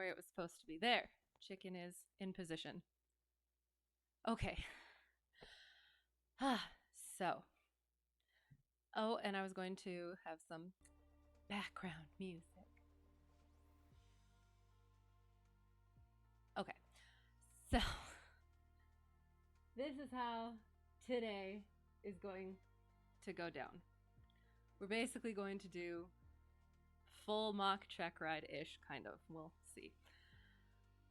where it was supposed to be. There. Chicken is in position. Okay. So. Oh, and I was going to have some background music. Okay. So. This is how today is going to go down. We're basically going to do full mock Checkride-ish, kind of. We'll see.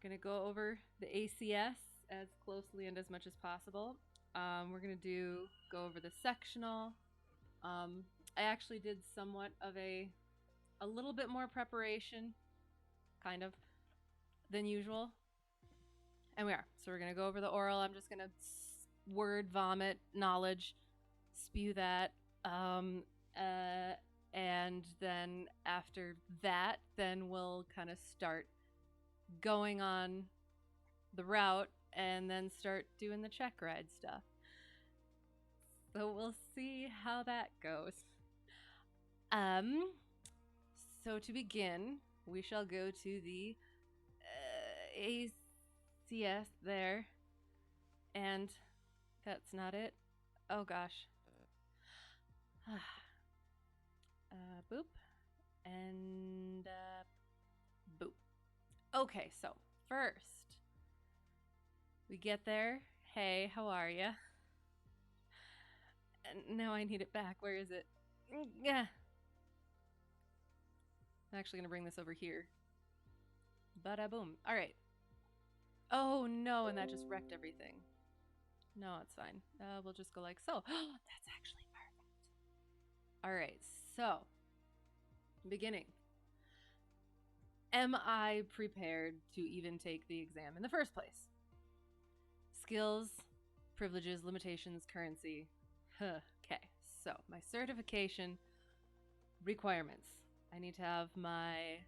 Gonna go over the ACS as closely and as much as possible. We're gonna go over the sectional. I actually did somewhat of a little bit more preparation, kind of, than usual. And we are. So we're gonna go over the oral. I'm just gonna word vomit knowledge, spew that. And then after that, then we'll kind of start going on the route and then start doing the Checkride stuff. So we'll see how that goes. So to begin, we shall go to the ACS there. And that's not it. Oh gosh. Boop. And boop. Okay, so first, we get there. Hey, how are ya? And now I need it back. Where is it? Yeah. I'm actually gonna bring this over here. Bada boom. All right. Oh no, and that just wrecked everything. No, it's fine. We'll just go like so. That's actually perfect. All right, so beginning. Am I prepared to even take the exam in the first place? Skills, privileges, limitations, currency. Okay, so my certification requirements. I need to have my...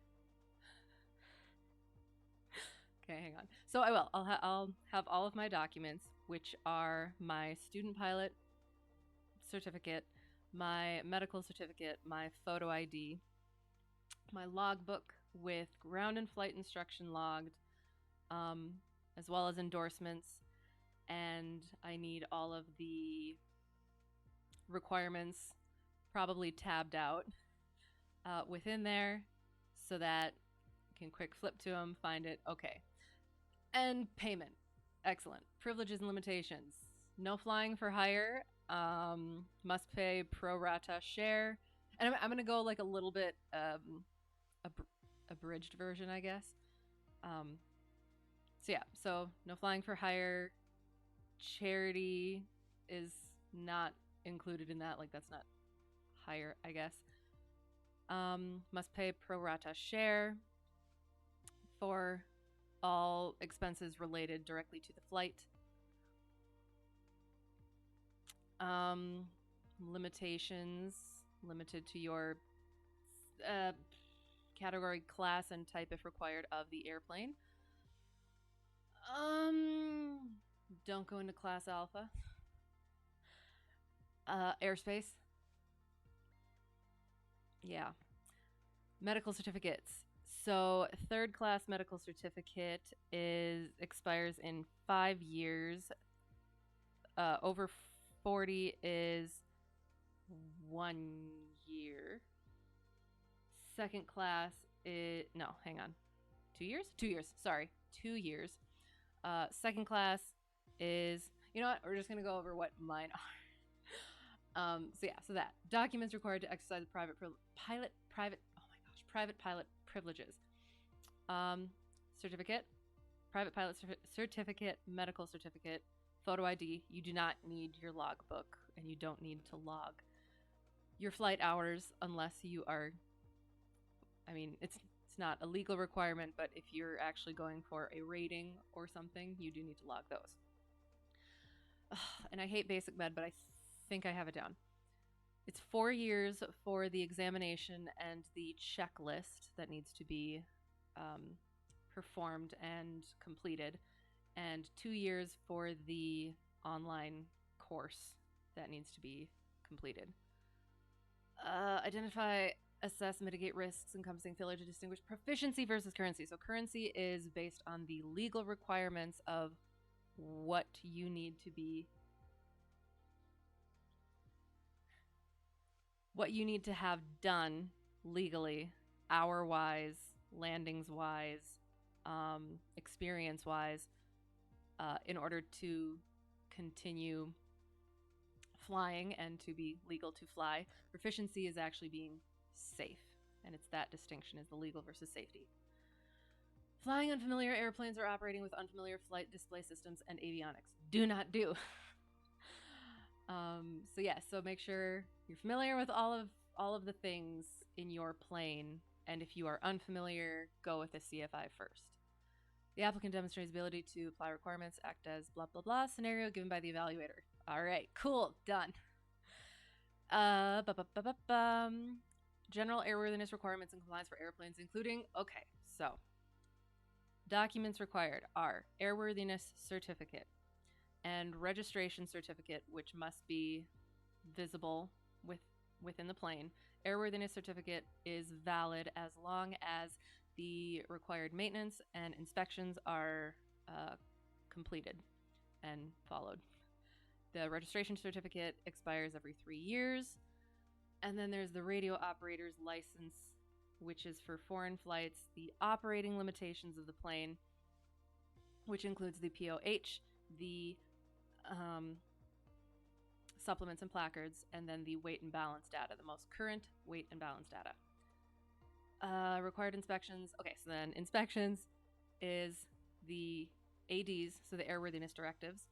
Okay, hang on. So I will. I'll have all of my documents, which are my student pilot certificate, my medical certificate, my photo ID, my logbook with ground and flight instruction logged, as well as endorsements, and I need all of the requirements probably tabbed out within there so that I can quick flip to them, find it. Okay. And payment. Excellent. Privileges and limitations. No flying for hire. Must pay pro rata share. And I'm going to go like a little bit abridged version, I guess. So yeah, so no flying for hire. Charity is not included in that. Like that's not hire, I guess. Must pay pro rata share for all expenses related directly to the flight. Limitations limited to your category, class, and type if required of the airplane. Don't go into class alpha. Airspace. Yeah. Medical certificates. So third class medical certificate expires in 5 years. Over 40 is 1 year. Second class is 2 years? 2 years. Sorry, 2 years. Second class is, you know what? We're just gonna go over what mine are. So that documents required to exercise private pilot privileges. Certificate, private pilot certificate, medical certificate, photo ID. You do not need your logbook, and you don't need to log your flight hours unless you are. I mean, it's not a legal requirement, but if you're actually going for a rating or something, you do need to log those. And I hate basic med, but I think I have it down. It's 4 years for the examination and the checklist that needs to be performed and completed, and 2 years for the online course that needs to be completed. Identify assess, mitigate risks encompassing failure to distinguish proficiency versus currency. So currency is based on the legal requirements of what you need to be, what you need to have done legally, hour-wise, landings-wise, experience-wise, in order to continue flying and to be legal to fly. Proficiency is actually being safe, and it's that distinction, is the legal versus safety. Flying unfamiliar airplanes or operating with unfamiliar flight display systems and avionics. Do not do. So make sure you're familiar with all of the things in your plane, and if you are unfamiliar, go with a CFI first. The applicant demonstrates ability to apply requirements, act as blah blah blah scenario given by the evaluator. All right, cool, done. General airworthiness requirements and compliance for airplanes, including, okay, so documents required are airworthiness certificate and registration certificate, which must be visible within the plane. Airworthiness certificate is valid as long as the required maintenance and inspections are completed and followed. The registration certificate expires every 3 years. And then there's the radio operator's license, which is for foreign flights, the operating limitations of the plane, which includes the POH, the supplements and placards, and then the weight and balance data, the most current weight and balance data. Required inspections. Okay, so then inspections is the ADs, so the airworthiness directives.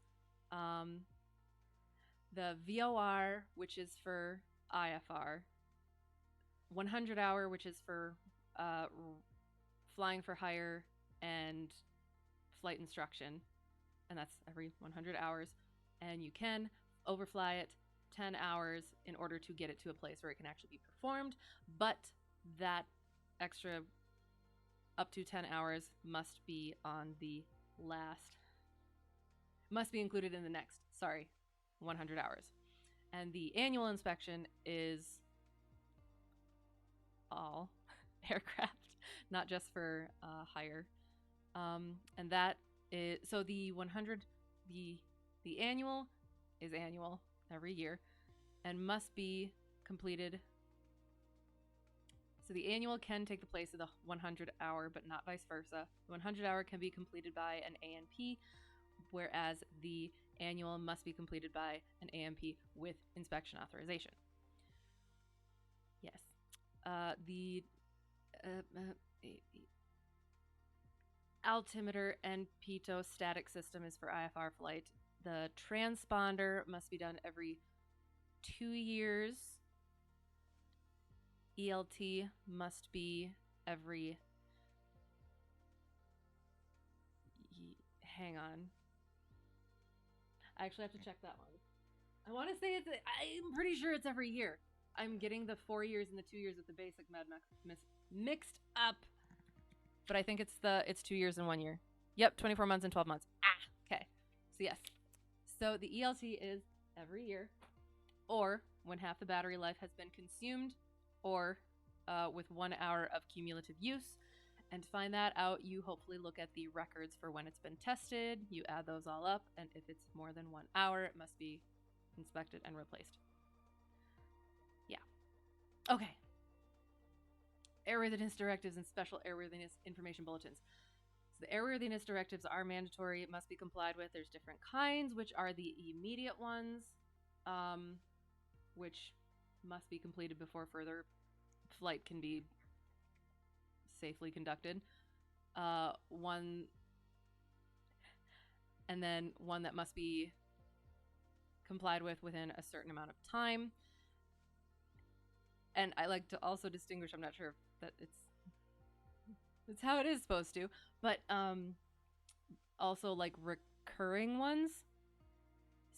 The VOR, which is for IFR. 100 hour, which is for flying for hire and flight instruction. And that's every 100 hours. And you can overfly it 10 hours in order to get it to a place where it can actually be performed. But that extra up to 10 hours must be on the must be included in the next, 100 hours. And the annual inspection is all aircraft, not just for hire. And that is, so the 100, the annual is annual every year and must be completed. So the annual can take the place of the 100 hour, but not vice versa. The 100 hour can be completed by an ANP, whereas the annual must be completed by an AMP with inspection authorization. Yes. The altimeter and pitot static system is for IFR flight. The transponder must be done every 2 years. ELT must be every... Hang on. I actually have to check that one. I want to say I'm pretty sure it's every year. I'm getting the 4 years and the 2 years with the basic med mixed up. But I think it's 2 years and 1 year. Yep, 24 months and 12 months. Okay. So yes. So the ELT is every year, or when half the battery life has been consumed, or with 1 hour of cumulative use. And to find that out, you hopefully look at the records for when it's been tested. You add those all up, and if it's more than 1 hour, it must be inspected and replaced. Yeah. Okay. Airworthiness directives and special airworthiness information bulletins. So the airworthiness directives are mandatory. It must be complied with. There's different kinds, which are the immediate ones, which must be completed before further flight can be safely conducted. One that must be complied with within a certain amount of time. And I like to also distinguish, I'm not sure if that it's how it is supposed to, but also like recurring ones.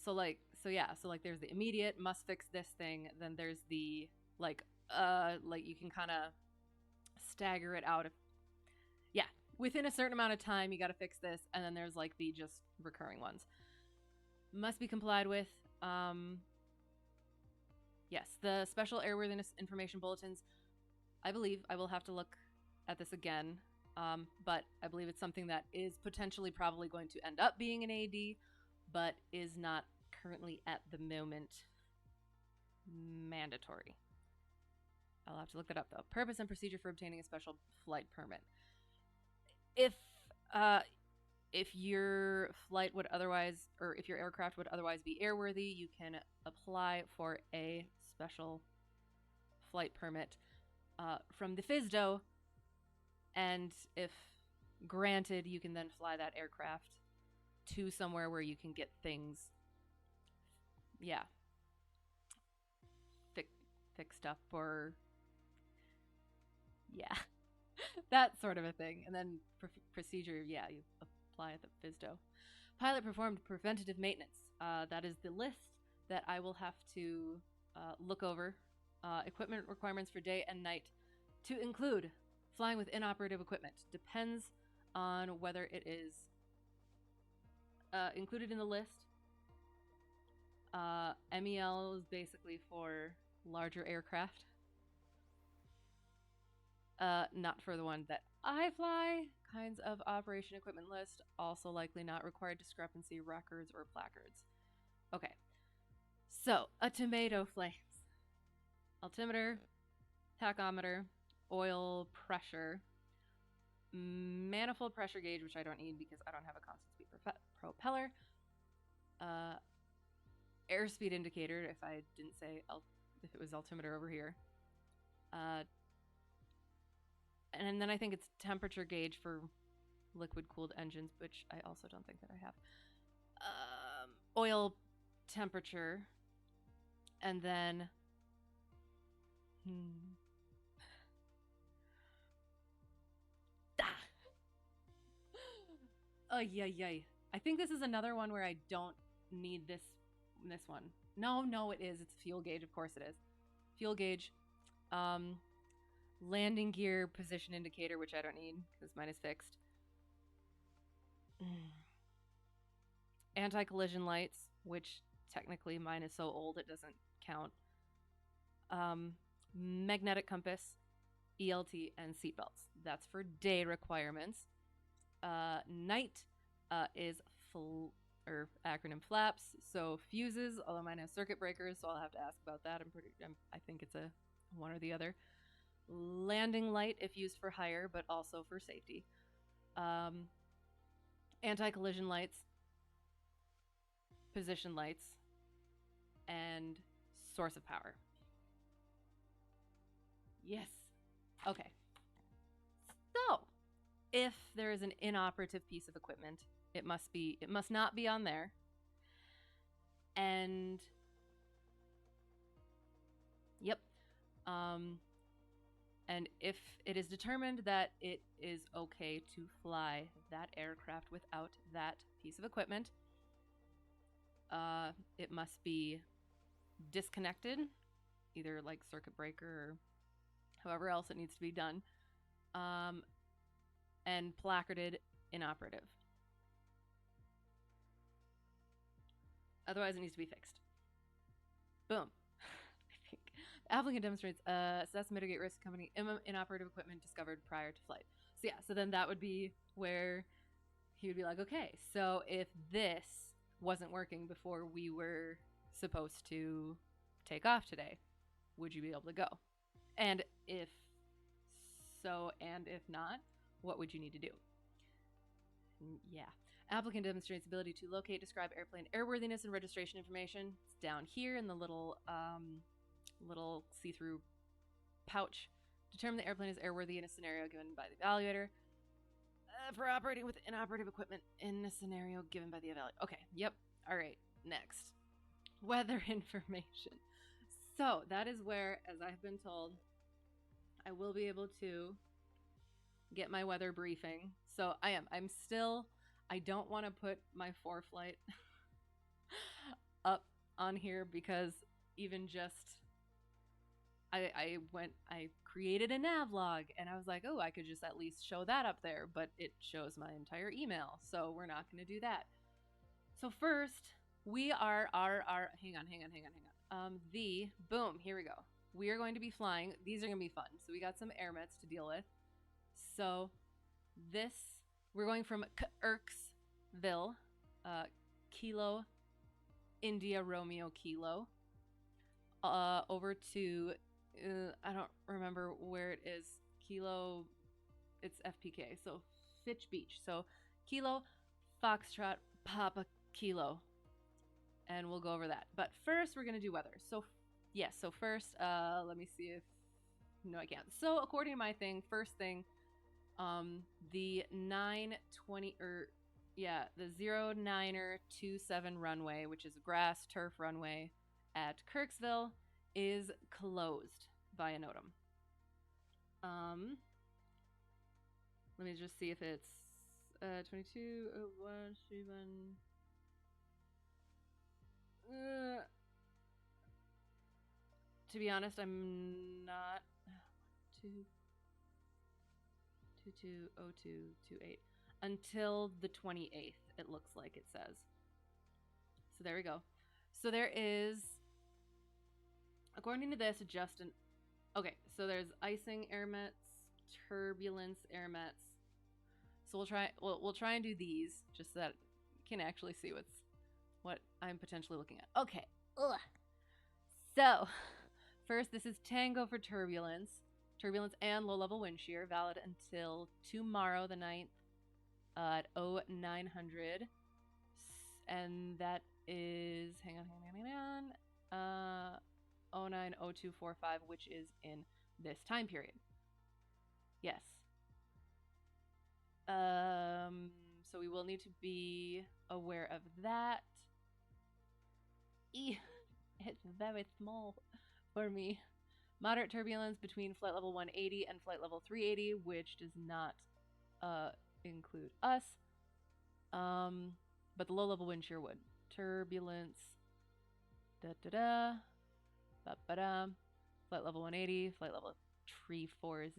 So there's the immediate must fix this thing, then there's the like you can kind of stagger it out. Within a certain amount of time you got to fix this, and then there's like the just recurring ones. Must be complied with. Yes, the special airworthiness information bulletins I believe I will have to look at this again, but I believe it's something that is potentially probably going to end up being an AD, but is not currently at the moment mandatory. I'll have to look that up though. Purpose and procedure for obtaining a special flight permit. If if your flight would otherwise, or if your aircraft would otherwise be airworthy, you can apply for a special flight permit from the FSDO, and if granted, you can then fly that aircraft to somewhere where you can get things, yeah, fixed up, or yeah, that sort of a thing. And then procedure, yeah, you apply at the FSDO. Pilot performed preventative maintenance. That is the list that I will have to look over. Equipment requirements for day and night to include flying with inoperative equipment. Depends on whether it is included in the list. MEL is basically for larger aircraft. Not for the one that I fly. Kinds of operation equipment list. Also likely not required discrepancy records or placards. Okay. So, a tomato flames. Altimeter, tachometer, oil pressure, manifold pressure gauge, which I don't need because I don't have a constant speed propeller, airspeed indicator, if I didn't say if it was altimeter over here, and then I think it's temperature gauge for liquid cooled engines, which I also don't think that I have, oil temperature, and then oh yeah. I think this is another one where I don't need this one. No, it is. It's fuel gauge. Of course it is. Fuel gauge. Landing gear position indicator, which I don't need because mine is fixed. Anti-collision lights, which technically mine is so old it doesn't count. Magnetic compass, ELT, and seatbelts. That's for day requirements. Night is acronym flaps. So fuses, although mine has circuit breakers, so I'll have to ask about that. I think it's a one or the other. Landing light if used for hire, but also for safety. Anti-collision lights, position lights, and source of power. Yes. Okay. So, if there is an inoperative piece of equipment, it must not be on there. And yep. And if it is determined that it is okay to fly that aircraft without that piece of equipment, it must be disconnected, either like circuit breaker or however else it needs to be done, and placarded inoperative. Otherwise, it needs to be fixed. Boom. I think the applicant demonstrates assess, mitigate risk, accompanying inoperative equipment discovered prior to flight. So yeah, so then that would be where he would be like, okay, so if this wasn't working before we were supposed to take off today, would you be able to go? And if so, and if not, what would you need to do? Yeah. Applicant demonstrates ability to locate, describe airplane airworthiness and registration information. It's down here in the little see-through pouch. Determine the airplane is airworthy in a scenario given by the evaluator. For operating with inoperative equipment in a scenario given by the evaluator. Okay, yep. All right, next. Weather information. So that is where, as I've been told, I will be able to get my weather briefing. So I don't want to put my ForeFlight up on here because even just I created a navlog and I was like, oh, I could just at least show that up there, but it shows my entire email, so we're not going to do that. So first, we are hang on. Boom, here we go. we are going to be flying. These are going to be fun. So we got some air mets to deal with. So this, we're going from Kirksville, Kilo, India Romeo Kilo, over to, I don't remember where it is. Kilo, it's FPK. So Fitch Beach. So Kilo, Foxtrot, Papa Kilo. And we'll go over that. But first, we're going to do weather. So, yes. So first, let me see if... No, I can't. So according to my thing, first thing, the 920... the 0927 runway, which is a grass turf runway at Kirksville, is closed by a NOTAM. Let me just see if it's 22, 1, 7... to be honest, I'm not 220228 until the 28th. It looks like it says. So there we go. So there is, according to this, just an okay. So there's icing air mets, turbulence air mets. So we'll try and do these just so that you can actually see what I'm potentially looking at. Okay. Ugh. So, first, this is Tango for turbulence. Turbulence and low-level wind shear, valid until tomorrow, the 9th, at 0900. And that is, hang on, 090245, which is in this time period. Yes. So we will need to be aware of that. It's very small for me. Moderate turbulence between flight level 180 and flight level 380, which does not include us. But the low level wind shear would. Turbulence. Flight level 180, flight level 340.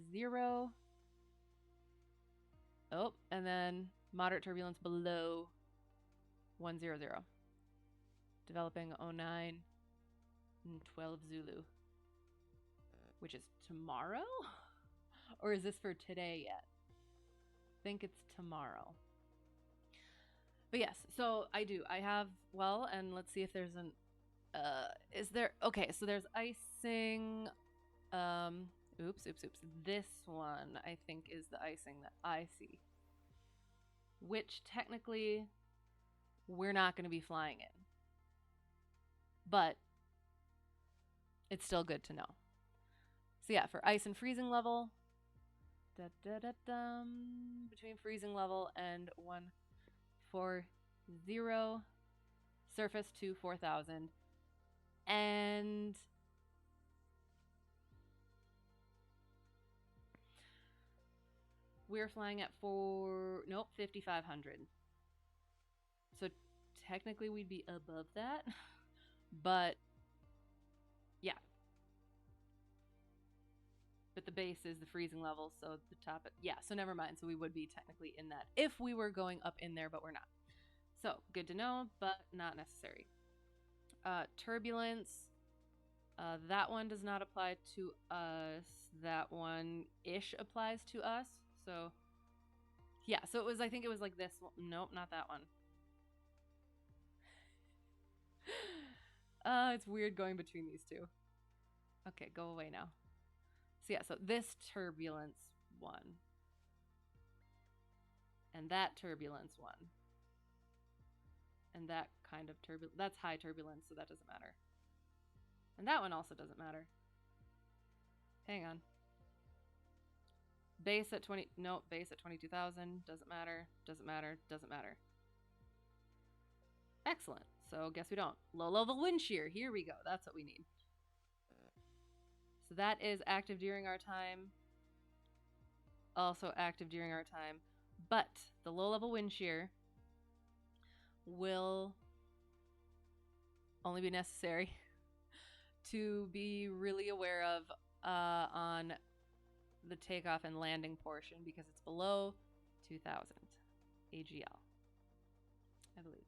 Oh, and then moderate turbulence below 100. Developing 09 and 12 Zulu. Which is tomorrow? Or is this for today yet? I think it's tomorrow. But yes, so I have, well, and let's see if there's an, is there, okay, so there's icing, oops. This one, I think, is the icing that I see. Which, technically, we're not going to be flying in. But, it's still good to know. So yeah, for ice and freezing level, between freezing level and 140, surface to 4,000, and we're flying at 5,500. So technically we'd be above that, but yeah. But the base is the freezing level, so the top, yeah, so never mind. So we would be technically in that if we were going up in there, but we're not. So good to know, but not necessary. Turbulence, that one does not apply to us. That one-ish applies to us. So yeah, so it was, I think it was like this one. Nope, not that one. It's weird going between these two. Okay, go away now. So yeah, so this turbulence one. And that turbulence one. And that kind of turbulence. That's high turbulence, so that doesn't matter. And that one also doesn't matter. Hang on. Base at 20. Nope, base at 22,000. Doesn't matter. Doesn't matter. Doesn't matter. Excellent. So guess we don't. Low level wind shear. Here we go. That's what we need. So that is active during our time. Also active during our time. But the low level wind shear will only be necessary to be really aware of on the takeoff and landing portion because it's below 2,000 AGL, I believe.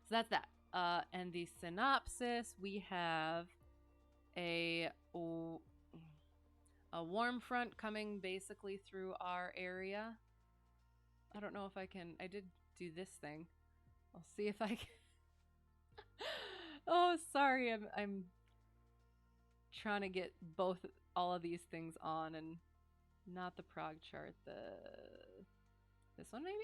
So that's that. And the synopsis, we have a a warm front coming basically through our area. I don't know if I can. I did do this thing. I'll see if I can. Oh, sorry. I'm trying to get all of these things on, and not the prog chart. This one maybe.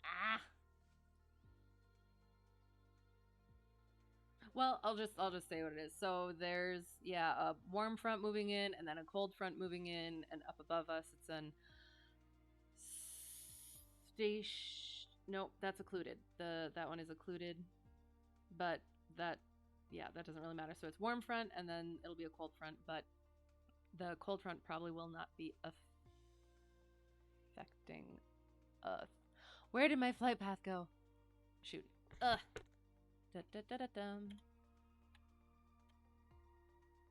Ah. Well, I'll just say what it is. So there's a warm front moving in, and then a cold front moving in, and up above us it's an station. Nope, that's occluded. That one is occluded, but that doesn't really matter. So it's warm front, and then it'll be a cold front, but the cold front probably will not be affecting us. Where did my flight path go? Shoot. Ugh.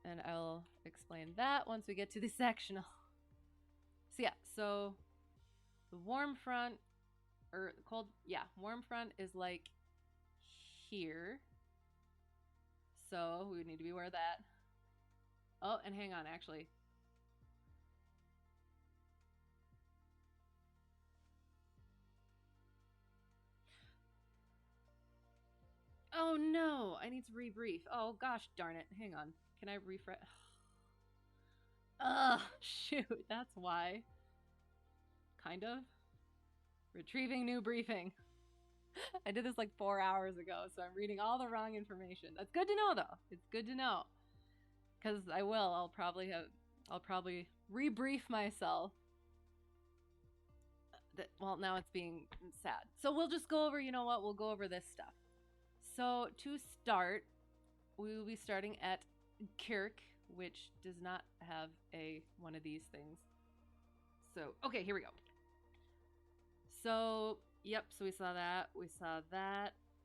And I'll explain that once we get to the sectional. So the warm front, or cold, warm front is like here. So we would need to be aware of that. Oh, and hang on, actually. Oh no, I need to rebrief. Oh gosh darn it. Hang on. Can I refresh? Ugh, shoot, that's why. Kind of. Retrieving new briefing. I did this like 4 hours ago, so I'm reading all the wrong information. That's good to know though. It's good to know. Because I'll probably rebrief myself. Well, now it's being sad. So we'll just go over, we'll go over this stuff. So to start, we will be starting at Kirk, which does not have one of these things. So, okay, here we go. So, yep, so we saw that.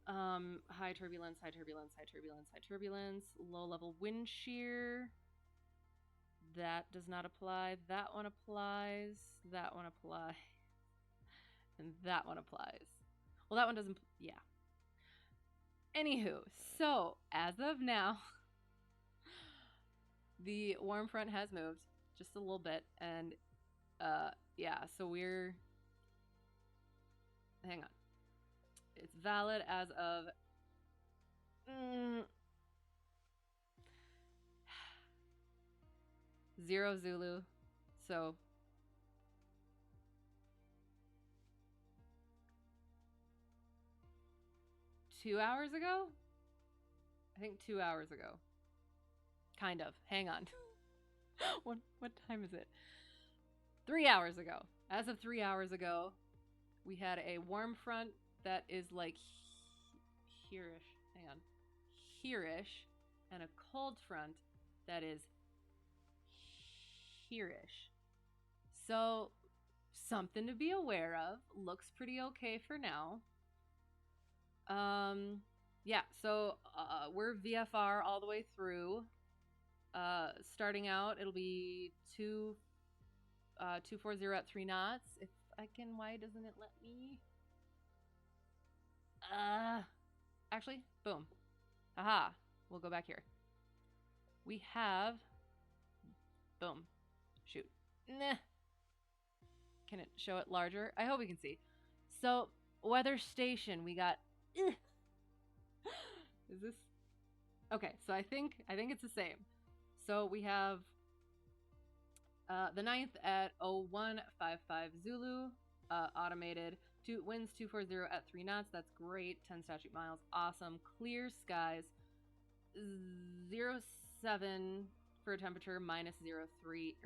High turbulence, high turbulence, high turbulence, high turbulence. Low level wind shear. That does not apply. That one applies. That one applies. And that one applies. Well, that one doesn't. Yeah. Anywho, so as of now, the warm front has moved just a little bit, and so we're. Hang on. It's valid as of. 0 Zulu. So. Two hours ago? I think 2 hours ago. Kind of. Hang on. What time is it? 3 hours ago. As of 3 hours ago, we had a warm front that is like here-ish. Hang on. Here-ish. And a cold front that is here-ish. So, something to be aware of. Looks pretty okay for now. So we're VFR all the way through. Starting out, it'll be 240 at 3 knots. If I can, why doesn't it let me? Actually, boom. Aha, we'll go back here. We have, boom, shoot. Nah. Can it show it larger? I hope we can see. So, weather station, we got, is this? Okay, so I think it's the same. So we have the 9th at 0155 Zulu, automated. Winds 240 at 3 knots. That's great. 10 statute miles. Awesome. Clear skies. 07 for temperature, minus 03,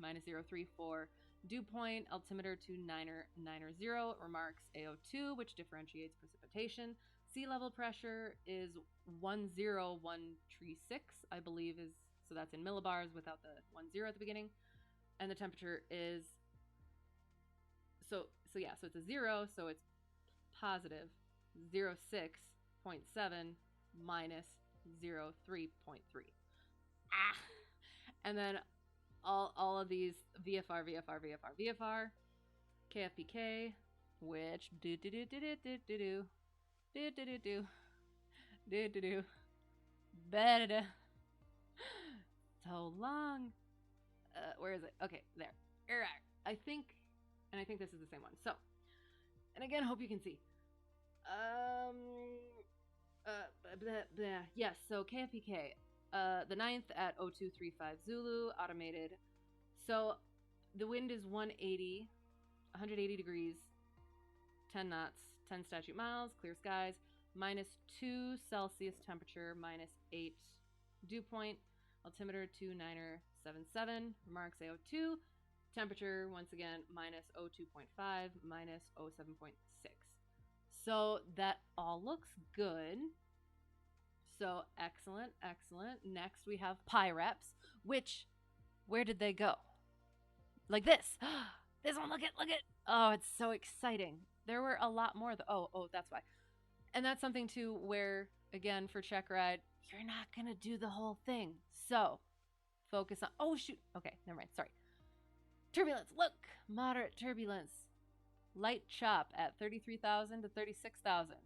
minus 034. Dew point, altimeter to 990. Remarks AO2, which differentiates precipitation. Sea level pressure is 10136, I believe is, so that's in millibars without the 10 at the beginning. And the temperature is, so it's a 0, so it's positive 06.7 minus 03.3. And then all of these VFR, KFPK, which so long. Where is it? Okay, there. I think, and I think this is the same one. So, and again, hope you can see. Yes, so KFPK. The 9th at 0235 Zulu, automated. So the wind is 180 degrees, 10 knots, 10 statute miles, clear skies, -2 Celsius temperature, -8 dew point, altimeter 2977, remarks AO2, temperature once again -02.5, -07.6. So that all looks good. So excellent, excellent. Next we have Pyreps, which, where did they go? Like this. This one, look it. Oh, it's so exciting. There were a lot more. Oh, that's why. And that's something too where, again, for Checkride, you're not going to do the whole thing. So focus on, oh shoot. Okay, never mind. Sorry. Turbulence, look. Moderate turbulence. Light chop at 33,000 to 36,000.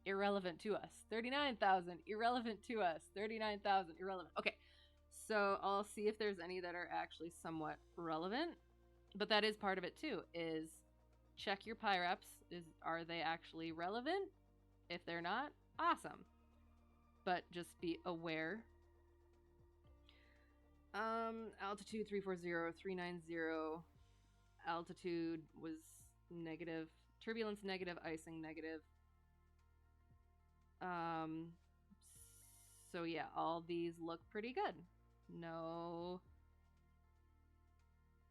Irrelevant to us. 39,000. Irrelevant to us. 39,000. Irrelevant. Okay. So I'll see if there's any that are actually somewhat relevant. But that is part of it too, is check your Pyreps. Are they actually relevant? If they're not, awesome. But just be aware. Altitude 340, 390. Altitude was negative. Turbulence negative, icing negative. So yeah, all these look pretty good. No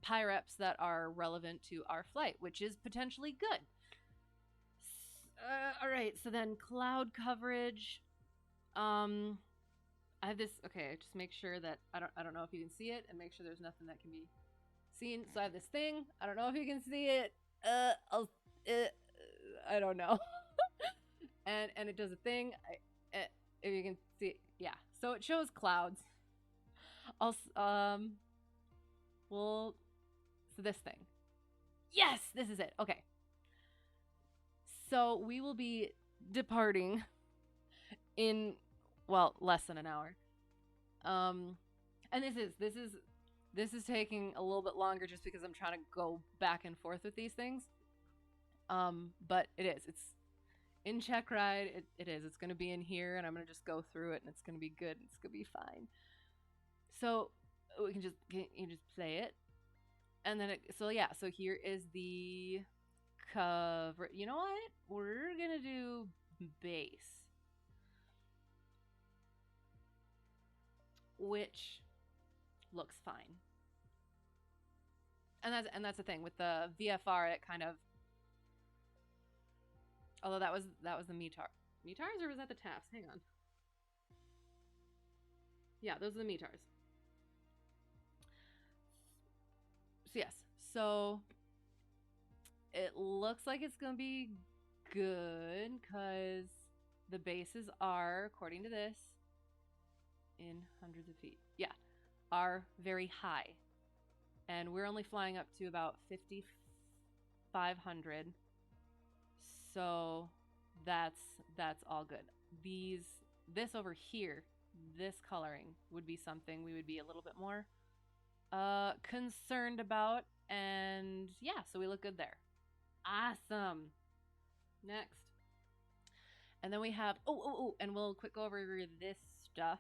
Pyreps that are relevant to our flight, which is potentially good. All right, so then cloud coverage. I have this. Okay, just make sure that I don't know if you can see it, and make sure there's nothing that can be seen. So I have this thing. I don't know if you can see it. I don't know. and it does a thing. If you can see it, yeah. So it shows clouds. Also, well, so this thing. Yes, this is it. Okay. So we will be departing in, well, less than an hour. And this is taking a little bit longer just because I'm trying to go back and forth with these things. But it's in Checkride. It is. It's going to be in here, and I'm going to just go through it, and it's going to be good. It's going to be fine. So we can just play it, and then so here is the cover. You know what? We're gonna do base, which looks fine. And that's the thing with the VFR. It kind of, although that was the METARs, or was that the TAFs? Hang on. Yeah, those are the METARs. So yes, so it looks like it's gonna be good because the bases are, according to this, in hundreds of feet. Yeah, are very high, and we're only flying up to about 5,500. So that's all good. This over here, this coloring would be something we would be a little bit more concerned about, and yeah, so we look good there. Awesome. Next, and then we have and we'll quick go over this stuff.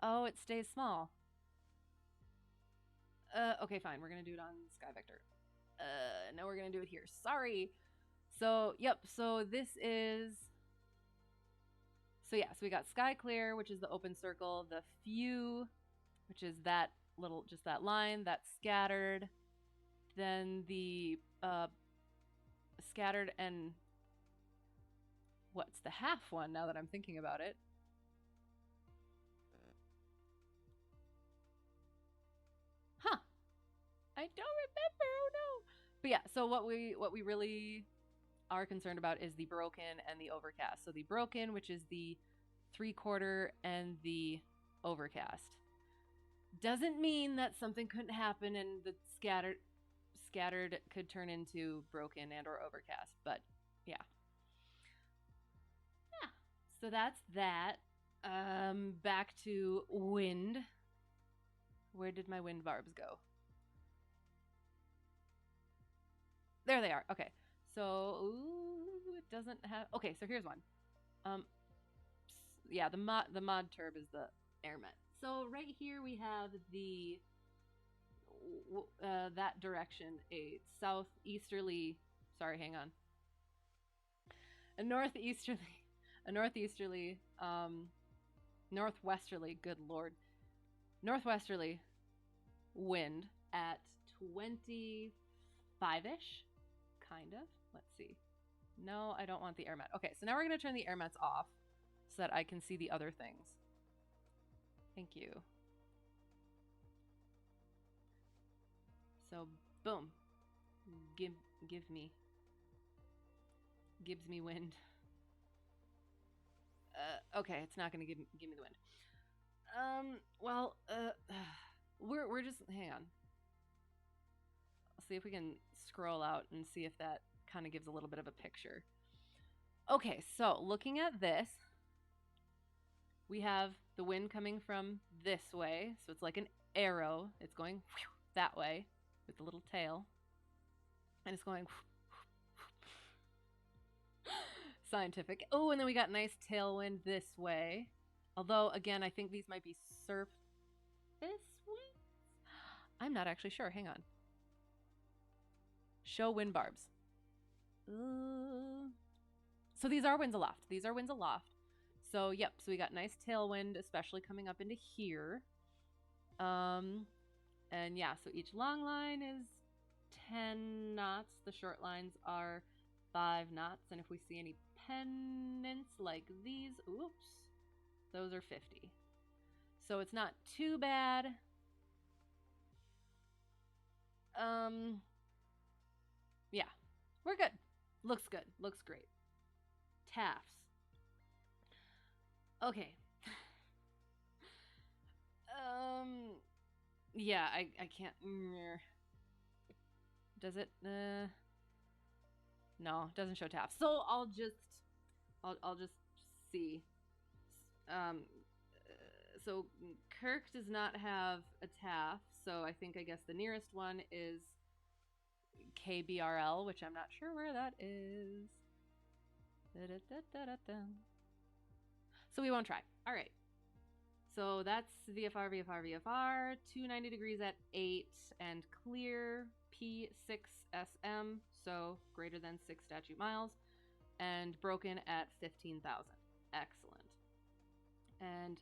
Oh, it stays small. Okay, fine. We're gonna do it on Sky Vector. No, we're gonna do it here. Sorry. So yep. So this is. So yeah. So we got Sky Clear, which is the open circle. The few, which is that little, just that line, that's scattered. Then the scattered, and what's the half one now that I'm thinking about it? Huh. I don't remember. Oh no. But yeah, so what we really are concerned about is the broken and the overcast. So the broken, which is the 3/4, and the overcast. Doesn't mean that something couldn't happen and the scattered could turn into broken and or overcast, but yeah. So that's that. Back to wind. Where did my wind barbs go? There they are. Okay. So, ooh, it doesn't have... Okay, so here's one. Yeah, the mod turb is the airmet. So right here we have the that direction, a southeasterly. Sorry, hang on. A northeasterly, northwesterly. Good lord, northwesterly wind at 25ish, kind of. Let's see. No, I don't want the airmet. Okay, so now we're gonna turn the airmets off so that I can see the other things. Thank you. So, boom. Gives me wind. Okay, it's not gonna give me the wind. Well, we're just hang on. I'll see if we can scroll out and see if that kind of gives a little bit of a picture. Okay, so looking at this, we have the wind coming from this way, so it's like an arrow. It's going that way with the little tail, and it's going scientific. Oh, and then we got nice tailwind this way. Although, again, I think these might be surface winds. I'm not actually sure. Hang on. Show wind barbs. So these are winds aloft. These are winds aloft. So, yep. So we got nice tailwind, especially coming up into here. And yeah, so each long line is 10 knots. The short lines are 5 knots. And if we see any pennants like these, oops, those are 50. So it's not too bad. Yeah, we're good. Looks good. Looks great. Taffs. Okay. Yeah, I can't. Does it? No, it doesn't show taffs. So I'll just see. So Kirk does not have a taff, so I guess the nearest one is KBRL, which I'm not sure where that is. So we won't try. All right. So that's VFR, 290 degrees at 8 and clear, P6SM, so greater than 6 statute miles, and broken at 15,000. Excellent. And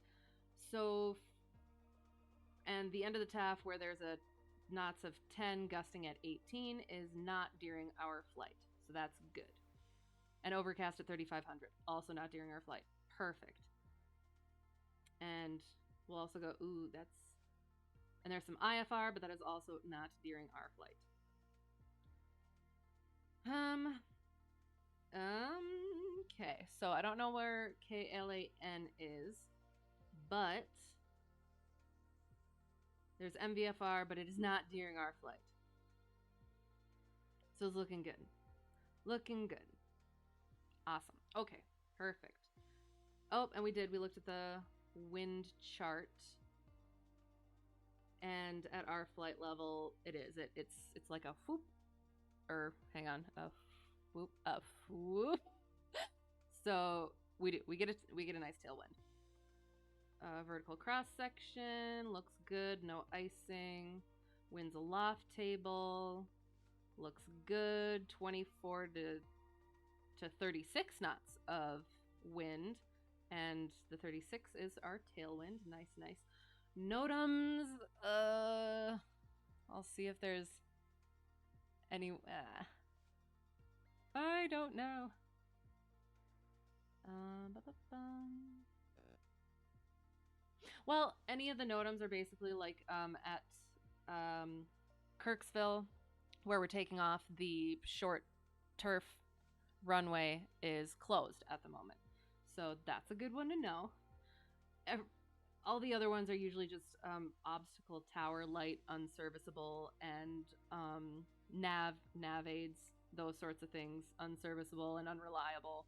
so, and the end of the taff where there's a knots of 10 gusting at 18 is not during our flight. So that's good. And overcast at 3,500, also not during our flight. Perfect. And we'll also go, ooh, that's, and there's some IFR, but that is also not during our flight. Okay, so I don't know where KLAN is, but there's MVFR, but it is not during our flight. So it's looking good. Looking good. Awesome. Okay, perfect. Oh, and we looked at the wind chart, and at our flight level it is it's like a whoop, or hang on, a whoop. So we get a nice tailwind. Vertical cross section looks good, no icing. Winds aloft table looks good, 24 to 36 knots of wind. And the 36 is our tailwind. Nice. NOTAMs. I'll see if there's any. I don't know. Well, any of the NOTAMs are basically like at Kirksville, where we're taking off. The short turf runway is closed at the moment. So that's a good one to know. All the other ones are usually just obstacle tower, light, unserviceable, and nav aids, those sorts of things, unserviceable and unreliable.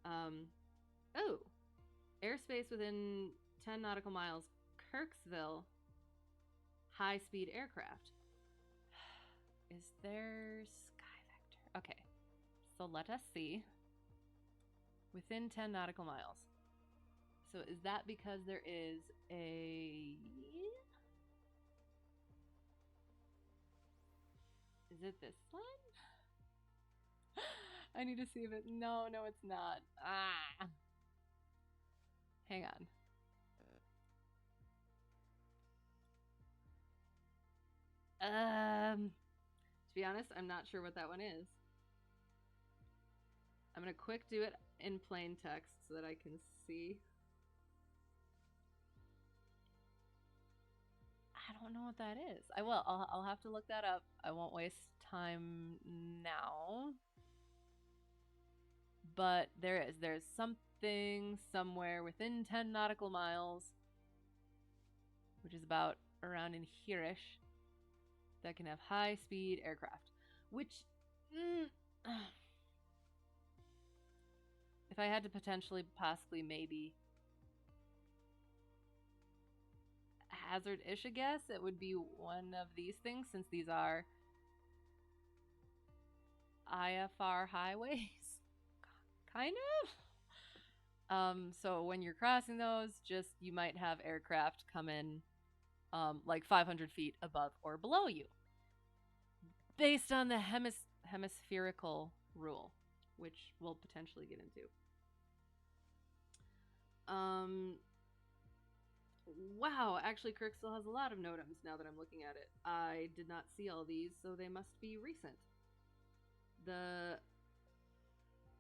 Oh, airspace within 10 nautical miles, Kirksville. high-speed aircraft. Is there sky vector? Okay, so let us see. Within 10 nautical miles. So is that because there is a... Is it this one? I need to see if it... No, it's not. Ah! Hang on. To be honest, I'm not sure what that one is. I'm gonna quick do it in plain text so that I can see. I don't know what that is. I will. I'll have to look that up. I won't waste time now. But there's something somewhere within 10 nautical miles, which is about around in here-ish, that can have high-speed aircraft. Which, if I had to potentially, possibly, maybe hazard-ish a guess, it would be one of these things, since these are IFR highways. Kind of. So when you're crossing those, just you might have aircraft come in like 500 feet above or below you, based on the hemispherical rule, which we'll potentially get into. Wow, actually Kirk still has a lot of NOTAMs now that I'm looking at it. I did not see all these, so they must be recent.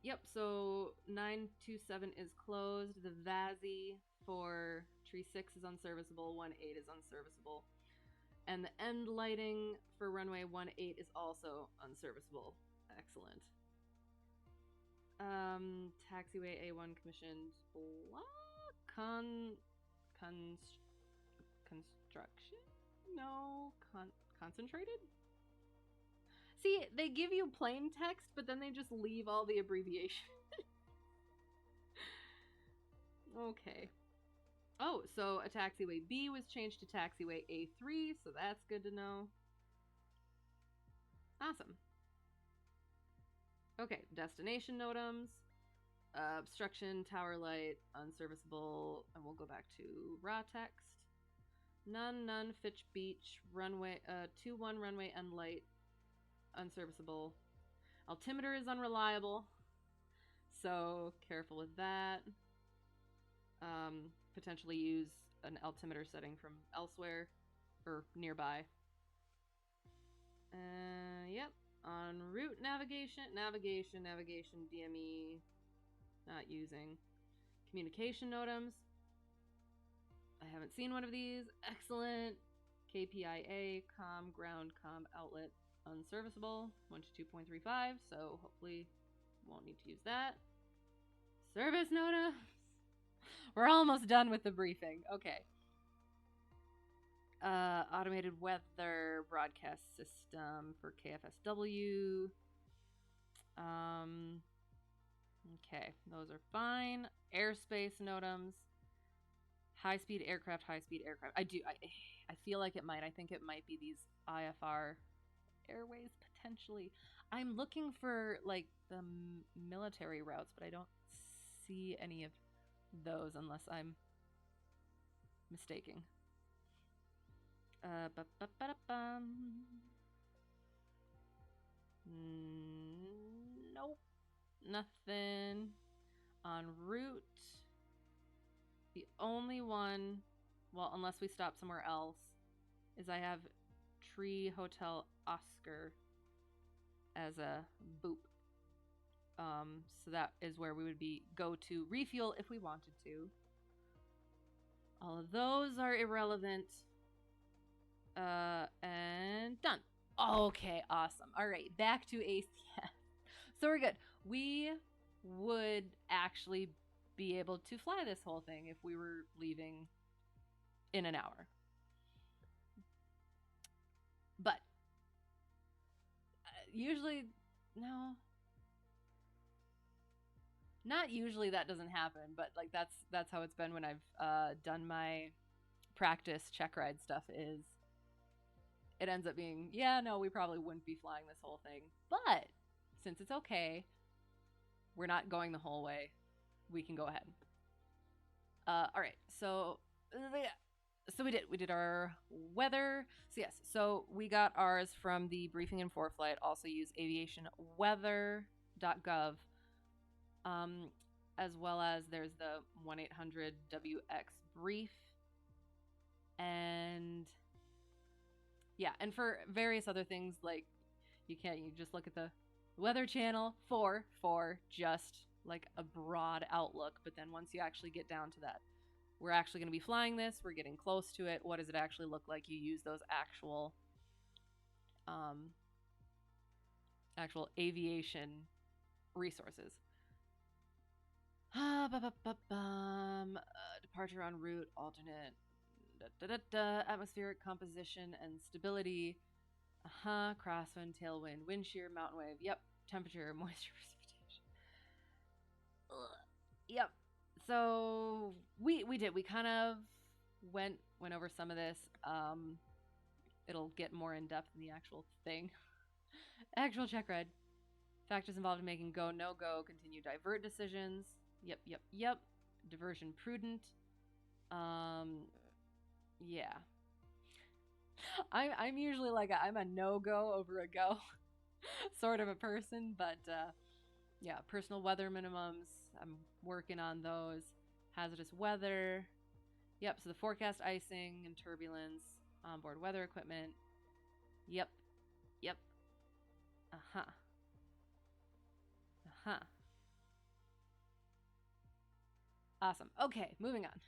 Yep, so 927 is closed. The VASI for Tree 6 is unserviceable, 18 is unserviceable. And the end lighting for runway 18 is also unserviceable. Excellent. Taxiway A1 commissioned. Construction? No. Concentrated? See, they give you plain text, but then they just leave all the abbreviation. Okay. Oh, so a taxiway B was changed to taxiway A3, so that's good to know. Awesome. Okay, destination NOTAMs. Obstruction, tower light, unserviceable, and we'll go back to raw text. None, Fitch Beach, runway, 21 runway end light, unserviceable. Altimeter is unreliable, so careful with that. Potentially use an altimeter setting from elsewhere or nearby. Yep. En route navigation, DME, not using. Communication NOTAMs. I haven't seen one of these. Excellent. KPIA, COM, ground, COM, outlet, unserviceable. 1 to 2.35, so hopefully won't need to use that. Service NOTAMs. We're almost done with the briefing. Okay. Automated weather broadcast system for KFSW. Okay, those are fine. Airspace NOTAMs. High-speed aircraft. I feel like it might. I think it might be these IFR airways, potentially. I'm looking for, like, the military routes, but I don't see any of those unless I'm mistaking. Nope. Nothing. En route. The only one, well, unless we stop somewhere else, is I have Tree Hotel Oscar as a boop. So that is where we would go to refuel if we wanted to. All of those are irrelevant. And done. Okay, awesome. All right, back to ACS. So we're good. We would actually be able to fly this whole thing if we were leaving in an hour. But usually, no. Not usually that doesn't happen, but like that's how it's been when I've done my practice check ride stuff is it ends up being, yeah, no, we probably wouldn't be flying this whole thing. But since it's okay, we're not going the whole way. We can go ahead. All right. So we did our weather. So yes, so we got ours from the briefing and flight. Also use aviationweather.gov, um, as well as there's the 1-800-WX brief, and yeah, and for various other things like you just look at the Weather Channel for just like a broad outlook, but then once you actually get down to that, we're actually going to be flying this, we're getting close to it, what does it actually look like? You use those actual aviation resources. Departure en route, alternate atmospheric composition and stability. Crosswind, tailwind, wind shear, mountain wave. Yep. Temperature, moisture, precipitation. Yep. So we did. We kind of went over some of this. It'll get more in depth in the actual thing. Actual Checkride. Factors involved in making go, no go, continue, divert decisions. Yep. Diversion prudent. Yeah. I'm usually like I'm a no go over a go sort of a person, but yeah, personal weather minimums. I'm working on those. Hazardous weather. Yep. So the forecast icing and turbulence. Onboard weather equipment. Yep. Awesome. Okay, moving on.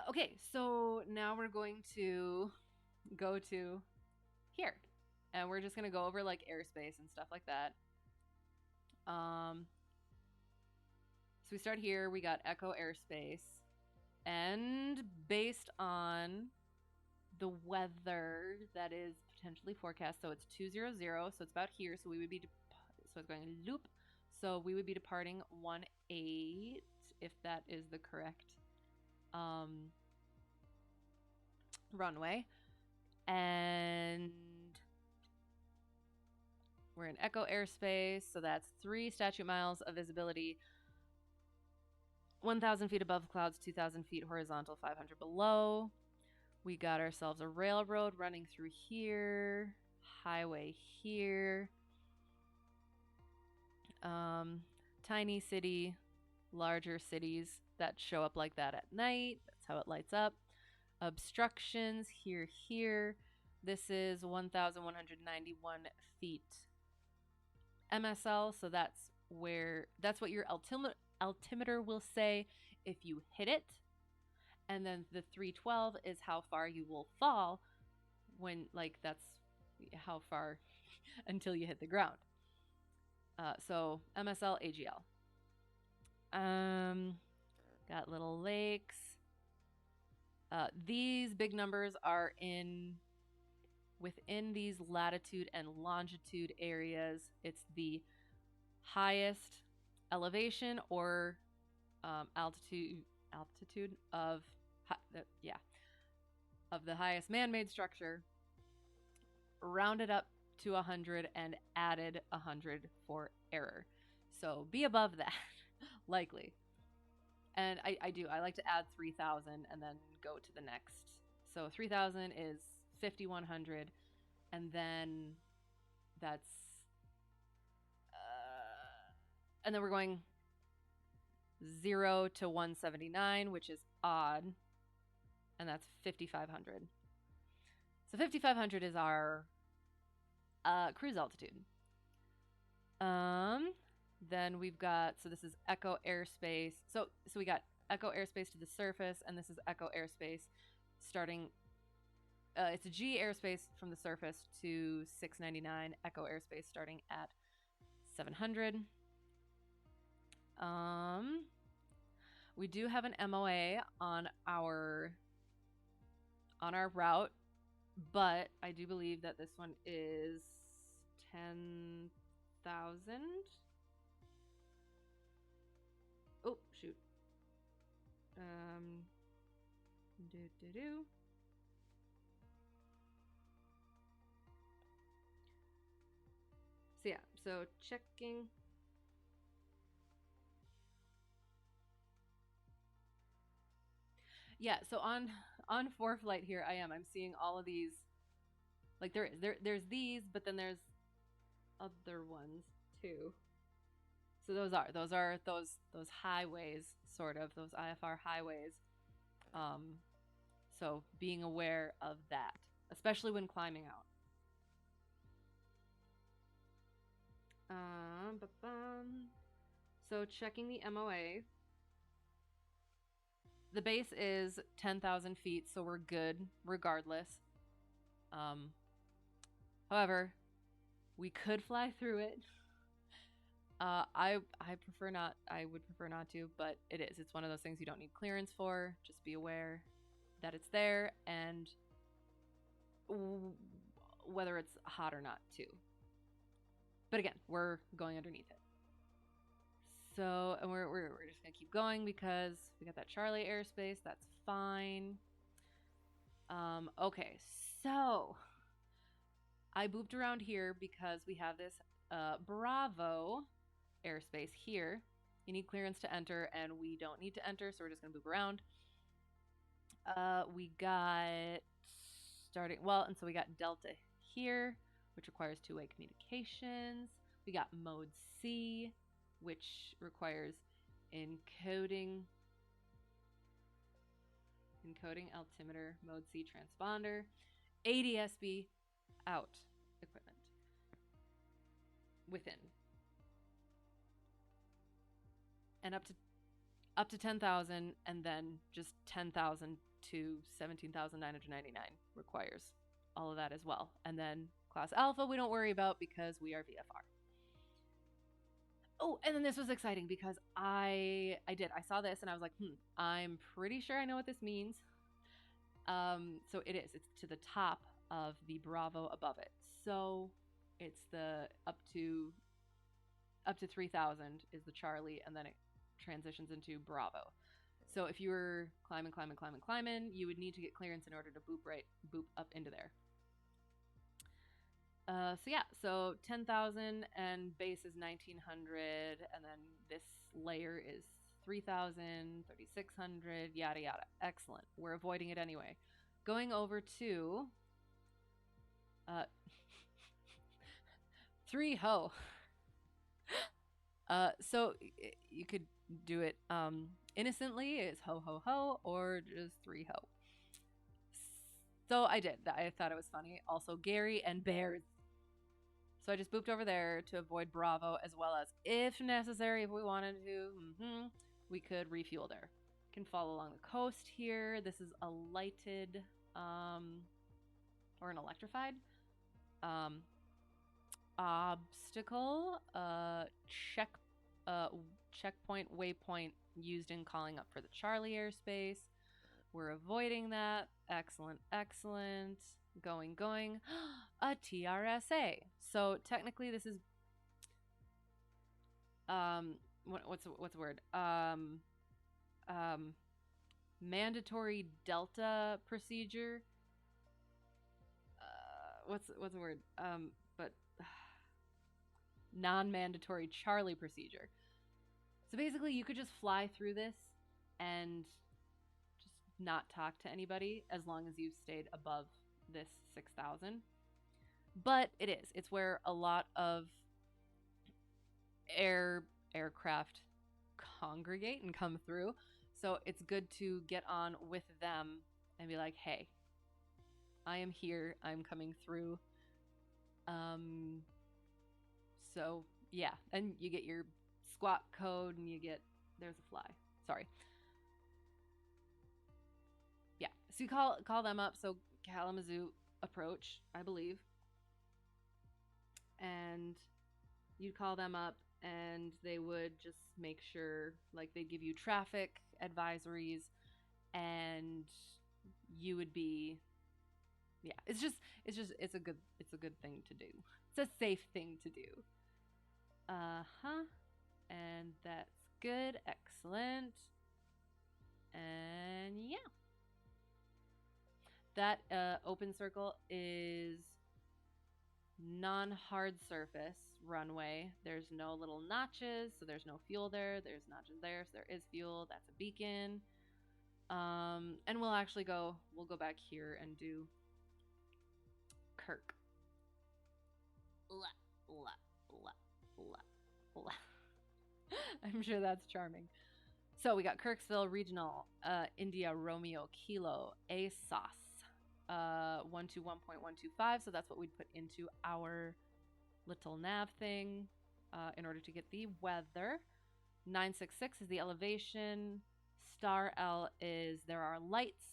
Okay, so now we're going to go to here, and we're just gonna go over like airspace and stuff like that. So we start here. We got Echo airspace, and based on the weather that is potentially forecast, so it's 200, so it's about here. So we would be so it's going loop. So we would be departing 18, if that is the correct runway, and we're in Echo airspace, so that's 3 statute miles of visibility, 1,000 feet above clouds, 2,000 feet horizontal, 500 below. We got ourselves a railroad running through here, highway here, tiny city, larger cities that show up like that at night. That's how it lights up. Obstructions here. This is 1,191 feet MSL, so that's what your altimeter will say if you hit it. And then the 312 is how far you will fall when, like, that's how far until you hit the ground. So MSL, AGL. Got little lakes. These big numbers are within these latitude and longitude areas. It's the highest elevation or altitude of the highest man-made structure, rounded up to 100 and added 100 for error. So be above that, likely. And I like to add 3,000 and then go to the next. So 3,000 is 5,100, and then that's and then we're going 0 to 179, which is odd, and that's 5,500. So 5,500 is our cruise altitude. Then we've got, so this is Echo airspace. So we got Echo airspace to the surface, and this is Echo airspace starting. It's a G airspace from the surface to 699. Echo airspace starting at 700. We do have an MOA on our route, but I do believe that this one is 10,000. Oh, shoot. So checking. Yeah, so on four flight here I am. I'm seeing all of these. Like there's these, but then there's other ones too. So those highways, sort of those IFR highways. Um, so being aware of that, especially when climbing out. So checking the MOA. The base is 10,000 feet, so we're good regardless. However, we could fly through it. I prefer not. I would prefer not to, but it is. It's one of those things you don't need clearance for. Just be aware that it's there and whether it's hot or not too. But again, we're going underneath it. So, and we're just gonna keep going because we got that Charlie airspace. That's fine. Okay, so I booped around here because we have this Bravo airspace here. You need clearance to enter, and we don't need to enter, so we're just gonna boop around. We got starting well, and so we got Delta here, which requires two-way communications. We got Mode C, which requires encoding altimeter, Mode C transponder, ADSB out equipment within, and up to 10,000, and then just 10,000 to 17,999 requires all of that as well. And then class Alpha we don't worry about because we are VFR. Oh, and then this was exciting because I saw this and I was like, I'm pretty sure I know what this means. So it's to the top of the Bravo above it. So it's the up to 3,000 is the Charlie, and then it transitions into Bravo. So if you were climbing, you would need to get clearance in order to boop up into there. So yeah, so 10,000 and base is 1,900, and then this layer is 3,000, 3,600, yada yada. Excellent. We're avoiding it anyway. Going over to 3 ho. So you could do it innocently, it's ho ho ho, or just 3 ho. So I did. I thought it was funny. Also Gary and Bears. So I just booped over there to avoid Bravo, as well as, if necessary, if we wanted to, we could refuel there. Can follow along the coast here. This is a lighted or an electrified obstacle checkpoint waypoint used in calling up for the Charlie airspace. We're avoiding that. Excellent. Going. A TRSA. So technically this is what's the word? Mandatory Delta procedure. What's the word? But non-mandatory Charlie procedure. So basically you could just fly through this and just not talk to anybody as long as you stayed above this 6,000. But it's where a lot of aircraft congregate and come through. So it's good to get on with them and be like, hey, I am here, I'm coming through. So yeah, and you get your squawk code and there's a fly. Sorry. Yeah, so you call them up. So Kalamazoo approach, I believe. And you'd call them up and they would just make sure, like, they'd give you traffic advisories, and you would be, yeah, it's a good thing to do. It's a safe thing to do. And that's good. Excellent. And yeah, that open circle is non-hard surface runway. There's no little notches, so there's no fuel there. There's notches there, so there is fuel. That's a beacon. And we'll go back here and do Kirk. I'm sure that's charming. So we got Kirksville Regional, India Romeo Kilo, ACS, 121.125. So that's what we'd put into our little nav thing in order to get the weather. 966 is the elevation. Star L is there are lights,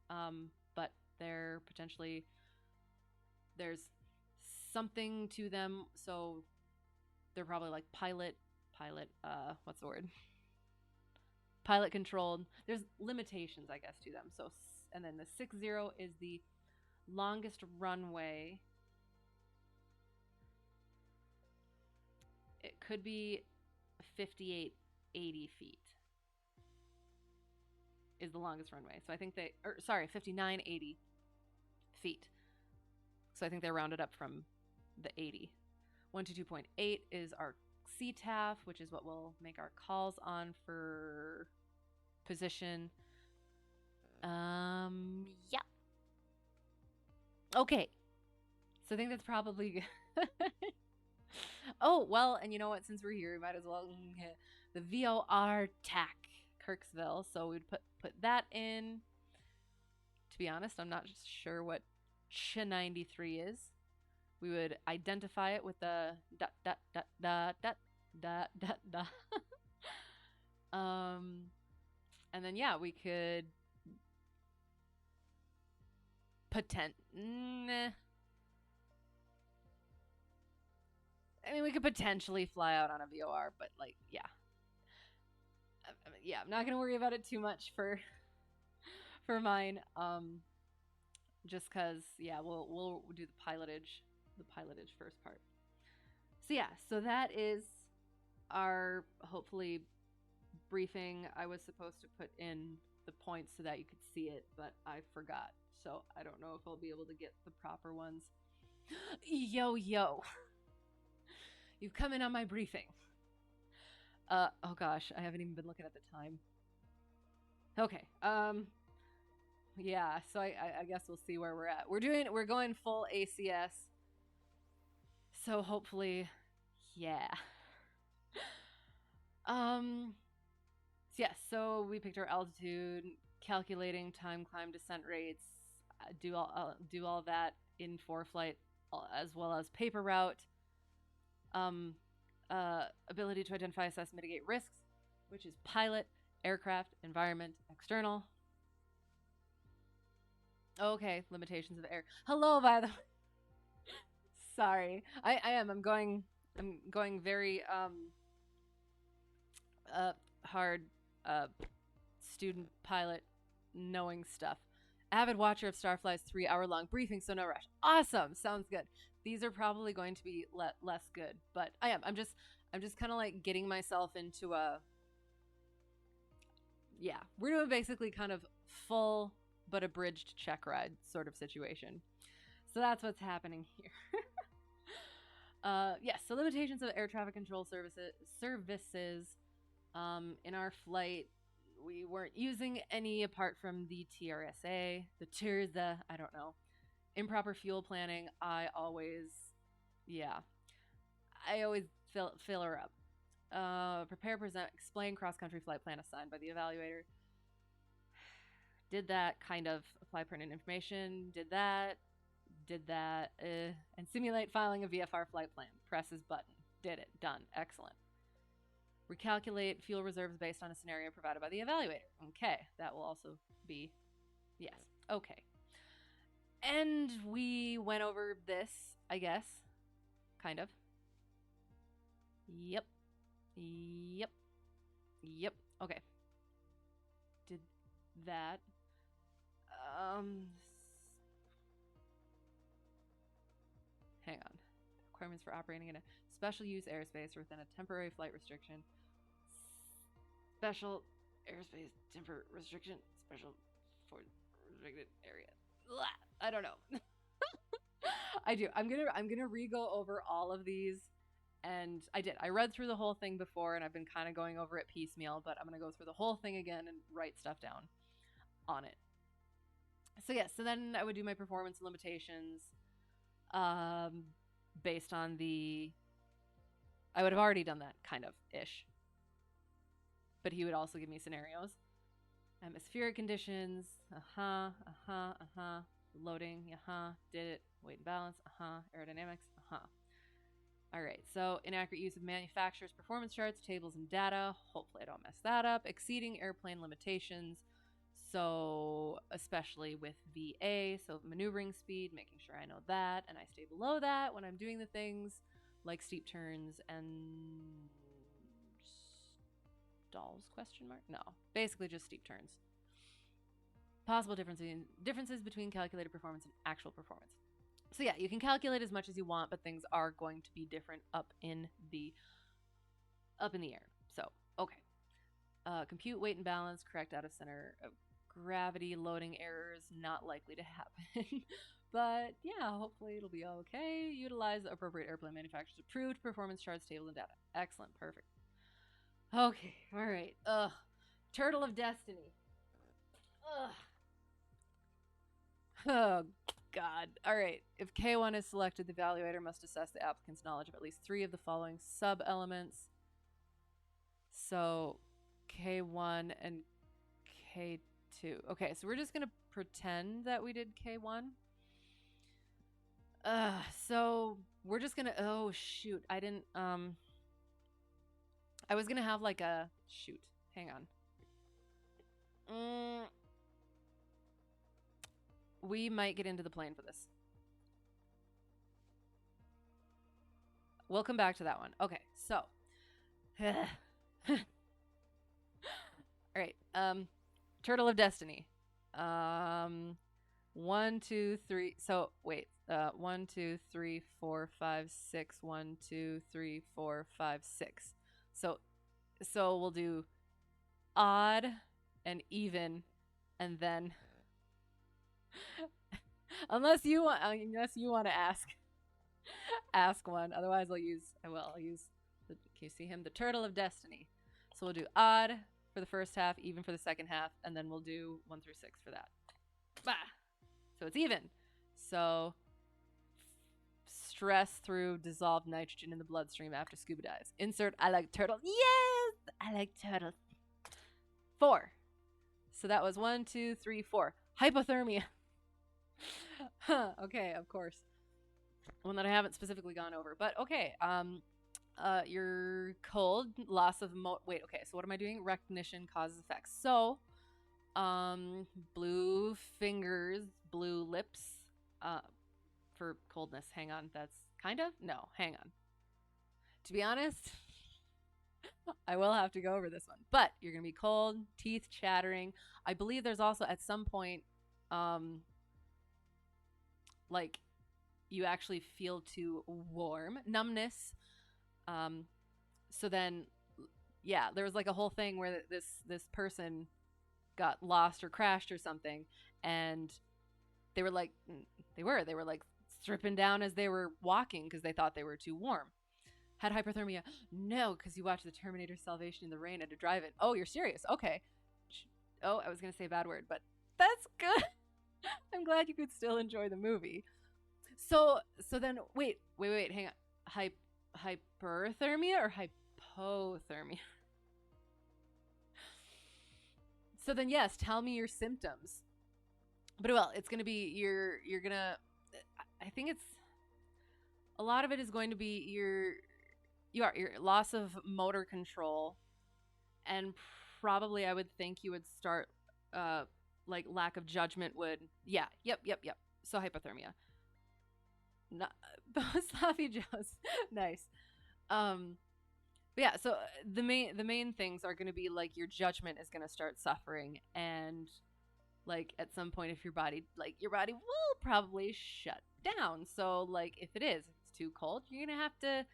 but they're potentially there's something to them, so they're probably like pilot what's the word? Pilot controlled. There's limitations, I guess, to them. So, and then the 60 is the longest runway. It could be 5880 feet is the longest runway. So I think 5980 feet. So I think they rounded up from the 80. 122.8 is our CTAF, which is what we'll make our calls on for position. Yeah. Okay. So I think that's probably good. Oh, well, and you know what? Since we're here, we might as well hit the VOR TAC Kirksville. So we'd put that in. To be honest, I'm not just sure what CH93 is. We would identify it with the ... and then yeah, we could we could potentially fly out on a VOR, but like, yeah. Yeah, I'm not gonna worry about it too much for mine. Just cause, yeah, we'll do the pilotage first part. So yeah, so that is our hopefully briefing. I was supposed to put in the points so that you could see it, but I forgot. So I don't know if I'll be able to get the proper ones. Yo. You've come in on my briefing. Oh gosh, I haven't even been looking at the time. Okay. Yeah, so I guess we'll see where we're at. We're going full ACS. So hopefully, yeah. Yes, so we picked our altitude, calculating time climb descent rates, do all that in ForeFlight, as well as paper route. Ability to identify, assess, mitigate risks, which is pilot, aircraft, environment, external. Okay, limitations of air. Hello, by the way. Sorry, I am. I'm going very hard student pilot knowing stuff. Avid watcher of Starfly's 3-hour-long briefing, so no rush. Awesome, sounds good. These are probably going to be less good, but I'm just kind of like getting myself into a, yeah, we're doing basically kind of full but abridged Checkride sort of situation. So that's what's happening here. Yes, so limitations of air traffic control services. In our flight, we weren't using any apart from the TRSA, I don't know. Improper fuel planning, I always fill her up. Prepare, present, explain cross-country flight plan assigned by the evaluator. Did that, kind of. Apply pertinent information, did that, and simulate filing a VFR flight plan. Presses button. Did it. Done. Excellent. Recalculate fuel reserves based on a scenario provided by the evaluator. Okay, that will also be yes. Okay. And we went over this, I guess. Kind of. Yep. Okay. Did that. Hang on. Requirements for operating in a special use airspace within a temporary flight restriction. Special airspace temporary restriction. Special for restricted area. Blah, I don't know. I do. I'm gonna re-go over all of these, and I did. I read through the whole thing before, and I've been kind of going over it piecemeal, but I'm gonna go through the whole thing again and write stuff down on it. So yeah, so then I would do my performance limitations, um, based on the. I would have already done that kind of ish, but he would also give me scenarios. Atmospheric conditions, loading, did it, weight and balance, aerodynamics, All right, so inaccurate use of manufacturer's performance charts, tables, and data. Hopefully I don't mess that up. Exceeding airplane limitations, so especially with VA, so maneuvering speed, making sure I know that, and I stay below that when I'm doing the things like steep turns and stalls, question mark? No, basically just steep turns. Possible differences between calculated performance and actual performance. So yeah, you can calculate as much as you want, but things are going to be different up in the air. So, okay. Compute weight and balance, correct out of center of gravity, loading errors, not likely to happen. But yeah, hopefully it'll be okay. Utilize the appropriate airplane manufacturer's approved performance charts, table, and data. Excellent, perfect. Okay, all right. Turtle of Destiny. Oh, God. All right. If K1 is selected, the evaluator must assess the applicant's knowledge of at least 3 of the following sub-elements. So, K1 and K2. Okay, so we're just going to pretend that we did K1. So we're just going to... Oh, shoot. I didn't... I was going to have like a... Shoot. Hang on. We might get into the plane for this. We'll come back to that one. Okay, so. All right. Turtle of Destiny. 1, 2, 3. So wait. 1, 2, 3, 4, 5, 6. 1, 2, 3, 4, 5, 6. So we'll do odd and even, and then unless you want to ask one. Otherwise, I'll use the, can you see him? The Turtle of Destiny. So we'll do odd for the first half, even for the second half, and then we'll do 1 through 6 for that. Bah! So it's even. So stress through dissolved nitrogen in the bloodstream after scuba dives. Insert I like turtle. Yes! I like turtles. 4. So that was 1, 2, 3, 4. Hypothermia. Okay, of course. One that I haven't specifically gone over. But okay, you're cold, loss of wait, okay, so what am I doing? Recognition causes effects. So, blue fingers, blue lips, for coldness. Hang on, that's kind of? No, hang on. To be honest, I will have to go over this one. But you're going to be cold, teeth chattering. I believe there's also at some point, like, you actually feel too warm. Numbness. So then, yeah, there was like a whole thing where this person got lost or crashed or something, and they were like stripping down as they were walking because they thought they were too warm. Had hypothermia? No, because you watched the Terminator Salvation in the Rain, had to drive it. Oh, you're serious? Okay. Oh, I was gonna say a bad word, but that's good. I'm glad you could still enjoy the movie. So then wait, hang on. Hyperthermia or hypothermia? So then yes, tell me your symptoms. But well, it's gonna be you're gonna. I think it's a lot of it is going to be your loss of motor control, and probably I would think you would start like lack of judgment would yep. So hypothermia. Sloppy Joes. Nice. But yeah, so the main things are going to be like your judgment is going to start suffering, and like at some point if your body will probably shut down. So like if it's too cold, you're going to have to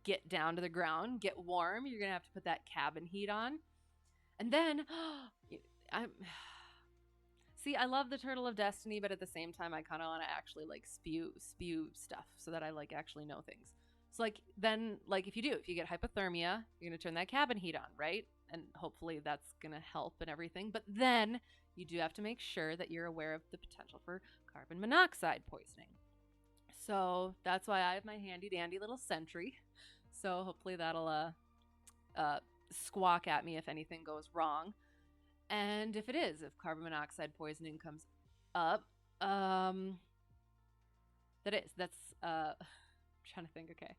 get down to the ground, get warm. You're going to have to put that cabin heat on. And then see, I love the Turtle of Destiny, but at the same time, I kind of want to actually like spew stuff so that I like actually know things. So like then like if you get hypothermia, you're gonna turn that cabin heat on, right? And hopefully that's gonna help and everything. But then you do have to make sure that you're aware of the potential for carbon monoxide poisoning. So that's why I have my handy dandy little sentry. So hopefully that'll squawk at me if anything goes wrong. And if it is, if carbon monoxide poisoning comes up, that's I'm trying to think. Okay.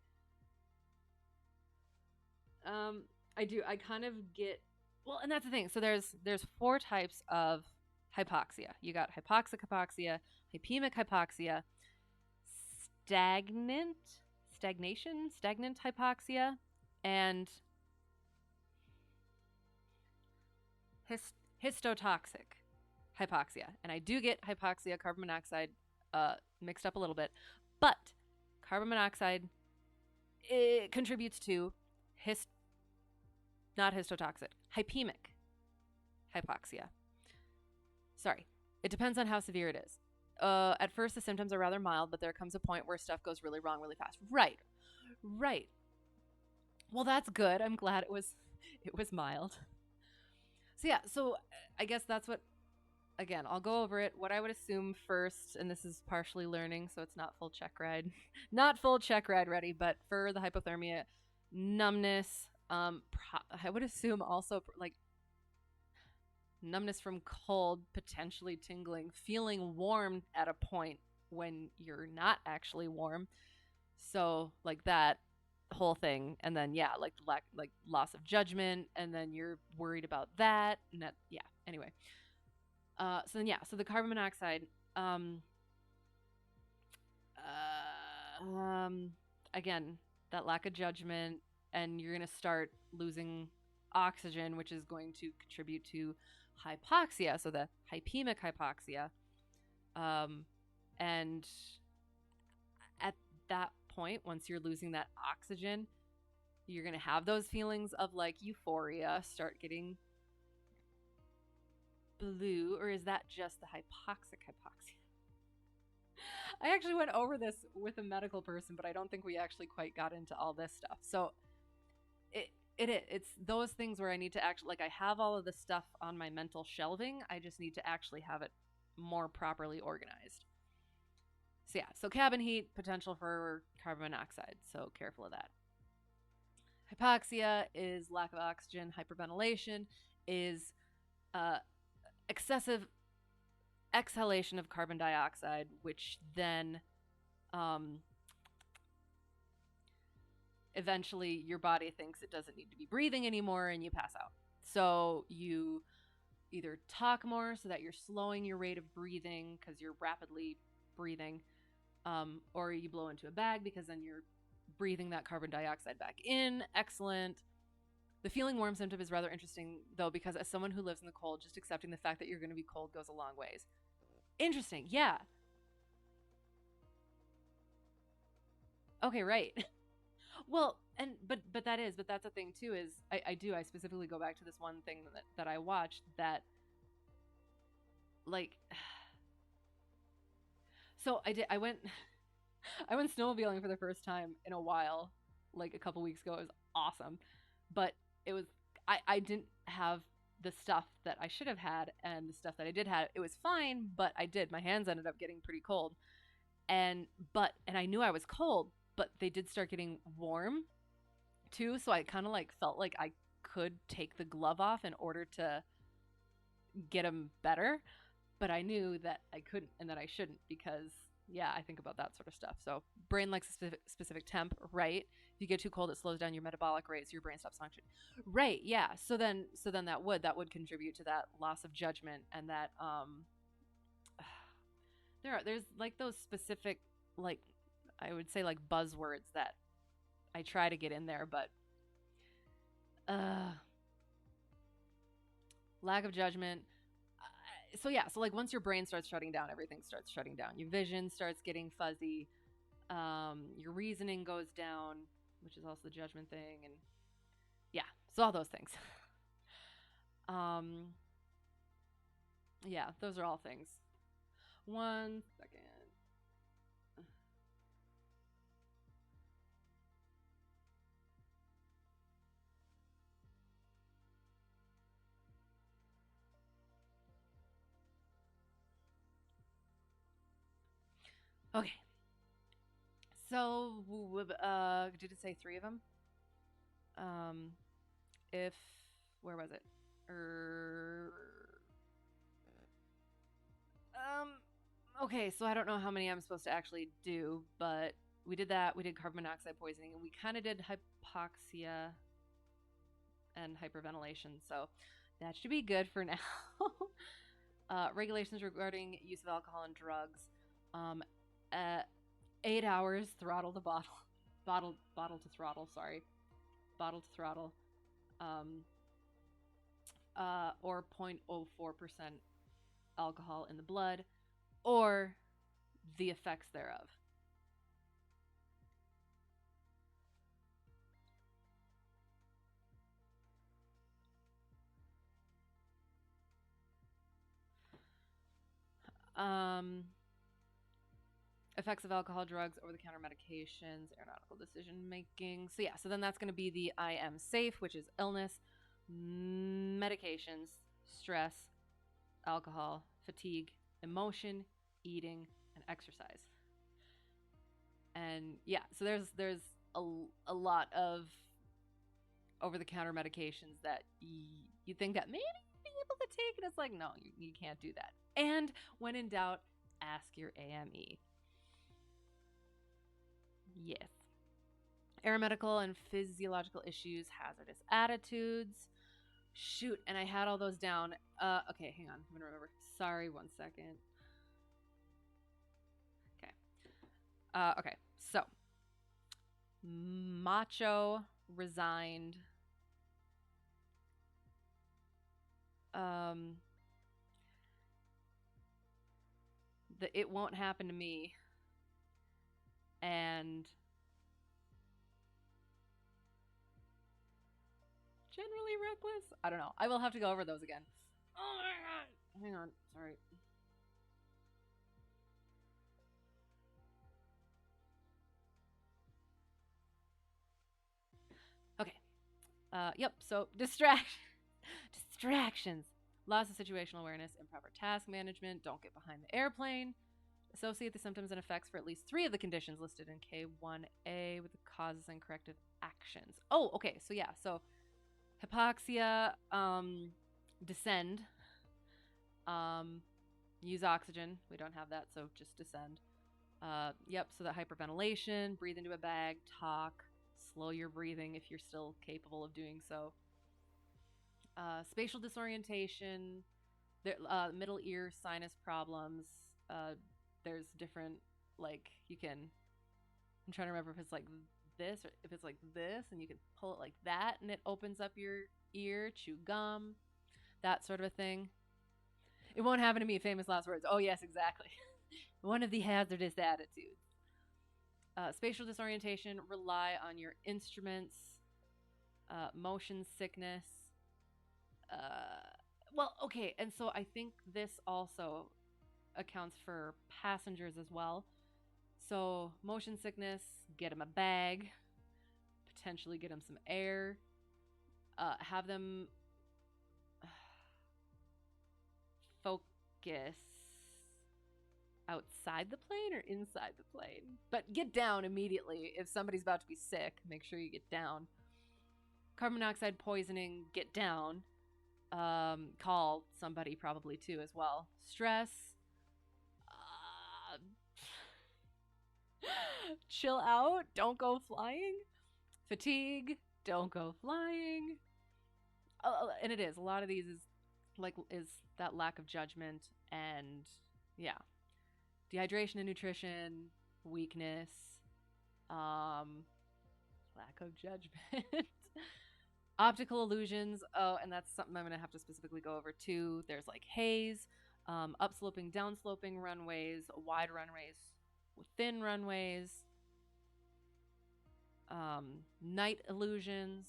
I kind of get, well, and that's the thing. So there's 4 types of hypoxia. You got hypoxic hypoxia, hypemic hypoxia, stagnant hypoxia, and histotoxic hypoxia. And I do get hypoxia, carbon monoxide mixed up a little bit, but carbon monoxide, it contributes to not histotoxic, hypemic hypoxia. Sorry, it depends on how severe it is. At first, the symptoms are rather mild, but there comes a point where stuff goes really wrong really fast. Right. Well, that's good. I'm glad it was mild. So yeah, so I guess that's what, again, I'll go over it. What I would assume first, and this is partially learning, so it's not full Checkride, not full Checkride ready, but for the hypothermia, numbness. I would assume also like numbness from cold, potentially tingling, feeling warm at a point when you're not actually warm. So like that whole thing, and then yeah, like loss of judgment, and then you're worried about that, and that Anyway, so the carbon monoxide, again, that lack of judgment, and you're gonna start losing oxygen, which is going to contribute to hypoxia, so the hypemic hypoxia, and at that point, once you're losing that oxygen, you're gonna have those feelings of like euphoria, start getting blue, or is that just the hypoxic hypoxia? I actually went over this with a medical person, but I don't think we actually quite got into all this stuff. So it's those things where I need to actually, like, I have all of the stuff on my mental shelving. I just need to actually have it more properly organized. So yeah, so cabin heat, potential for carbon monoxide. So careful of that. Hypoxia is lack of oxygen. Hyperventilation is excessive exhalation of carbon dioxide, which then eventually your body thinks it doesn't need to be breathing anymore and you pass out. So you either talk more so that you're slowing your rate of breathing because you're rapidly breathing, or you blow into a bag because then you're breathing that carbon dioxide back in. Excellent. The feeling warm symptom is rather interesting, though, because as someone who lives in the cold, just accepting the fact that you're going to be cold goes a long ways. Interesting. Yeah. Okay, right. Well, but that's the thing too, is I specifically go back to this one thing that I watched that, like, so I went snowmobiling for the first time in a while, like a couple weeks ago. It was awesome, but I didn't have the stuff that I should have had, and the stuff that I did have, it was fine, but my hands ended up getting pretty cold, and I knew I was cold, but they did start getting warm too, so I kind of like felt like I could take the glove off in order to get them better, but I knew that I couldn't and that I shouldn't, because yeah, I think about that sort of stuff. So brain likes a specific temp, right? If you get too cold, it slows down your metabolic rate, so your brain stops functioning. Right, yeah. So then that would contribute to that loss of judgment, and that there's like those specific, like, I would say, like, buzzwords that I try to get in there, but lack of judgment. So yeah, so like once your brain starts shutting down, everything starts shutting down. Your vision starts getting fuzzy. Your reasoning goes down, which is also the judgment thing, and yeah, so all those things. Yeah, those are all things. 1 second. Okay. So, did it say 3 of them? Um, if where was it? Er, um, okay, so I don't know how many I'm supposed to actually do, but we did that. We did carbon monoxide poisoning, and we kind of did hypoxia and hyperventilation. So that should be good for now. Regulations regarding use of alcohol and drugs. Um, 8 hours throttle to bottle, bottle to throttle. Sorry, bottle to throttle. Um, or 0.04% alcohol in the blood, or the effects thereof. Um, effects of alcohol, drugs, over the counter medications, aeronautical decision making. So, yeah, so then that's going to be the I am safe, which is illness, medications, stress, alcohol, fatigue, emotion, eating, and exercise. And yeah, so there's a lot of over the counter medications that you think that maybe you'd be able to take, and it's like, no, you can't do that. And when in doubt, ask your AME. Yes. Aeromedical and physiological issues, hazardous attitudes. Shoot, and I had all those down. Okay, hang on. I'm gonna remember. Sorry, 1 second. Okay. Okay. So, macho, resigned. Um, it won't happen to me. And generally reckless. I don't know. I will have to go over those again. Oh my god. Hang on. Sorry. Okay. Yep. So distractions, loss of situational awareness, improper task management. Don't get behind the airplane. Associate the symptoms and effects for at least 3 of the conditions listed in K1A with the causes and corrective actions. Oh, okay. So yeah. So hypoxia, descend, use oxygen. We don't have that, so just descend. Yep, so that hyperventilation, breathe into a bag, talk, slow your breathing if you're still capable of doing so. Spatial disorientation, middle ear sinus problems. There's different, like, you can, I'm trying to remember if it's like this or if it's like this, and you can pull it like that and it opens up your ear, chew gum, that sort of a thing. It won't happen to me, famous last words. Oh, yes, exactly. One of the hazardous attitudes. Spatial disorientation, rely on your instruments, motion sickness. Well, okay, and so I think this also accounts for passengers as well. So, motion sickness, get them a bag, potentially get them some air, have them focus outside the plane or inside the plane. But get down immediately. If somebody's about to be sick, make sure you get down. Carbon monoxide poisoning, get down. Call somebody probably too as well. Stress, uh, chill out, don't go flying. Fatigue, don't go flying. And it is, a lot of these is that lack of judgment, and yeah, dehydration and nutrition, weakness, lack of judgment. Optical illusions. Oh, and that's something I'm going to have to specifically go over too. There's like haze, upsloping, downsloping runways, wide runways, thin runways, night illusions,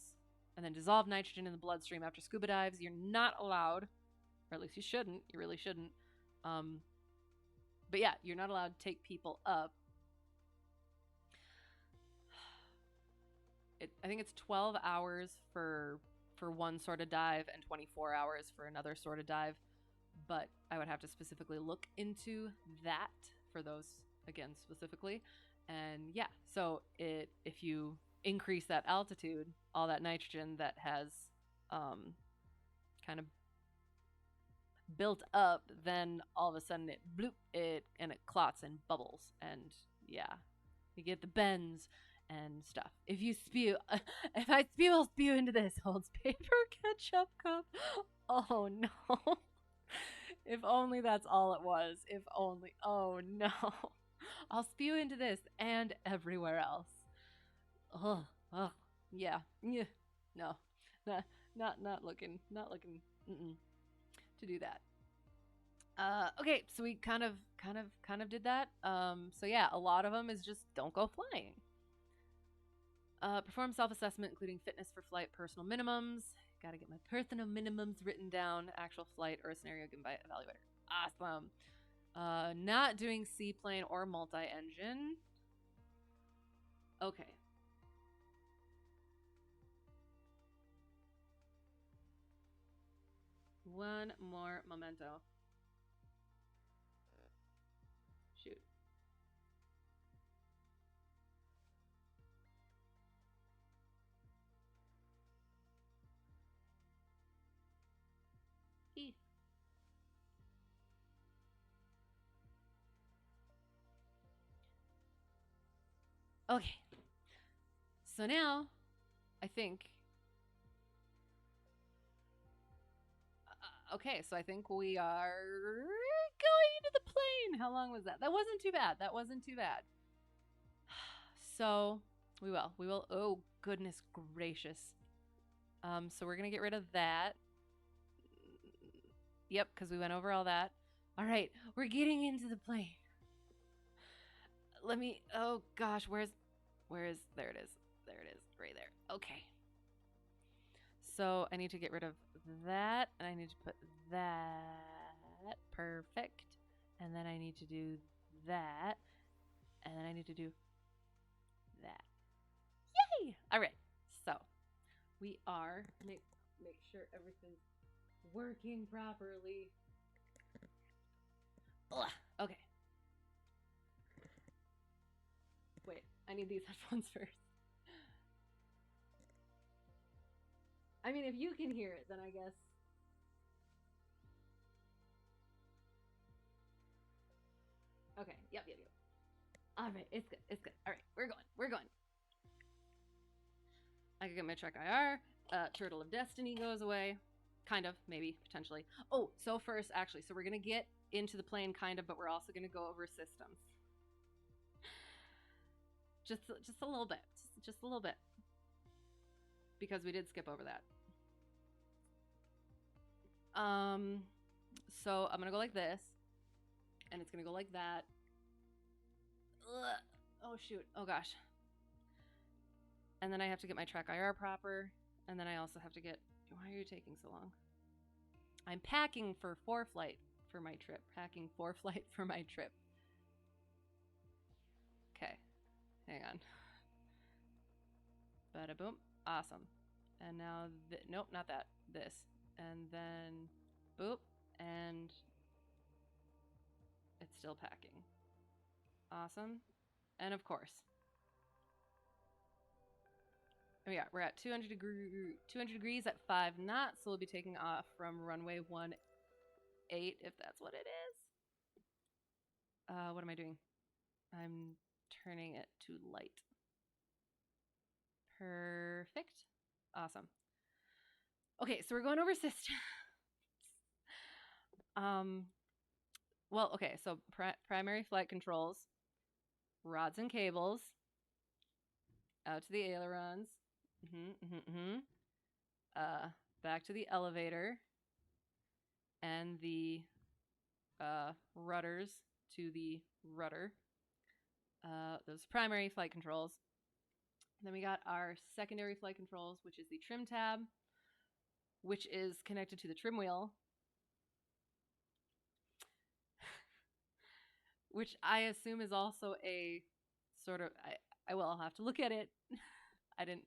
and then dissolved nitrogen in the bloodstream after scuba dives. You're not allowed or at least you shouldn't. You really shouldn't. But yeah, you're not allowed to take people up. I think it's 12 hours for one sort of dive and 24 hours for another sort of dive. But I would have to specifically look into that for those again specifically. And yeah, so if you increase that altitude, all that nitrogen that has kind of built up, then all of a sudden it bloop and it clots and bubbles, and yeah, you get the bends and stuff. If you spew, if I spew, I'll spew into this holds paper ketchup cup. Oh no. If only that's all it was. If only. Oh no. I'll spew into this and everywhere else. Ugh. Ugh. Yeah. Yeah. No. Not looking. Not looking. To do that. Okay, so we kind of did that. So yeah, a lot of them is just don't go flying. Perform self-assessment, including fitness for flight, personal minimums. Got to get my personal minimums written down. Actual flight or a scenario given by evaluator. Awesome. Not doing seaplane or multi-engine. Okay. One more memento. Shoot. E. Okay. So now, I think. Okay, so I think we are going to the plane. How long was that? That wasn't too bad. That wasn't too bad. So we will. We will. Oh, goodness gracious. So we're going to get rid of that. Yep, because we went over all that. All right, we're getting into the plane. Let me. Oh gosh, there it is. There it is, right there. Okay. So I need to get rid of that, and I need to put that. Perfect. And then I need to do that, and then I need to do that. Yay! All right. So we are make sure everything's working properly. Ugh. Okay. Wait, I need these headphones first. I mean, if you can hear it, then I guess. Okay. Yep. All right. It's good. All right. We're going. I can get my check IR. Turtle of Destiny goes away. Kind of, maybe, potentially. Oh, so first, actually, so we're going to get into the plane, kind of, but we're also going to go over systems. Just a little bit. Just a little bit. Because we did skip over that. So I'm going to go like this. And it's going to go like that. Ugh. Oh, shoot. Oh, gosh. And then I have to get my track IR proper. And then I also have to get... Why are you taking so long? I'm packing for ForeFlight for my trip. Packing ForeFlight for my trip. Okay. Hang on. Bada boom. Awesome. And now... Nope, not that. This. And then... Boop. And... It's still packing. Awesome. And of course... Oh yeah, we're at 200 degrees at 5 knots, so we'll be taking off from runway 18, if that's what it is. What am I doing? I'm turning it to light. Perfect. Awesome. Okay, so we're going over systems. Well, okay, so primary flight controls, rods and cables, out to the ailerons. Back to the elevator and the rudders to the rudder. Those primary flight controls. Then we got our secondary flight controls, which is the trim tab, which is connected to the trim wheel. which I assume is also a sort of I will have to look at it. I didn't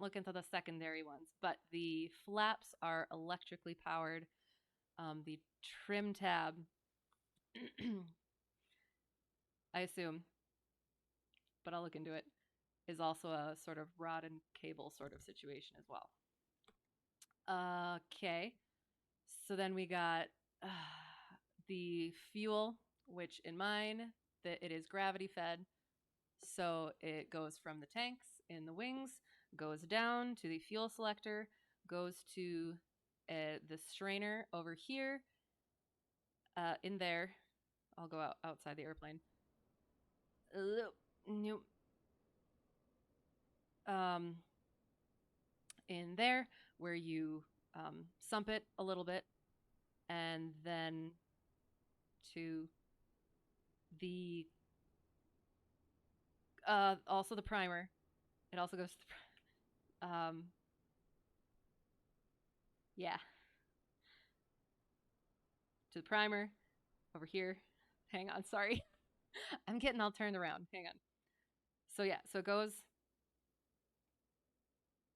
look into the secondary ones, but the flaps are electrically powered. The trim tab, I assume, but I'll look into it, is also a sort of rod and cable sort of situation as well. Okay, so then we got the fuel, which in mine, it is gravity fed. So it goes from the tanks in the wings, goes down to the fuel selector, goes to the strainer over here, in there. I'll go outside the airplane. Nope. In there, where you sump it a little bit, and then to the also the primer. It also goes to the yeah, to the primer over here. Hang on, sorry. I'm getting all turned around. Hang on. So yeah, so it goes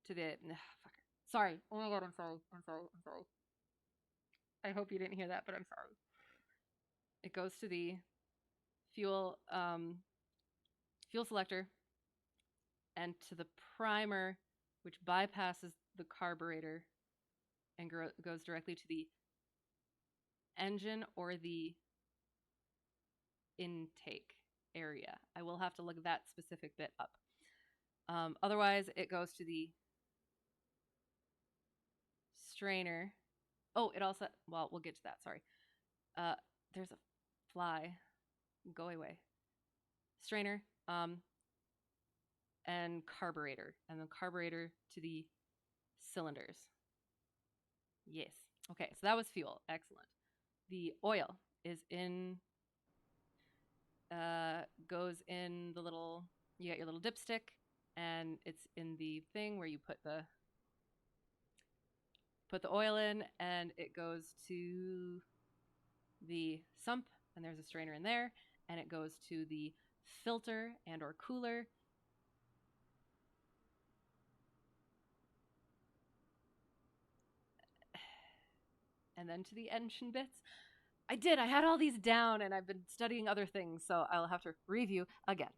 to the fucker. Sorry. Oh my god, I'm sorry. I'm sorry. I'm sorry. I hope you didn't hear that, but I'm sorry. It goes to the fuel fuel selector and to the primer, which bypasses the carburetor and goes directly to the engine or the intake area. I will have to look that specific bit up. Otherwise, it goes to the strainer. Oh, it also, well, we'll get to that. Sorry. There's a fly. Go away. Strainer, and carburetor, and the carburetor to the cylinders. Yes. Okay, so that was fuel. Excellent. The oil is in, goes in the little, you got your little dipstick, and it's in the thing where you put the oil in, and it goes to the sump, and there's a strainer in there, and it goes to the filter and or cooler, and then to the engine bits. I had all these down, and I've been studying other things, so I'll have to review again.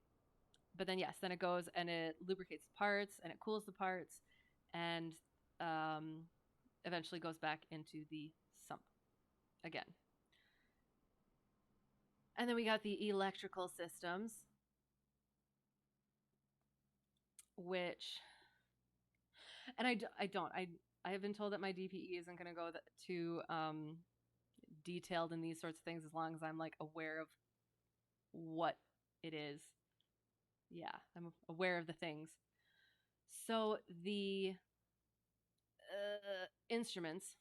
But then yes, then it goes and it lubricates the parts, and it cools the parts, and eventually goes back into the sump again. And then we got the electrical systems, which, and I have been told that my DPE isn't going to go too detailed in these sorts of things as long as I'm like aware of what it is. Yeah, I'm aware of the things. So the instruments,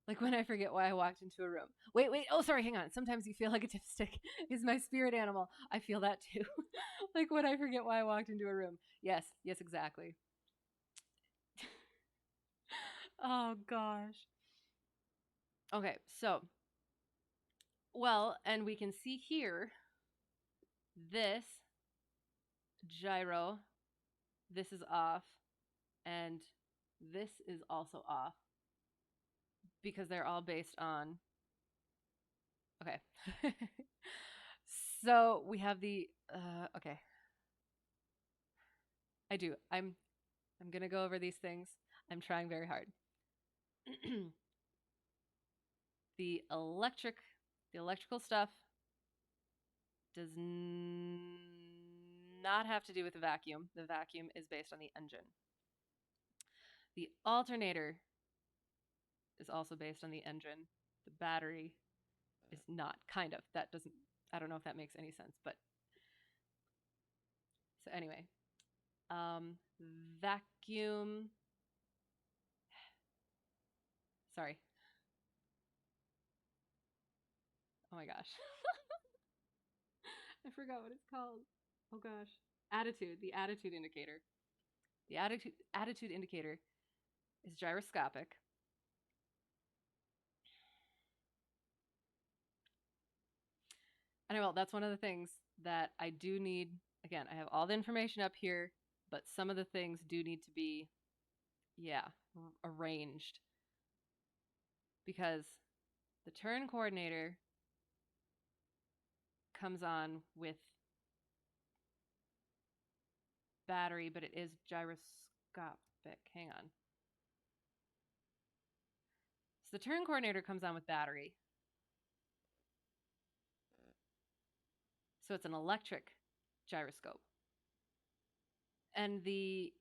like when I forget why I walked into a room. Wait. Oh, sorry. Hang on. Sometimes you feel like a dipstick is my spirit animal. I feel that too. Like when I forget why I walked into a room. Yes, exactly. Oh gosh. Okay, so, well, and we can see here this gyro, this is off, and this is also off because they're all based on, okay. So we have the, okay. I'm gonna go over these things. I'm trying very hard. the electrical stuff does not have to do with the vacuum. The vacuum is based on the engine. The alternator is also based on the engine. The battery is not, kind of. That doesn't, I don't know if that makes any sense, but so anyway. Vacuum. Sorry. Oh my gosh. I forgot what it's called. Oh gosh. Attitude, the attitude indicator. The attitude indicator is gyroscopic. And I will. That's one of the things that I do need. Again, I have all the information up here, but some of the things do need to be, yeah, arranged because the turn coordinator comes on with battery, but it is gyroscopic. Hang on. So the turn coordinator comes on with battery. So it's an electric gyroscope. And the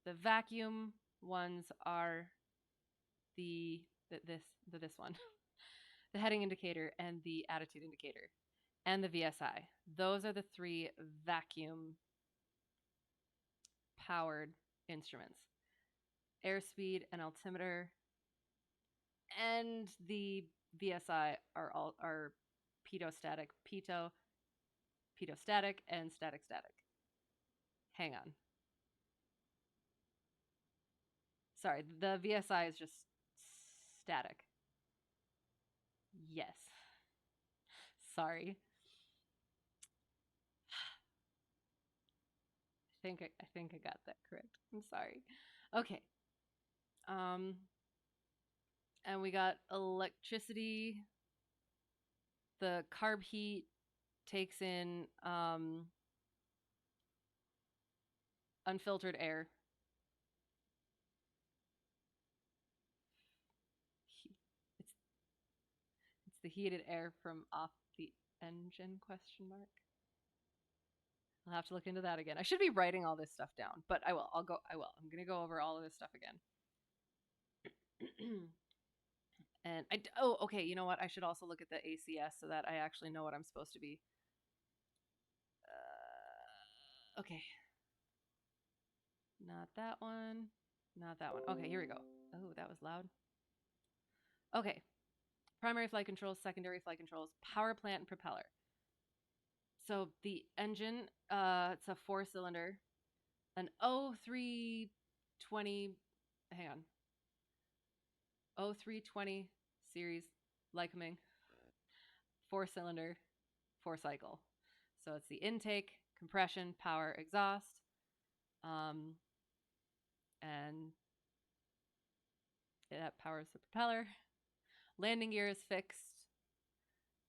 vacuum ones are this one, the heading indicator and the attitude indicator, and the VSI. Those are the three vacuum powered instruments. Airspeed and altimeter and the VSI are pitot-static, pitot-static, and static-static. Hang on. Sorry, the VSI is just static. Yes. Sorry. I think I got that correct. I'm sorry. Okay. And we got electricity. The carb heat takes in unfiltered air. It's the heated air from off the engine, question mark. I'll have to look into that again. I should be writing all this stuff down, but I will. I will. I'm going to go over all of this stuff again. And okay, you know what? I should also look at the ACS so that I actually know what I'm supposed to be. Okay. Not that one. Not that one. Okay, here we go. Oh, that was loud. Okay. Primary flight controls, secondary flight controls, power plant, and propeller. So the engine, it's a 4-cylinder, an 0320, hang on, 0320 series Lycoming, 4-cylinder, 4-cycle. So it's the intake, compression, power, exhaust, and that powers the propeller. Landing gear is fixed.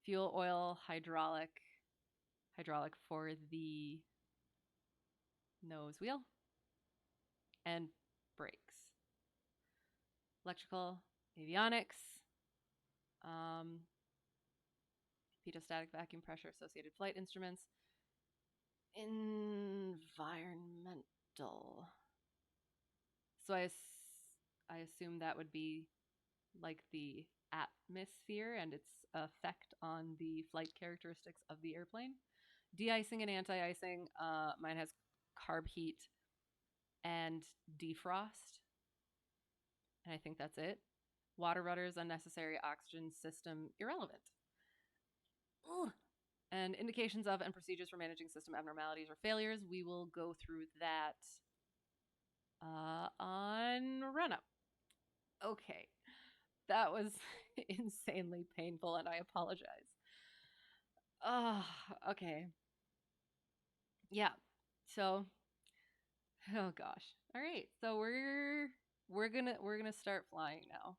Fuel, oil, hydraulic for the nose wheel, and brakes. Electrical, avionics, pitot-static, vacuum pressure, associated flight instruments, environmental. So I assume that would be like the atmosphere and its effect on the flight characteristics of the airplane. De-icing and anti-icing. Mine has carb heat and defrost. And I think that's it. Water rudders, unnecessary. Oxygen system, irrelevant. Ugh. And indications of and procedures for managing system abnormalities or failures. We will go through that on run-up. Okay. That was insanely painful, and I apologize. Oh, okay. Yeah. So, oh gosh. All right. So we're gonna start flying now.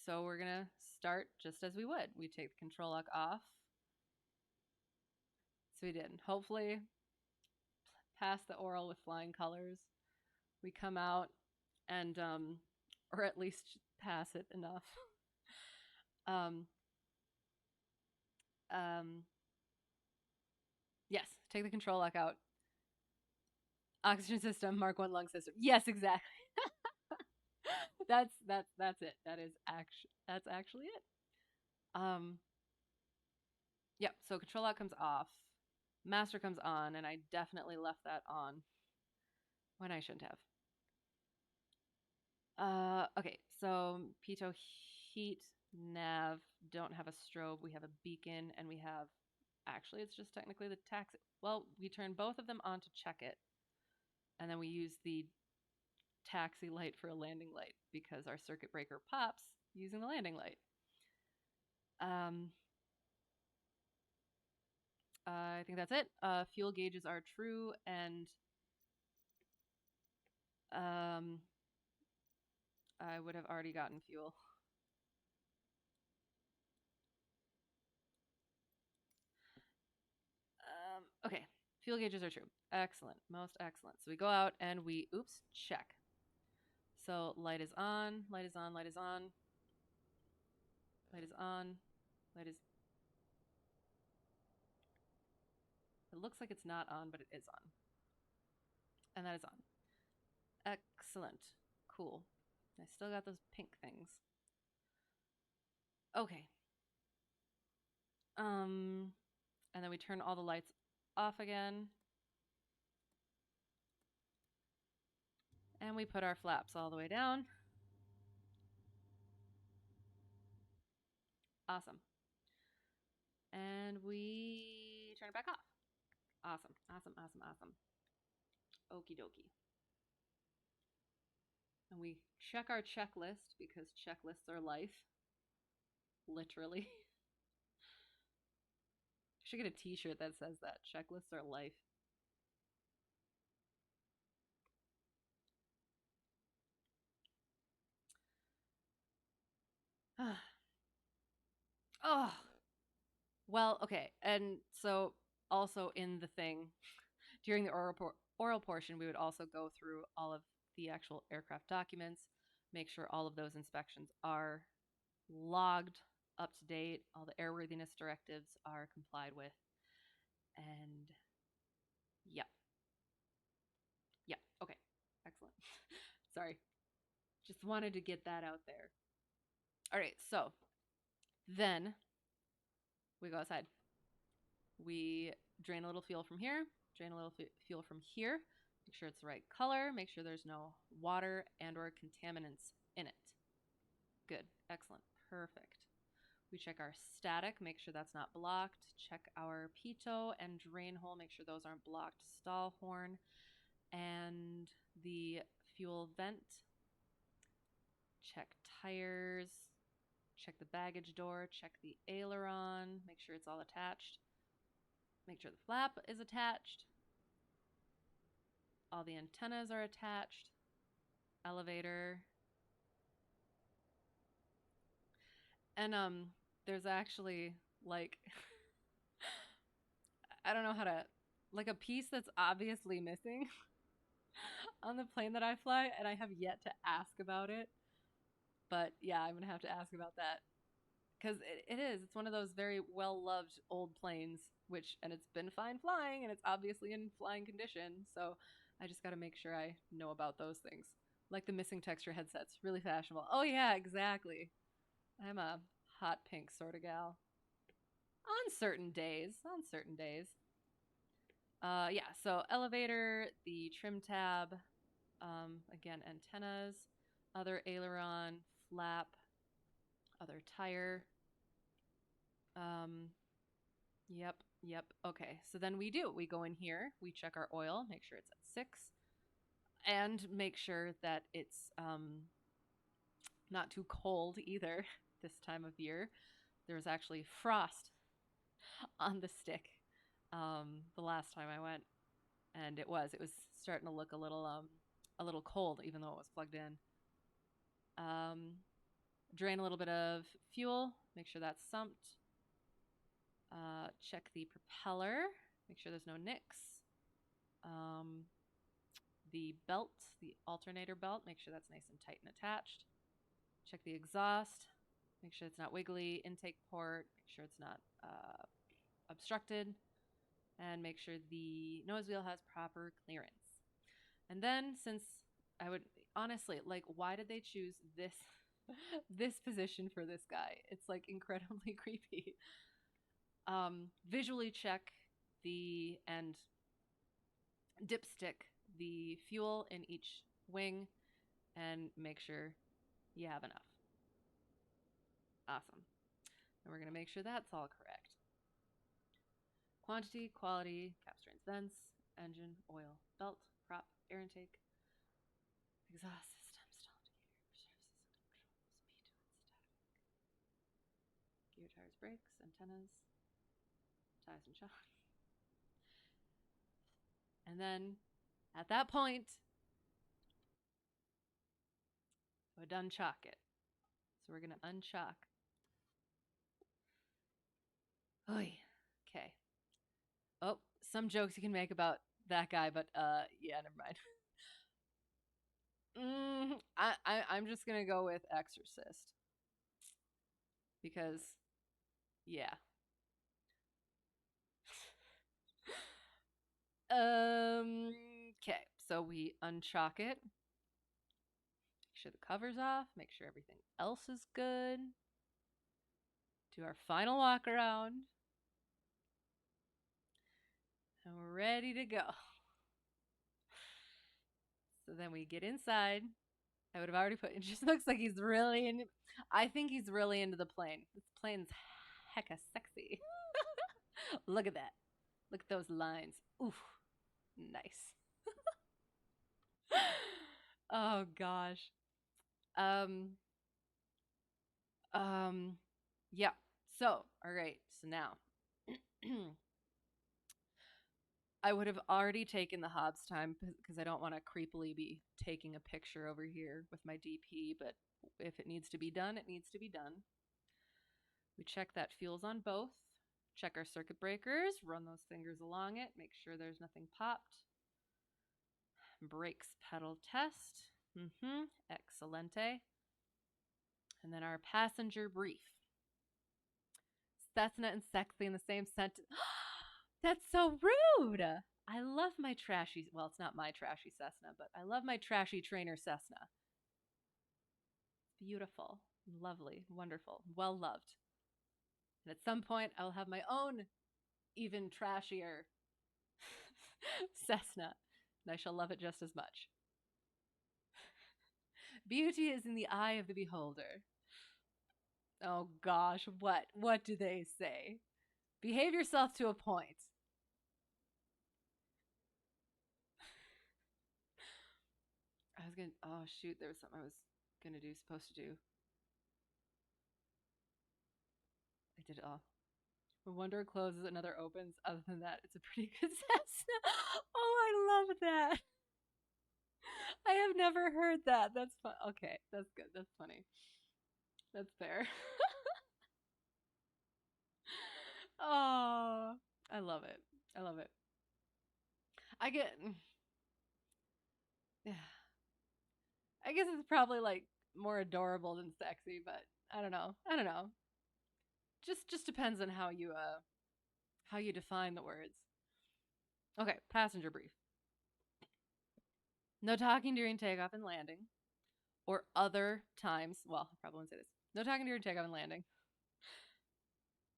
So we're gonna start just as we would. We take the control lock off. So we did. Hopefully, pass the oral with flying colors. We come out and or at least pass it enough. um, yes, take the control lock out. Oxygen system, Mark 1 lung system. Yes, exactly. that's it. That's actually it. Yep, so control lock comes off. Master comes on, and I definitely left that on when I shouldn't have. Okay, so pitot heat, nav, don't have a strobe. We have a beacon, and we have, actually, it's just technically the taxi. Well, we turn both of them on to check it, and then we use the taxi light for a landing light because our circuit breaker pops using the landing light. I think that's it. Fuel gauges are true, and I would have already gotten fuel. Okay, fuel gauges are true. Excellent, most excellent. So we go out and we, oops, check. So light is on, light is on, light is on, light is on, light is. It looks like it's not on, but it is on. And that is on. Excellent. Cool. I still got those pink things. Okay. And then we turn all the lights off again. And we put our flaps all the way down. Awesome. And we turn it back off. Awesome, awesome, awesome, awesome. Okie dokie. And we check our checklist because checklists are life. Literally. I should get a t-shirt that says that. Checklists are life. Oh. Well, okay. And so also in the thing, during the oral portion, we would also go through all of the actual aircraft documents, make sure all of those inspections are logged, up to date, all the airworthiness directives are complied with. And yeah. Yeah. Okay. Excellent. Sorry. Just wanted to get that out there. All right. So then we go outside. We drain a little fuel from here, drain a little fuel from here. Make sure it's the right color. Make sure there's no water and or contaminants in it. Good. Excellent. Perfect. We check our static, make sure that's not blocked. Check our pitot and drain hole, make sure those aren't blocked. Stall horn and the fuel vent. Check tires. Check the baggage door. Check the aileron. Make sure it's all attached. Make sure the flap is attached. All the antennas are attached. Elevator. And there's actually like I don't know how to like a piece that's obviously missing on the plane that I fly, and I have yet to ask about it. But yeah, I'm gonna have to ask about that because it is. It's one of those very well loved old planes, and it's been fine flying, and it's obviously in flying condition. So I just got to make sure I know about those things, like the missing texture headsets, really fashionable. Oh yeah, exactly. I'm a hot pink sort of gal. On certain days, on certain days. Yeah, so elevator, the trim tab, again, antennas, other aileron, flap, other tire. Yep, yep. Okay, so then we go in here, we check our oil, make sure it's at 6, and make sure that it's not too cold either this time of year. There's actually frost on the stick the last time I went, and it was starting to look a little cold even though it was plugged in. Drain a little bit of fuel, make sure that's sumped. Check the propeller, make sure there's no nicks. The belt, the alternator belt, make sure that's nice and tight and attached. Check the exhaust, make sure it's not wiggly. Intake port, make sure it's not obstructed. And make sure the nose wheel has proper clearance. And then, since I would honestly like, why did they choose this this position for this guy? It's like incredibly creepy. Visually check the and dipstick the fuel in each wing and make sure you have enough. Awesome. And we're going to make sure that's all correct. Quantity, quality, cap strains, vents, engine, oil, belt, prop, air intake, exhaust system, stall indicator, surfaces control, speed, and static. Gear, tires, brakes, antennas, ties and shocks. And then at that point, I would unchalk it. So we're going to unchalk. Oy. Okay. Oh, some jokes you can make about that guy, but yeah, never mind. I'm just gonna go with Exorcist because yeah. Okay, so we unchalk it. Make sure the cover's off. Make sure everything else is good. Do our final walk around, and we're ready to go. So then we get inside. I would have already put. It just looks like he's really into. I think he's really into the plane. This plane's hecka sexy. Look at that. Look at those lines. Oof, nice. Oh gosh. Um. Yeah. So, all right. So now, I would have already taken the Hobbs time because I don't want to creepily be taking a picture over here with my DP. But if it needs to be done, it needs to be done. We check that fuel's on both. Check our circuit breakers. Run those fingers along it. Make sure there's nothing popped. Brakes pedal test. Excelente. And then our passenger brief. Cessna and sexy in the same sentence. That's so rude. I love my trashy, well, it's not my trashy Cessna, but I love my trashy trainer Cessna. Beautiful, lovely, wonderful, well loved. And at some point, I'll have my own even trashier Cessna, and I shall love it just as much. Beauty is in the eye of the beholder. Oh gosh, what? What do they say? Behave yourself to a point. I was gonna, oh shoot, there was something I was gonna do, supposed to do. I did it all. When one door closes, another opens. Other than that, it's a pretty good Cessna. Oh, I love that. I have never heard that. That's fun. Okay, that's good. That's funny. That's fair. Oh, I love it. I love it. I get. Yeah. I guess it's probably like more adorable than sexy, but I don't know. I don't know. Just depends on how you define the words. Okay, passenger brief. No talking during takeoff and landing, or other times. Well, I probably won't say this. No talking during takeoff and landing,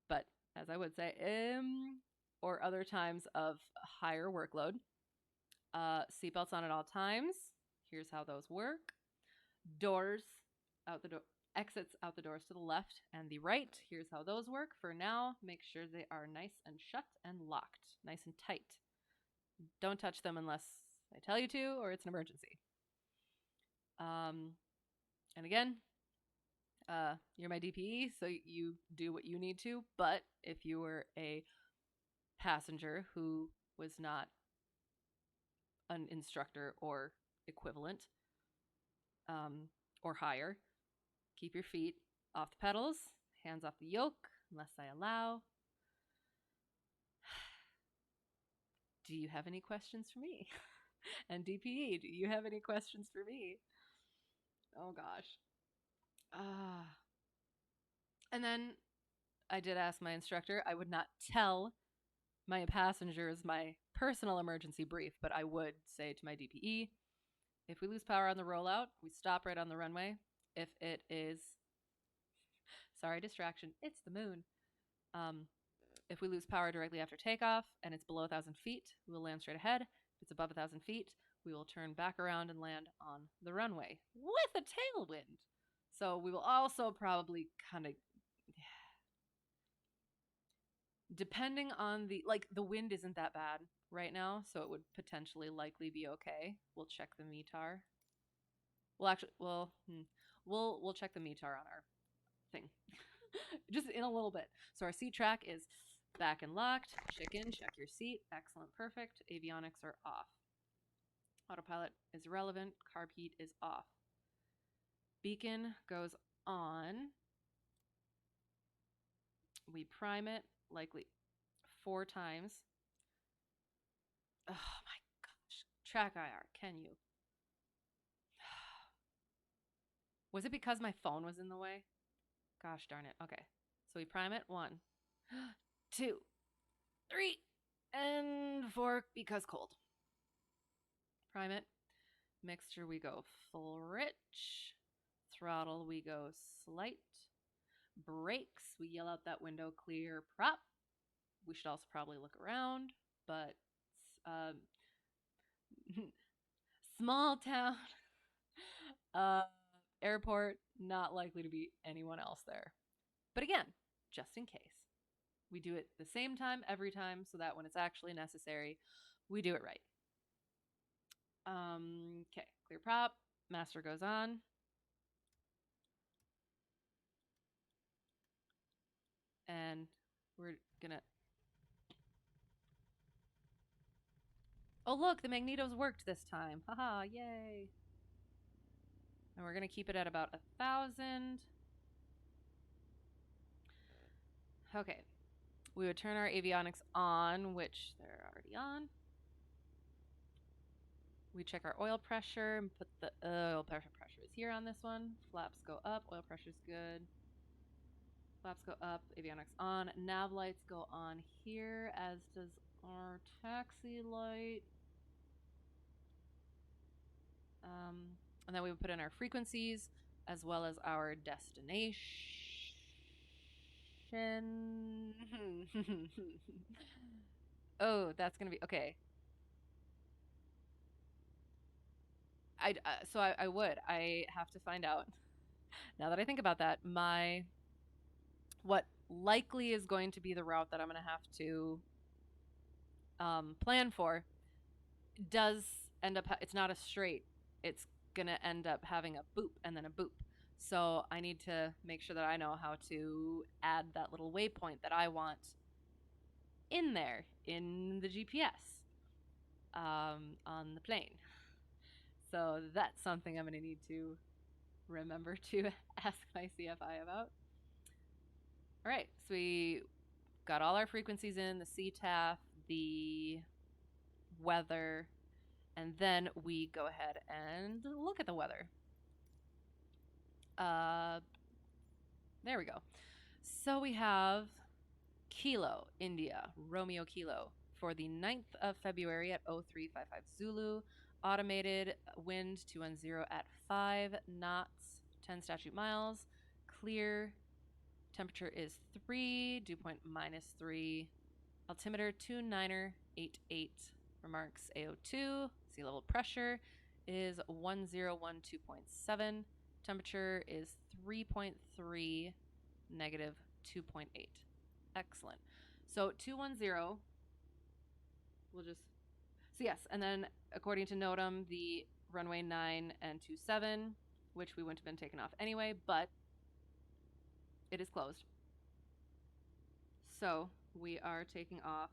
but as I would say, or other times of higher workload. Seatbelts on at all times. Here's how those work. Doors out the door. Exits out the doors to the left and the right. Here's how those work. For now, make sure they are nice and shut and locked, nice and tight. Don't touch them unless I tell you to or it's an emergency. And again, you're my DPE, so you do what you need to. But if you were a passenger who was not an instructor or equivalent, or higher, keep your feet off the pedals, hands off the yoke, unless I allow. Do you have any questions for me? And DPE, do you have any questions for me? Oh gosh. And then I did ask my instructor. I would not tell my passengers my personal emergency brief, but I would say to my DPE, if we lose power on the rollout, we stop right on the runway. If it is, sorry, distraction, it's the moon. If we lose power directly after takeoff and it's below 1,000 feet, we will land straight ahead. If it's above 1,000 feet, we will turn back around and land on the runway with a tailwind. So we will also probably kind of, depending on the wind isn't that bad right now, so it would potentially likely be okay. We'll check the METAR. We'll check the METAR on our thing just in a little bit. So our seat track is back and locked. Chicken, check your seat. Excellent, perfect. Avionics are off. Autopilot is irrelevant. Carb heat is off. Beacon goes on. We prime it, likely 4 times. Oh my gosh. Track IR, can you? Was it because my phone was in the way? Gosh darn it. Okay. So we prime it. 1, 2, 3, and 4 because cold. Prime it. Mixture, we go full rich. Throttle, we go slight. Brakes, we yell out that window clear prop. We should also probably look around, but small town, airport, not likely to be anyone else there. But again, just in case. We do it the same time every time so that when it's actually necessary, we do it right. Okay, clear prop. Master goes on. And we're gonna... Oh, look, the magnetos worked this time. Haha, yay. And we're gonna keep it at about 1,000. Okay. We would turn our avionics on, which they're already on. We check our oil pressure and put the oil pressure is here on this one. Flaps go up, oil pressure's good. Flaps go up, avionics on. Nav lights go on here, as does our taxi light. And then we would put in our frequencies as well as our destination. Oh, that's gonna be okay. I have to find out. Now that I think about that, what likely is going to be the route that I'm going to have to plan for does end up, it's not a straight. It's going to end up having a boop and then a boop. So I need to make sure that I know how to add that little waypoint that I want in there in the GPS on the plane. So that's something I'm going to need to remember to ask my CFI about. All right, so we got all our frequencies in, the CTAF, the weather, and then we go ahead and look at the weather. There we go. So we have Kilo, India, Romeo Kilo, for the 9th of February at 0355 Zulu. Automated, wind 210 at 5 knots, 10 statute miles. Clear, temperature is 3, dew point -3. Altimeter 29er88. Remarks AO2. Sea level pressure is 1012.7. Temperature is 3.3, negative 2.8. Excellent. So 210, we'll just... So yes, and then according to NOTAM, the runway 9 and 27, which we wouldn't have been taken off anyway, but it is closed. So we are taking off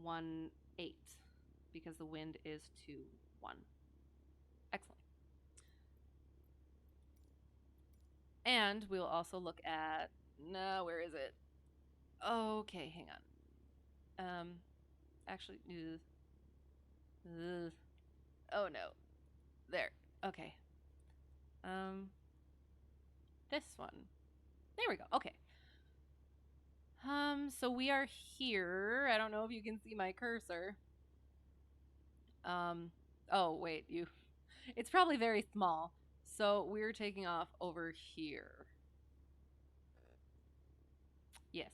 1-8 because the wind is 2-1. Excellent. And we'll also look at, no, where is it? Okay, hang on. Actually, oh no, there. Okay. This one. There we go. Okay. So we are here. I don't know if you can see my cursor. Oh wait, it's probably very small. So we're taking off over here. Yes.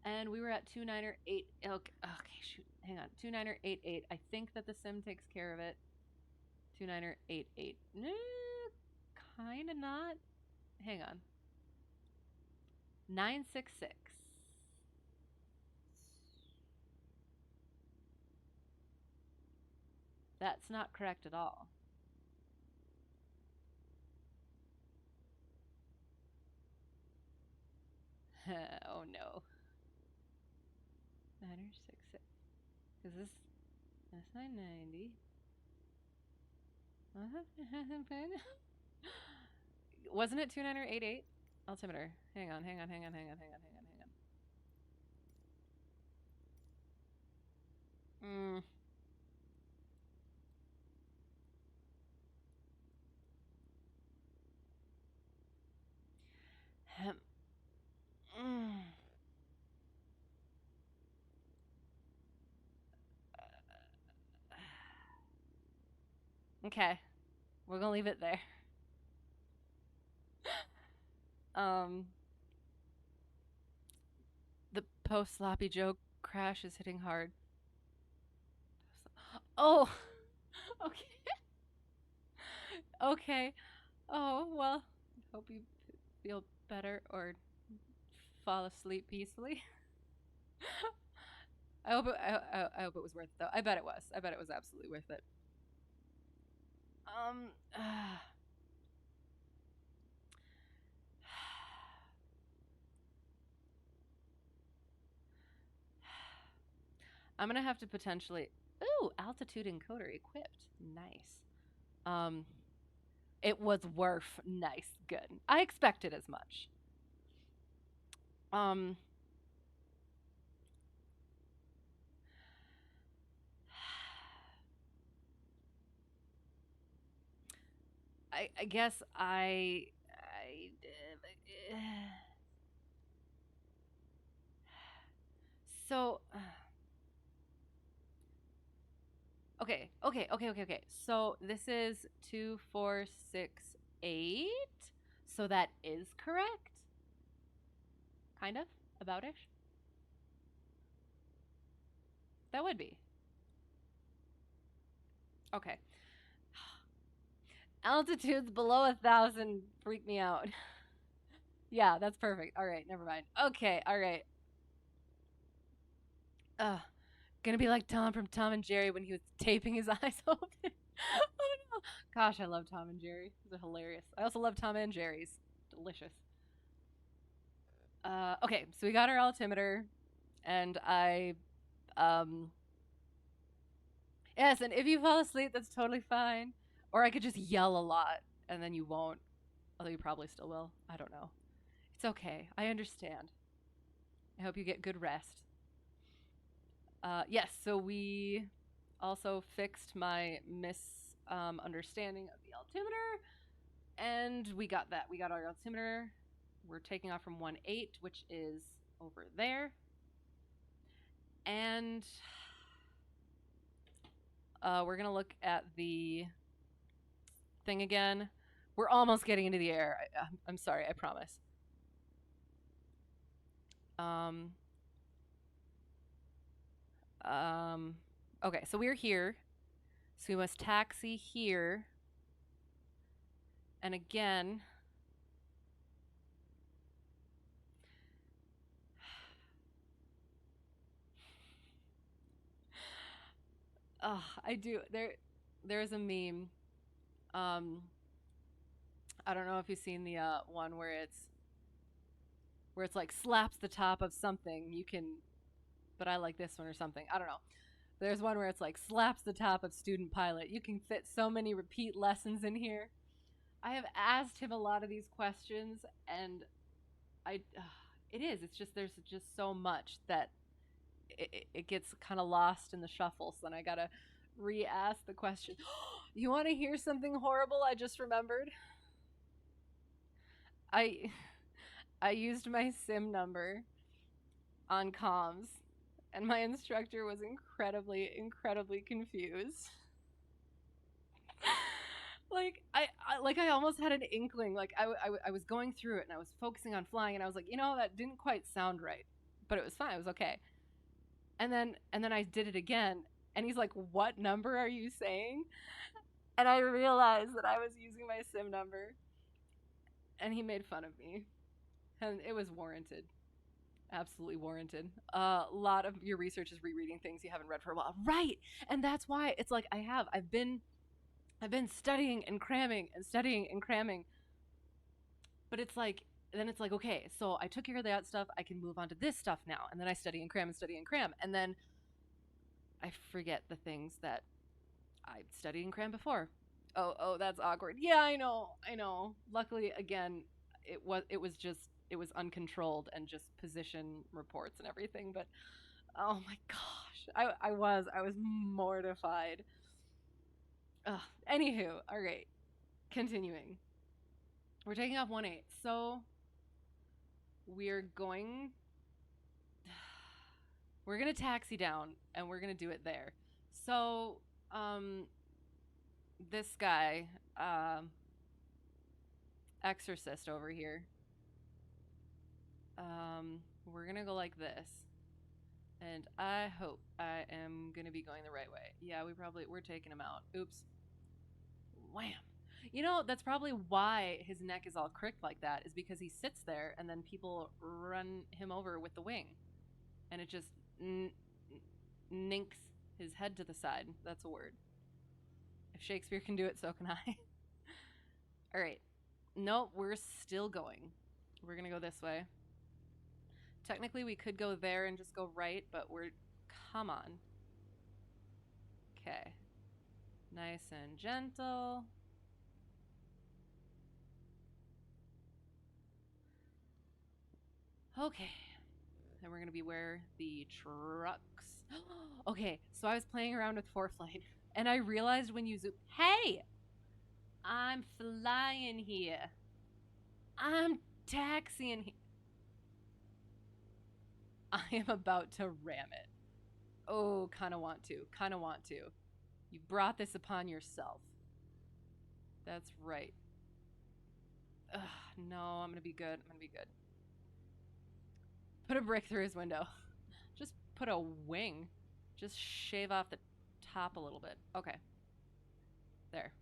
And we were at 29er8. Okay, shoot. Hang on. 29er88. I think that the sim takes care of it. 29er88. Kinda not. Hang on. 966. That's not correct at all. Oh no. niner 6 6. Because that's 990. Wasn't it 2988? Altimeter. Hang on. Mm. Mm. Okay. We're gonna leave it there. Um, the post sloppy Joe crash is hitting hard. Oh, okay, okay. Oh well. Hope you feel better or fall asleep peacefully. I hope it was worth it though. I bet it was. I bet it was absolutely worth it. Um. I'm gonna have to potentially. Ooh, altitude encoder equipped. Nice. Um, it was worth. Nice, good. I expected as much. Um, I guess I so okay. So this is 2468. So that is correct. Kind of aboutish. That would be. Okay. Altitudes below 1,000 freak me out. Yeah, that's perfect. All right, never mind. Okay, all right. Gonna be like Tom from Tom and Jerry when he was taping his eyes open. Oh no. Gosh, I love Tom and Jerry. They're hilarious. I also love Tom and Jerry's. Delicious. Okay, so we got our altimeter, and yes, and if you fall asleep, that's totally fine. Or I could just yell a lot, and then you won't. Although you probably still will. I don't know. It's okay. I understand. I hope you get good rest. Yes, so we also fixed my misunderstanding of the altimeter, and we got that. We got our altimeter. We're taking off from 1.8, which is over there. And we're going to look at the thing again. We're almost getting into the air. I'm sorry, I promise. Okay, so we're here. So we must taxi here. And again, I do. There's a meme. I don't know if you've seen the one where it's like slaps the top of something. You can, but I like this one or something. I don't know. There's one where it's like slaps the top of student pilot. You can fit so many repeat lessons in here. I have asked him a lot of these questions, and it is. It's just there's just so much that it gets kind of lost in the shuffle. So then I gotta re-ask the question. You want to hear something horrible? I just remembered. I I used my sim number on comms, and my instructor was incredibly confused. Like I almost had an inkling. Like I was going through it and I was focusing on flying, and I was like, that didn't quite sound right, but it was fine. It was okay. And then I did it again, and he's like, "What number are you saying?" And I realized that I was using my sim number, and he made fun of me, and it was warranted. Absolutely warranted. A lot of your research is rereading things you haven't read for a while, right? And that's why it's like I've been studying and cramming and studying and cramming, but it's like then it's like, okay, so I took care of that stuff. I can move on to this stuff now. And then I study and cram and study and cram. And then I forget the things that I studied and crammed before. Oh, that's awkward. Yeah, I know, I know. Luckily, again, it was uncontrolled and just position reports and everything. But oh my gosh, I was mortified. Ugh. Anywho, all right, continuing. We're taking off 1-8, so we're going. We're gonna taxi down, and we're gonna do it there. So, this guy, exorcist over here. We're gonna go like this, and I hope I am gonna be going the right way. Yeah, we're taking him out. Oops. Wham. You know, that's probably why his neck is all cricked like that, is because he sits there and then people run him over with the wing. And it just ninks his head to the side. That's a word. If Shakespeare can do it, so can I. All right. Nope, we're still going. We're going to go this way. Technically, we could go there and just go right, but we're... Come on. Okay. Nice and gentle. Okay. Then we're going to be where the trucks... Okay, so I was playing around with ForeFlight, and I realized when you zoom... Hey! I'm flying here. I'm taxiing here. I am about to ram it. Oh, kind of want to. Kind of want to. You brought this upon yourself. That's right. Ugh, no, I'm going to be good. I'm going to be good. Put a brick through his window. Just put a wing. Just shave off the top a little bit. Okay. There.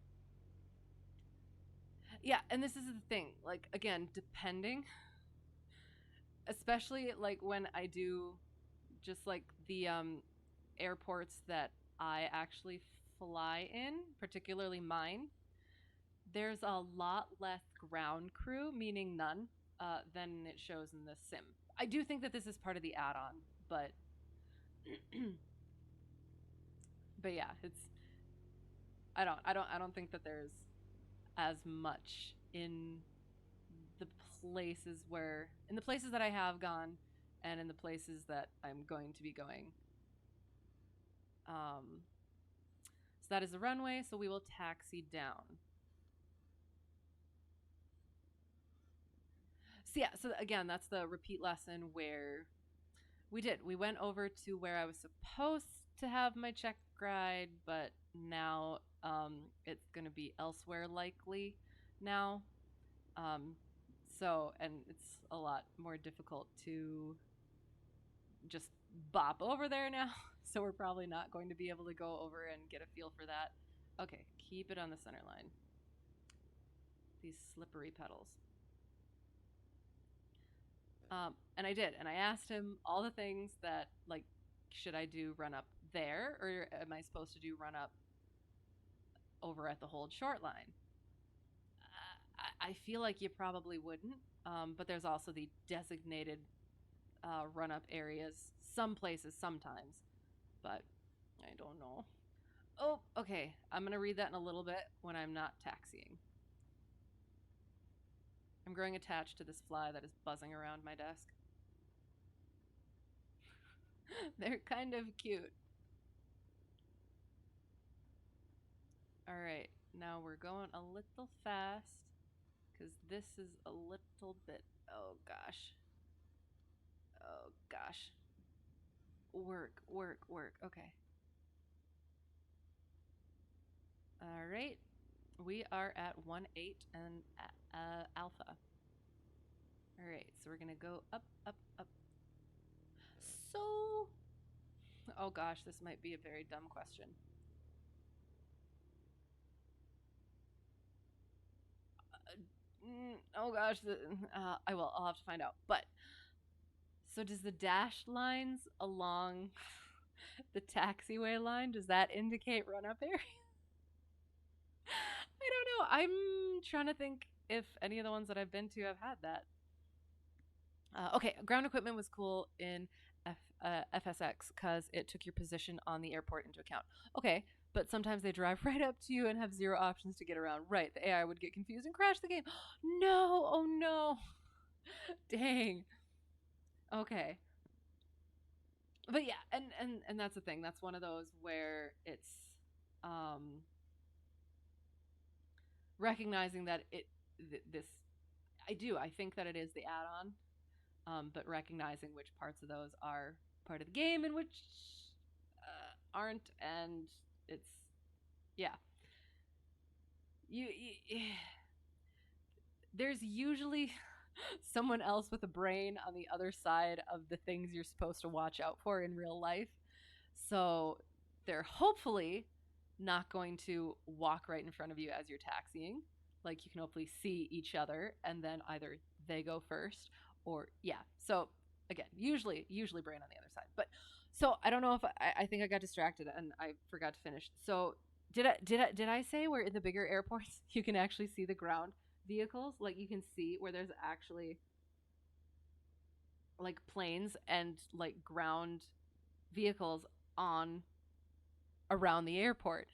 Yeah, and this is the thing. Like, again, depending, especially like when I do just like the airports that I actually fly in, particularly mine, there's a lot less ground crew, meaning none, than it shows in the sim. I do think that this is part of the add-on, but but yeah, it's I don't think that there's as much in the places that I have gone and in the places that I'm going to be going. So that is the runway, so we will taxi down. So yeah, so again, that's the repeat lesson where we went over to where I was supposed to have my check ride, but now it's going to be elsewhere likely now. So, and it's a lot more difficult to just bop over there now. So we're probably not going to be able to go over and get a feel for that. Okay, keep it on the center line. These slippery pedals. And I did, and I asked him all the things that, like, should I do run up there, or am I supposed to do run up over at the hold short line? I feel like you probably wouldn't, but there's also the designated run up areas, some places sometimes, but I don't know. Oh, okay, I'm going to read that in a little bit when I'm not taxiing. I'm growing attached to this fly that is buzzing around my desk. They're kind of cute. All right, now we're going a little fast because this is a little bit, oh gosh. Oh gosh. Work. Okay. All right. We are at 1-8 and alpha. All right, so we're gonna go up. So, oh gosh, this might be a very dumb question. Oh gosh, I'll have to find out. But so does the dashed lines along the taxiway line, does that indicate run up area? I don't know. I'm trying to think if any of the ones that I've been to have had that. Okay, ground equipment was cool in FSX because it took your position on the airport into account. Okay, but sometimes they drive right up to you and have zero options to get around. Right, the AI would get confused and crash the game. No, oh no. Dang. Okay. But yeah, and that's the thing. That's one of those where it's um recognizing that this I think that it is the add-on, but recognizing which parts of those are part of the game and which aren't, and it's yeah. You there's usually someone else with a brain on the other side of the things you're supposed to watch out for in real life. So they're hopefully not going to walk right in front of you as you're taxiing. Like you can hopefully see each other and then either they go first or yeah. So again, usually brain on the other side. But so I don't know if I think I got distracted and I forgot to finish. So did I say where in the bigger airports you can actually see the ground vehicles? Like you can see where there's actually like planes and like ground vehicles on around the airport.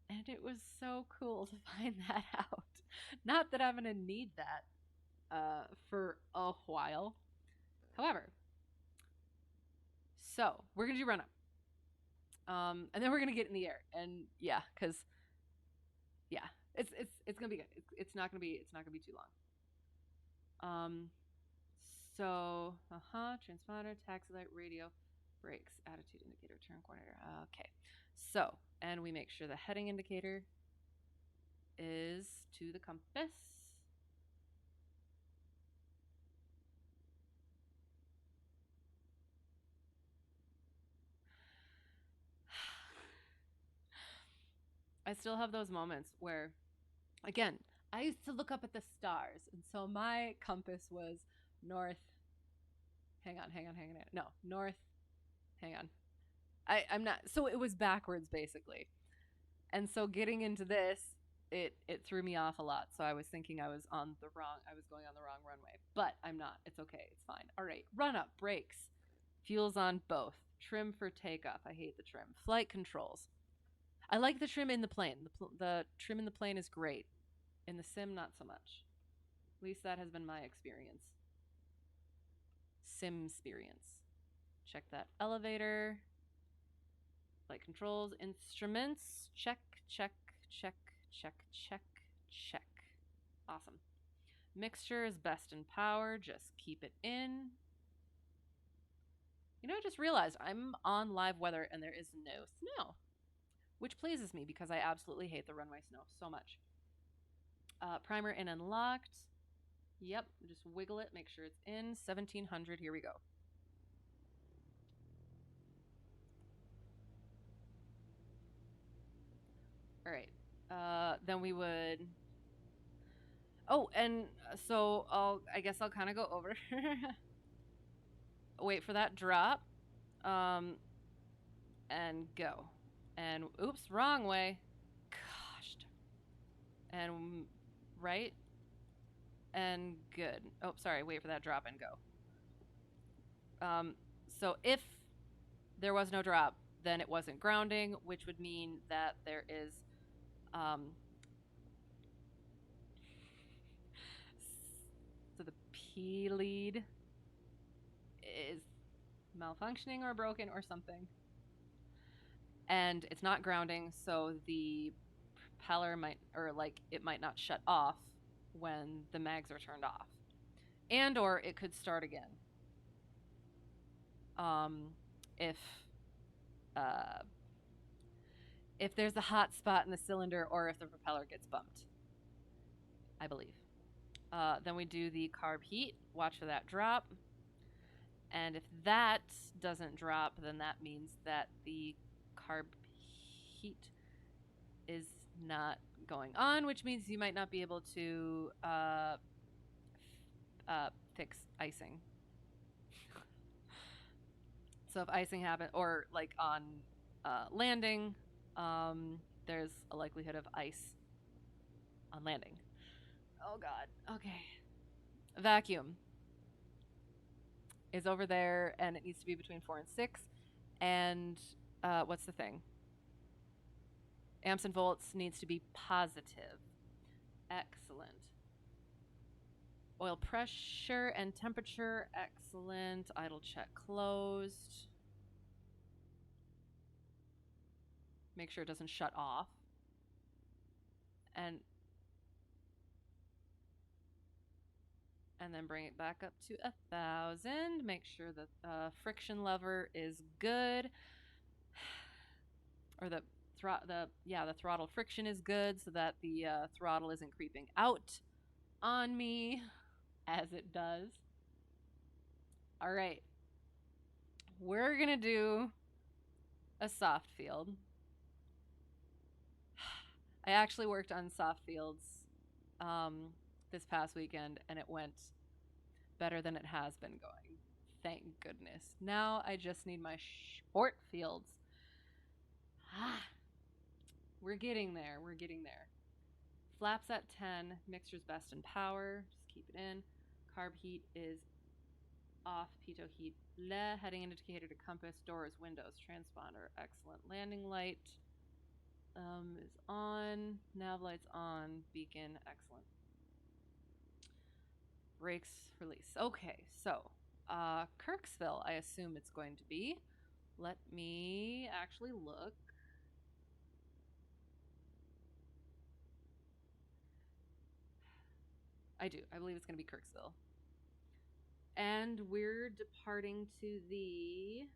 And it was so cool to find that out. Not that I'm going to need that for a while. However, so we're going to do run up. And then we're going to get in the air. And yeah, because yeah, it's going to be good. It's not going to be too long. Transponder, taxi light, radio, brakes, attitude indicator, turn coordinator. Okay. So, and we make sure the heading indicator is to the compass. I still have those moments where, again, I used to look up at the stars, and so my compass was north. Hang on. No, north. Hang on. I'm not. So it was backwards basically, and so getting into this, it threw me off a lot. So I was thinking I was going on the wrong runway, but I'm not. It's okay. It's fine. All right. Run up, brakes, fuels on both. Trim for takeoff. I hate the trim. Flight controls. I like the trim in the plane. The trim in the plane is great. In the sim, not so much. At least that has been my experience. Sim experience. Check that elevator. Flight controls, instruments. Check, check, check, check, check, check. Awesome. Mixture is best in power. Just keep it in. You know, I just realized I'm on live weather and there is no snow, which pleases me because I absolutely hate the runway snow so much. Primer in and locked. Yep, just wiggle it, make sure it's in. 1700, here we go. All right. Then we would. Oh, and so I guess I'll kind of go over. Wait for that drop. And go. And oops, wrong way. Gosh. And right. And good. Oh, sorry. Wait for that drop and go. So if there was no drop, then it wasn't grounding, which would mean that there is so the P lead is malfunctioning or broken or something. And it's not grounding, so the propeller it might not shut off when the mags are turned off. And or it could start again. If there's a hot spot in the cylinder or if the propeller gets bumped, I believe. Then we do the carb heat. Watch for that drop. And if that doesn't drop, then that means that the carb heat is not going on, which means you might not be able to fix icing. So if icing happens, or like on landing, there's a likelihood of ice on landing. Oh God. Okay. Vacuum. is over there, and it needs to be between 4 and 6. And what's the thing? Amps and volts needs to be positive. Excellent. Oil pressure and temperature, excellent. Idle check closed. Make sure it doesn't shut off. And then bring it back up to 1,000. Make sure the friction lever is good, or the throttle friction is good, so that the throttle isn't creeping out on me as it does. All right, we're gonna do a soft field. I actually worked on soft fields this past weekend, and it went better than it has been going. Thank goodness. Now I just need my short fields. We're getting there. We're getting there. Flaps at 10. Mixture's best in power. Just keep it in. Carb heat is off. Pitot heat le. Heading indicator to compass. Doors, windows, transponder. Excellent. Landing light is on. Nav light's on. Beacon. Excellent. Brakes release. Okay, so Kirksville, I assume it's going to be. Let me actually look. I do. I believe it's going to be Kirksville. And we're departing to the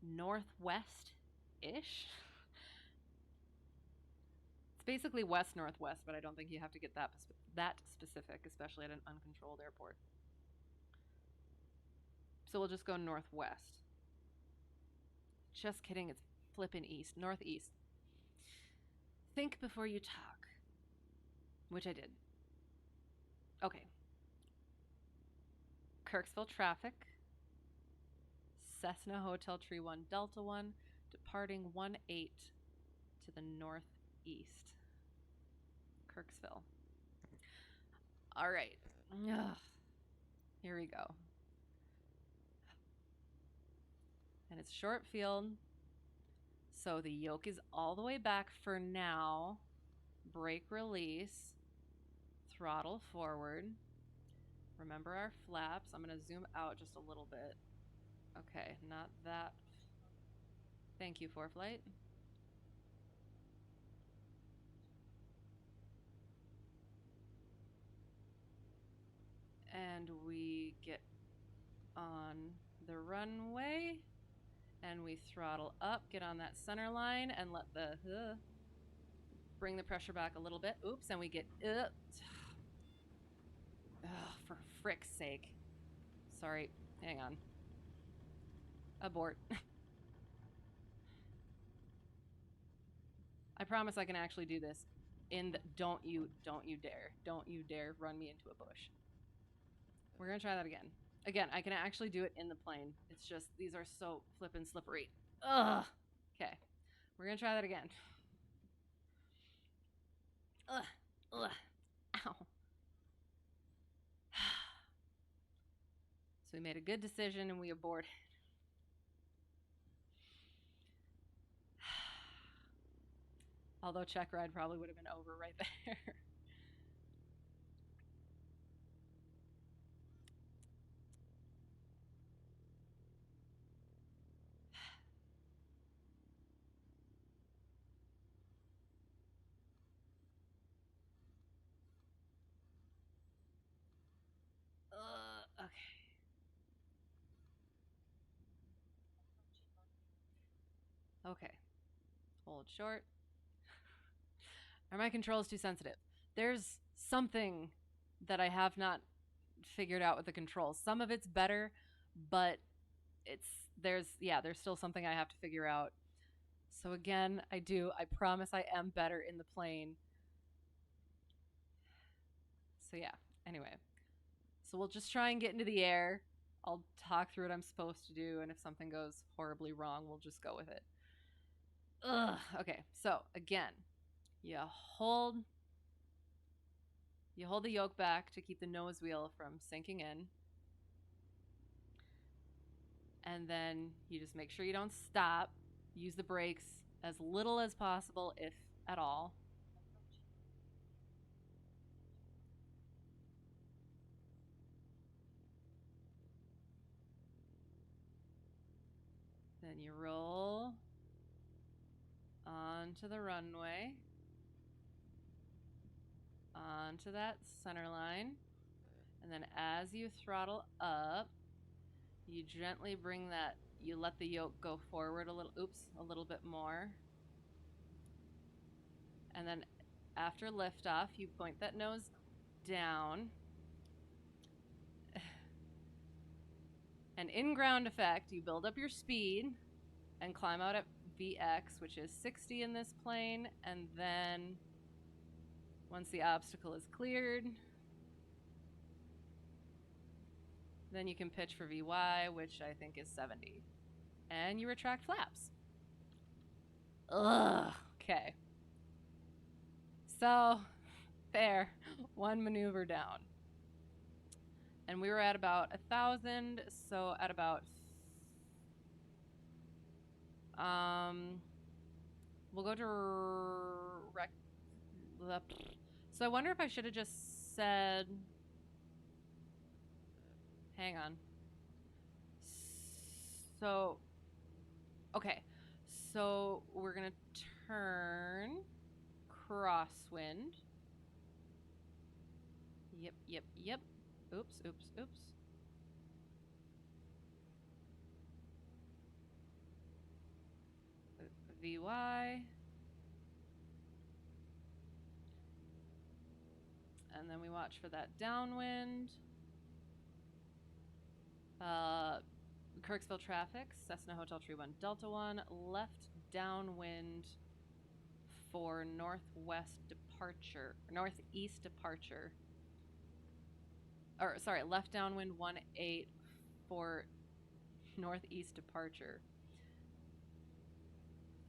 northwest-ish. It's basically west-northwest, but I don't think you have to get that specific, especially at an uncontrolled airport. So we'll just go northwest. Just kidding, it's flippin' east. Northeast. Think before you talk. Which I did. Okay. Kirksville traffic. Cessna Hotel Tree 1 Delta 1. Departing 1-8 to the northeast. Kirksville. All right. Ugh. Here we go. And it's short field. So the yoke is all the way back for now. Brake release. Throttle forward. Remember our flaps. I'm going to zoom out just a little bit. Okay, not that. Thank you, ForeFlight. And we get on the runway. And we throttle up, get on that center line, and let the bring the pressure back a little bit. Oops, and we get for frick's sake. Sorry, hang on. Abort. I promise I can actually do this. Don't you dare run me into a bush. We're gonna try that again. Again, I can actually do it in the plane. It's just, these are so flippin' slippery. Ugh. Okay. We're gonna try that again. Ugh. Ugh. Ow. So we made a good decision and we aborted. Although Checkride probably would have been over right there. Okay. Okay. Hold short. Are my controls too sensitive? There's something that I have not figured out with the controls. Some of it's better, but there's still something I have to figure out. So again, I promise I am better in the plane. So yeah, anyway. So we'll just try and get into the air. I'll talk through what I'm supposed to do, and if something goes horribly wrong, we'll just go with it. Ugh. Okay, so again, you hold You hold the yoke back to keep the nose wheel from sinking in. And then you just make sure you don't stop. Use the brakes as little as possible, if at all. Then you roll onto the runway, onto that center line. And then as you throttle up, you gently bring that, you let the yoke go forward a little bit more. And then after liftoff, you point that nose down. And in ground effect, you build up your speed and climb out at VX, which is 60 in this plane. And then once the obstacle is cleared, then you can pitch for VY, which I think is 70. And you retract flaps. Ugh. Okay. So, there. One maneuver down. And we were at about 1,000, so at about... we'll go to... So I wonder if I should have just said... Hang on. So... Okay. So we're going to turn crosswind. Yep. Oops. VY. And then we watch for that downwind. Kirksville traffic, Cessna Hotel Tree 1 Delta 1, left downwind for northeast departure. Or, sorry, left downwind 18 for northeast departure.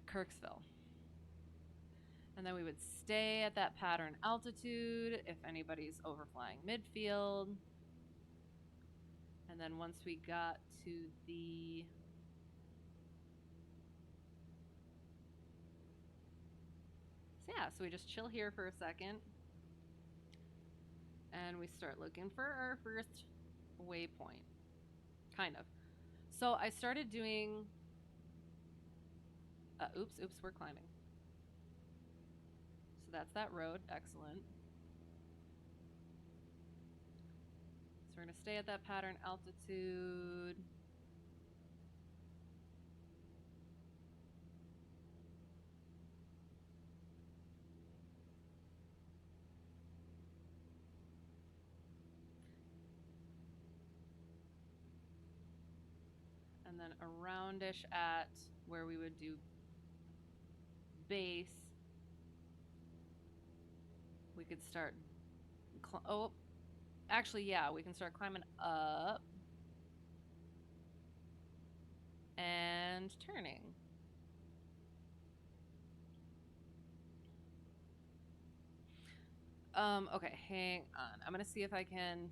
Kirksville. And then we would stay at that pattern altitude if anybody's overflying midfield. And then once we got to the... So we just chill here for a second. And we start looking for our first waypoint. Kind of. So I started doing... oops, we're climbing. So that's that road. Excellent. So we're going to stay at that pattern altitude. And then aroundish at where we would do base. We could start... actually, yeah, we can start climbing up. And turning. Okay, hang on. I'm gonna see if I can...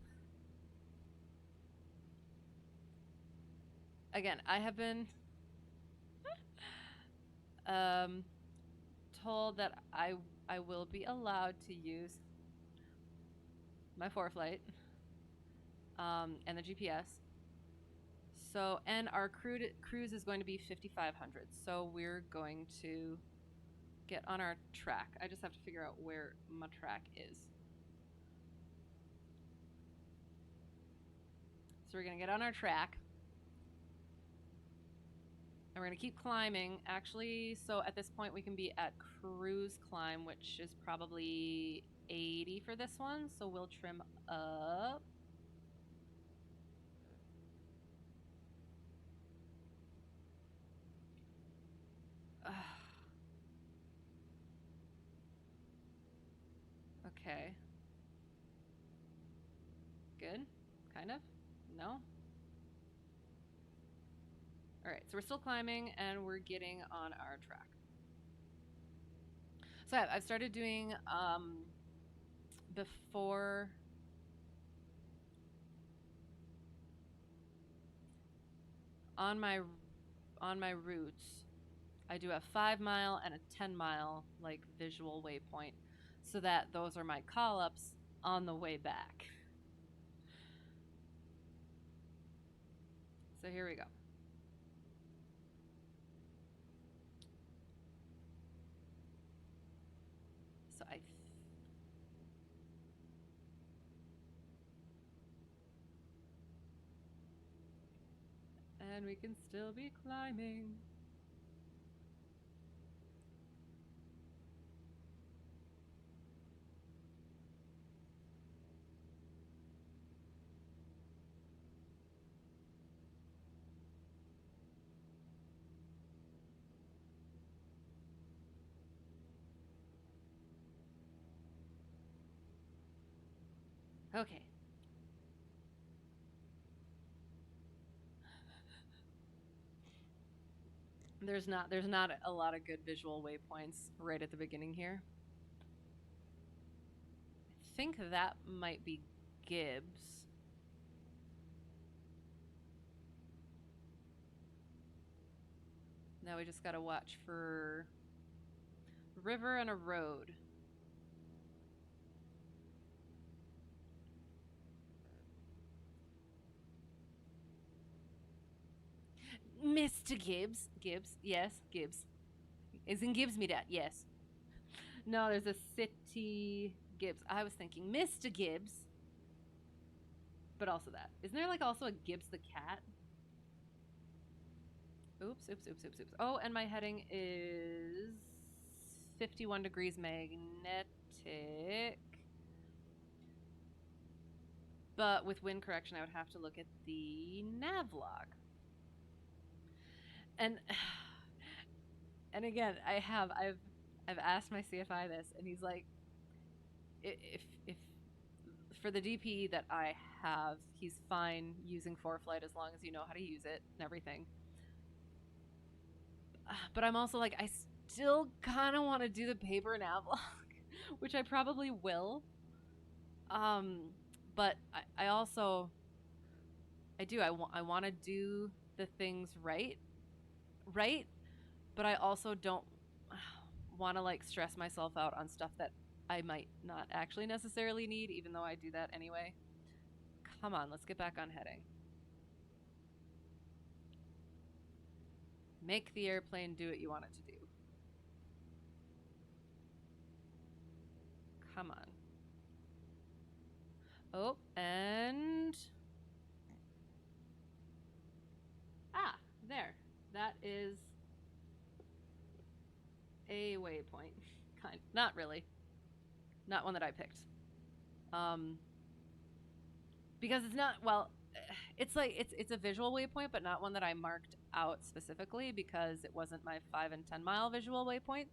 Again, I have been told that I will be allowed to use my ForeFlight and the GPS. So, and our cruise is going to be 5,500. So we're going to get on our track. I just have to figure out where my track is. So we're going to get on our track. And we're going to keep climbing. Actually, so at this point we can be at cruise climb, which is probably 80 for this one. So we'll trim up. Okay. Good? Kind of? No? Alright, so we're still climbing and we're getting on our track. So I've started doing before on my routes, I do a 5-mile and a 10-mile like visual waypoint, so that those are my call-ups on the way back. So here we go. So and we can still be climbing. Okay. There's not a lot of good visual waypoints right at the beginning here. I think that might be Gibbs. Now we just gotta watch for river and a road. Mr. Gibbs. Gibbs. Yes, Gibbs. Isn't Gibbs me dad? Yes. No, there's a city Gibbs. I was thinking Mr. Gibbs. But also that. Isn't there like also a Gibbs the cat? Oops. Oh, and my heading is 51 degrees magnetic. But with wind correction, I would have to look at the nav log. And again, I've asked my CFI this, and he's like, if for the DP that I have, he's fine using ForeFlight as long as you know how to use it and everything. But I'm also like, I still kind of want to do the paper nav log, which I probably will. But I also, I want to do the things right, but I also don't want to like stress myself out on stuff that I might not actually necessarily need, even though I do that anyway. Come on, let's get back on heading. Make the airplane do what you want it to do. Come on. Oh, and... Ah, there. That is a waypoint. Kind. Not really. Not one that I picked. Because it's not, well, it's like, it's a visual waypoint, but not one that I marked out specifically because it wasn't my 5 and 10 mile visual waypoint.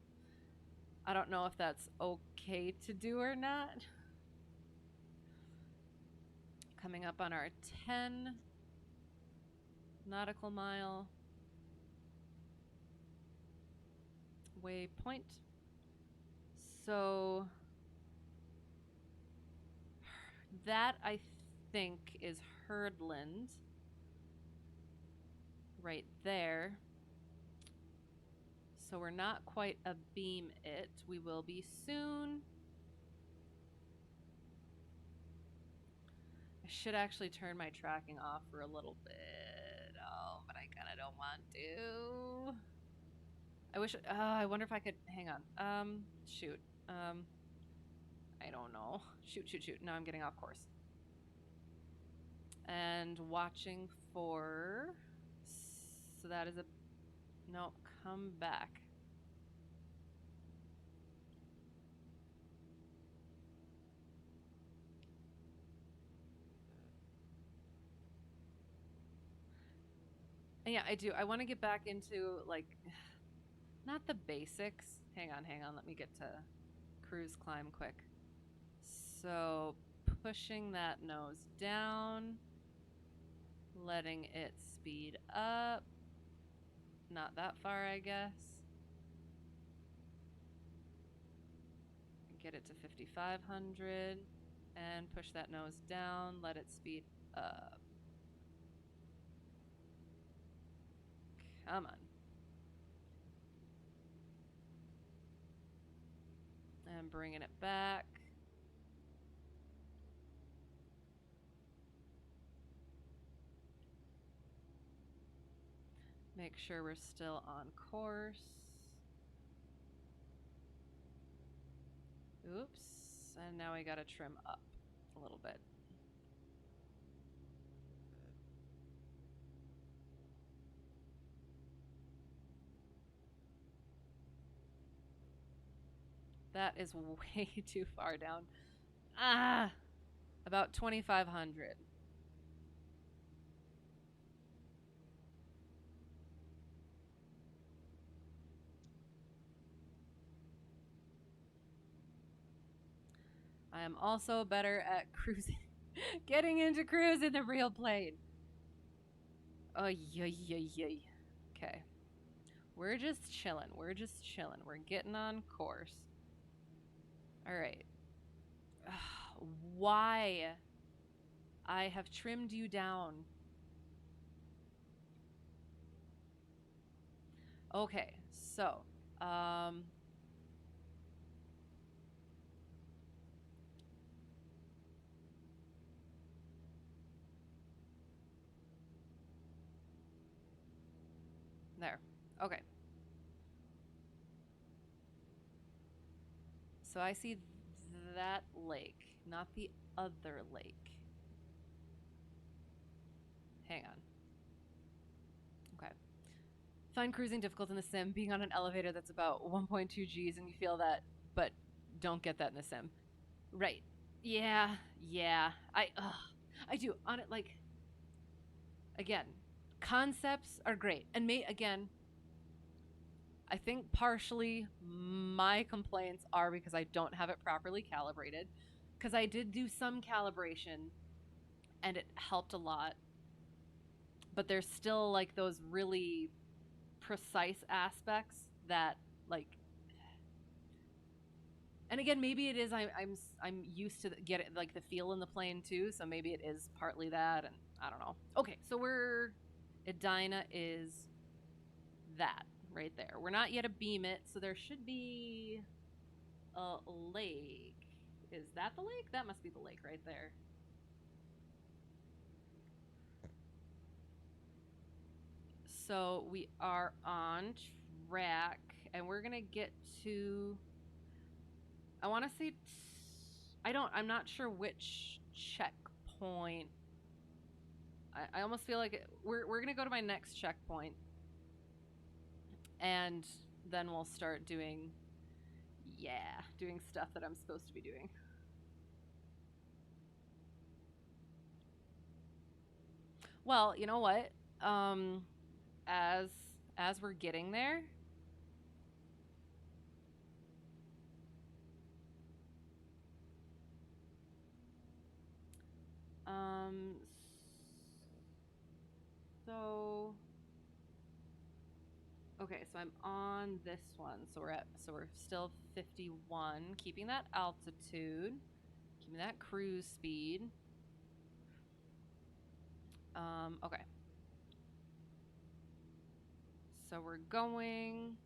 I don't know if that's okay to do or not. Coming up on our 10 nautical mile waypoint. So that I think is Herdland right there. So we're not quite a beam it. We will be soon. I should actually turn my tracking off for a little bit. Oh, but I kind of don't want to. I wish, I wonder if I could, hang on. Shoot. I don't know. Shoot. Now I'm getting off course. And watching for, so that is a, no, come back. Yeah, I do. I want to get back into, like, not the basics. Hang on. Let me get to cruise climb quick. So, pushing that nose down, letting it speed up. Not that far, I guess. Get it to 5,500 and push that nose down. Let it speed up. Come on. And bringing it back. Make sure we're still on course. Oops. And now we gotta trim up a little bit. That is way too far down. Ah! About 2,500. I am also better at cruising. Getting into cruise in the real plane. Oh, yay. Okay. We're just chilling. We're getting on course. All right. Why? I have trimmed you down. Okay, so, there. Okay. So I see that lake, not the other lake. Hang on. Okay. Find cruising difficult in the sim. Being on an elevator that's about 1.2 Gs and you feel that, but don't get that in the sim. Right. Yeah. I do. On it, like, again, concepts are great. And again, I think partially my complaints are because I don't have it properly calibrated. Because I did do some calibration and it helped a lot. But there's still like those really precise aspects that like, and again, maybe it is I'm used to get it like the feel in the plane too, so maybe it is partly that, and I don't know. Okay, so Edina is that right there. We're not yet a beam it, so there should be a lake. Is that the lake? That must be the lake right there. So we are on track, and we're gonna get to, I want to say, I'm not sure which checkpoint. I almost feel like we're gonna go to my next checkpoint, and then we'll start doing stuff that I'm supposed to be doing. Well, you know what? As we're getting there, um, so okay, so I'm on this one. So we're still 51, keeping that altitude, keeping that cruise speed. Okay. So we're going,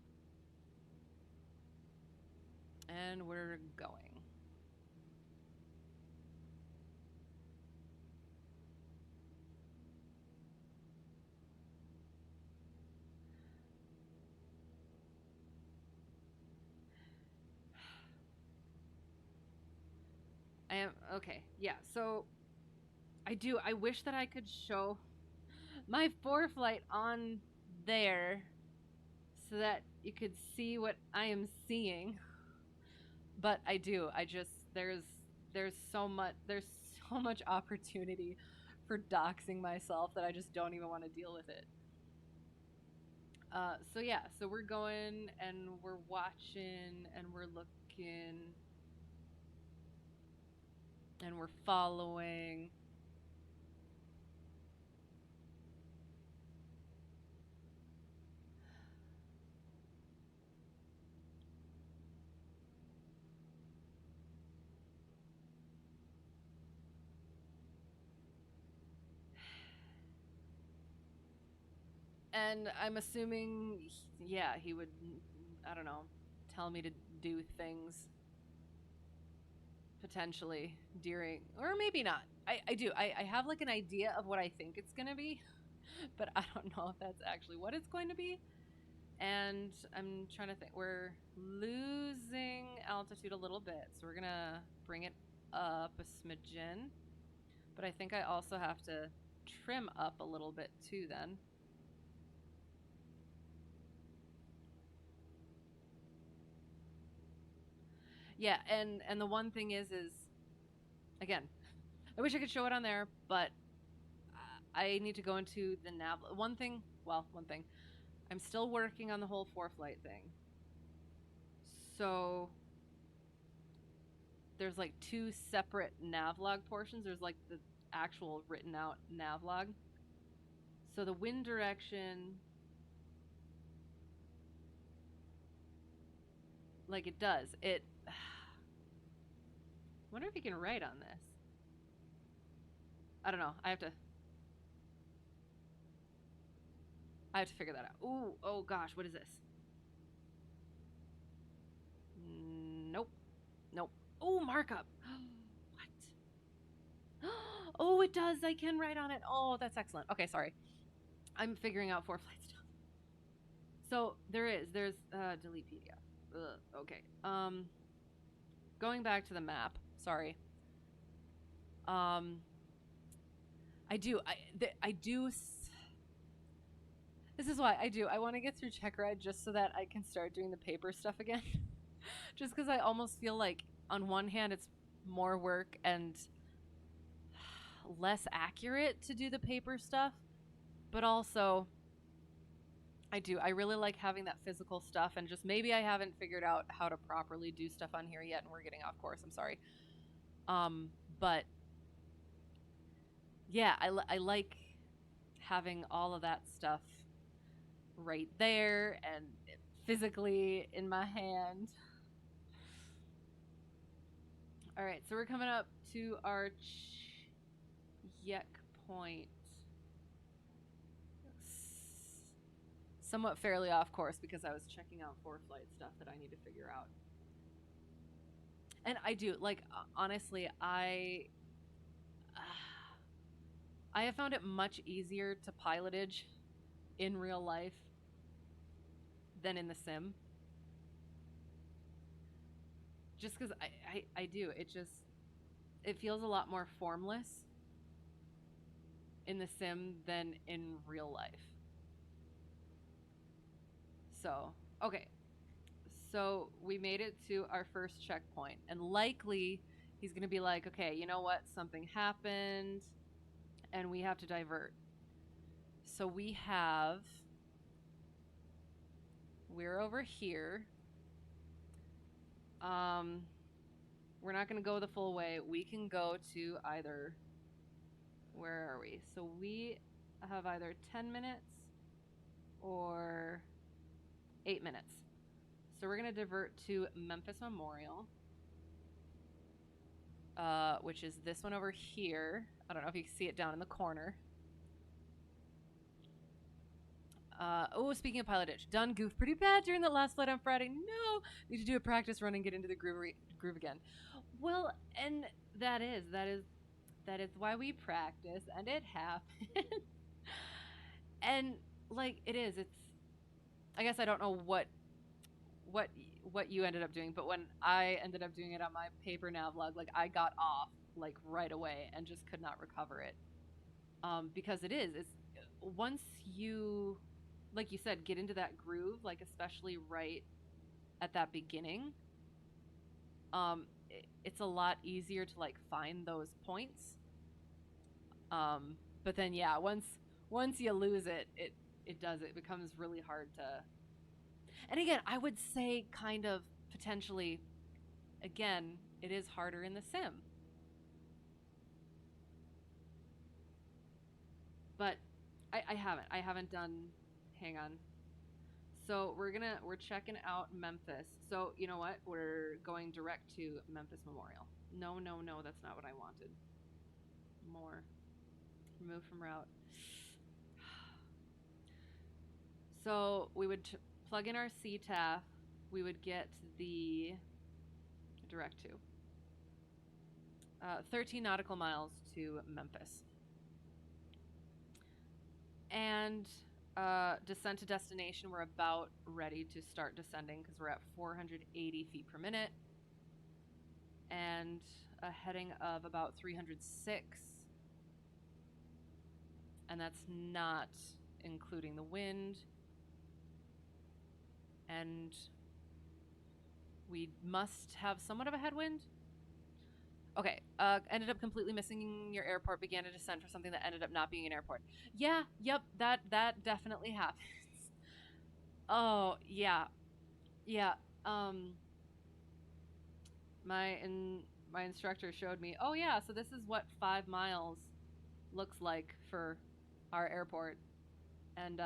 and we're going. I am okay. Yeah. So I wish that I could show my ForeFlight on there so that you could see what I am seeing. But I do. I just there's so much opportunity for doxing myself that I just don't even want to deal with it. So yeah, so we're going and we're watching and we're looking and we're following. And I'm assuming, yeah, he would, I don't know, tell me to do things potentially during, or maybe not. I do. I have like an idea of what I think it's going to be, but I don't know if that's actually what it's going to be. And I'm trying to think. We're losing altitude a little bit, so we're going to bring it up a smidgen. But I think I also have to trim up a little bit too then. Yeah, and the one thing is again, I wish I could show it on there, but I need to go into the nav. One thing, I'm still working on the whole four flight thing. So there's like two separate navlog portions. There's like the actual written out navlog. So the wind direction, like it does. It. I wonder if you can write on this. I don't know. I have to figure that out. Ooh, oh gosh, what is this? Nope. Nope. Oh, markup. What? Oh, it does. I can write on it. Oh, that's excellent. Okay, sorry. I'm figuring out four flight stuff. So there's Deletepedia. Okay. Going back to the map. Sorry. I do. I do. This is why I do. I want to get through Checkride just so that I can start doing the paper stuff again. Just because I almost feel like, on one hand, it's more work and less accurate to do the paper stuff, but also I do. I really like having that physical stuff, and just maybe I haven't figured out how to properly do stuff on here yet, and we're getting off course. I'm sorry. But yeah, I like having all of that stuff right there and physically in my hand. All right, so we're coming up to our checkpoint. Somewhat fairly off course because I was checking out four flight stuff that I need to figure out. And I do, like, honestly, I have found it much easier to pilotage in real life than in the sim. Just because I do. It feels a lot more formless in the sim than in real life. So, okay. So we made it to our first checkpoint, and likely he's going to be like, okay, you know what? Something happened, and we have to divert. So we're over here. We're not going to go the full way. We can go to either, where are we? So we have either 10 minutes or 8 minutes. So we're going to divert to Memphis Memorial, which is this one over here. I don't know if you can see it down in the corner. Oh, speaking of pilotage, done goofed pretty bad during that last flight on Friday. No, need to do a practice run and get into the groove again. Well, and that is why we practice, and it happens. And like it's. I guess I don't know what you ended up doing, but when I ended up doing it on my paper navlog, like I got off like right away and just could not recover it. Because it's once you, like you said, get into that groove, like especially right at that beginning, it's a lot easier to like find those points. But then yeah, once you lose it, it becomes really hard to. And again, I would say kind of potentially, again, it is harder in the sim. But I haven't done, hang on. So we're checking out Memphis. So you know what? We're going direct to Memphis Memorial. No, that's not what I wanted. More. Remove from route. So we would plug in our CTAF. We would get the direct to 13 nautical miles to Memphis. And descent to destination, we're about ready to start descending because we're at 480 feet per minute and a heading of about 306. And that's not including the wind. And we must have somewhat of a headwind. Okay, ended up completely missing your airport, began a descent for something that ended up not being an airport. Yeah, yep, that definitely happens. Oh, yeah. Yeah. My instructor showed me, oh yeah, so this is what 5 miles looks like for our airport. And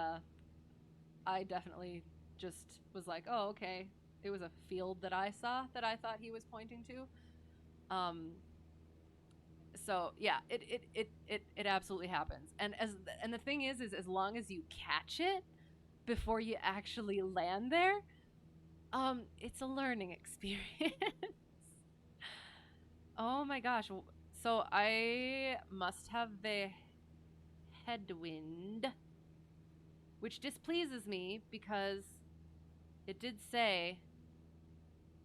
I definitely just was like, oh, okay. It was a field that I saw that I thought he was pointing to. So yeah, it absolutely happens. And the thing is as long as you catch it before you actually land there, it's a learning experience. Oh my gosh. So I must have the headwind, which displeases me because it did say.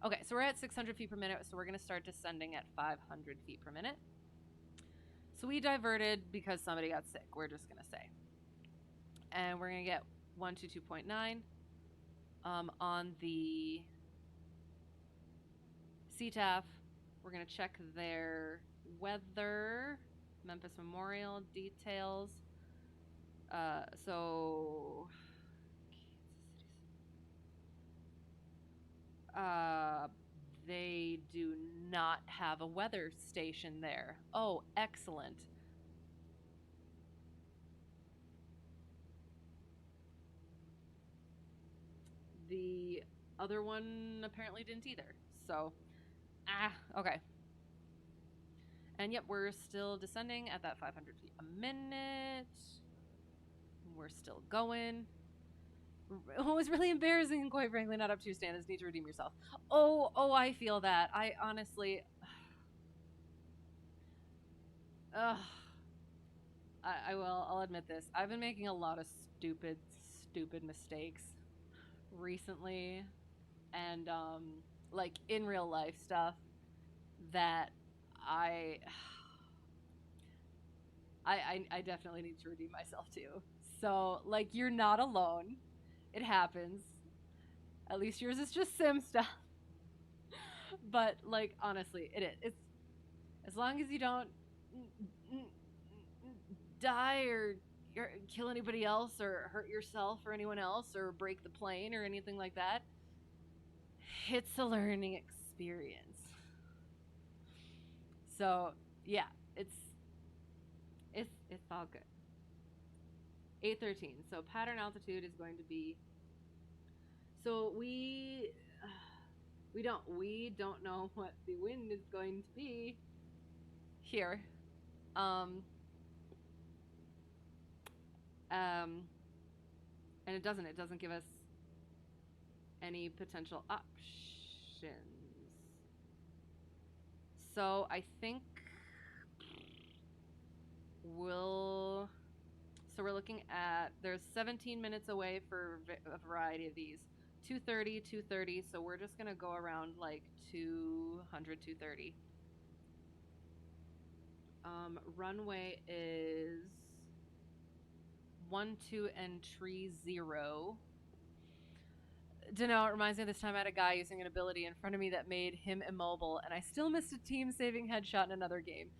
Okay, so we're at 600 feet per minute, so we're going to start descending at 500 feet per minute. So we diverted because somebody got sick, we're just going to say. And we're going to get 122.9 on the CTAF. We're going to check their weather, Memphis Memorial details. So they do not have a weather station there. Oh, excellent. The other one apparently didn't either. So, okay. And yep, we're still descending at that 500 feet a minute. We're still going. It was really embarrassing and quite frankly not up to your standards. Need to redeem yourself. Oh, I feel that. I honestly... Ugh. I'll admit this. I've been making a lot of stupid mistakes recently. And, like, in real life stuff that I... I definitely need to redeem myself too. So, like, you're not alone. It happens. At least yours is just sim stuff. But, like, honestly, it's as long as you don't die or kill anybody else or hurt yourself or anyone else or break the plane or anything like that, it's a learning experience. So, yeah, it's all good. 813. So pattern altitude is going to be. So we don't know what the wind is going to be here. And it doesn't give us any potential options. So I think we're looking at, there's 17 minutes away for a variety of these. 230, so we're just gonna go around like 200, 230. Runway is 12 and tree 0. It reminds me of this time I had a guy using an ability in front of me that made him immobile, and I still missed a team-saving headshot in another game.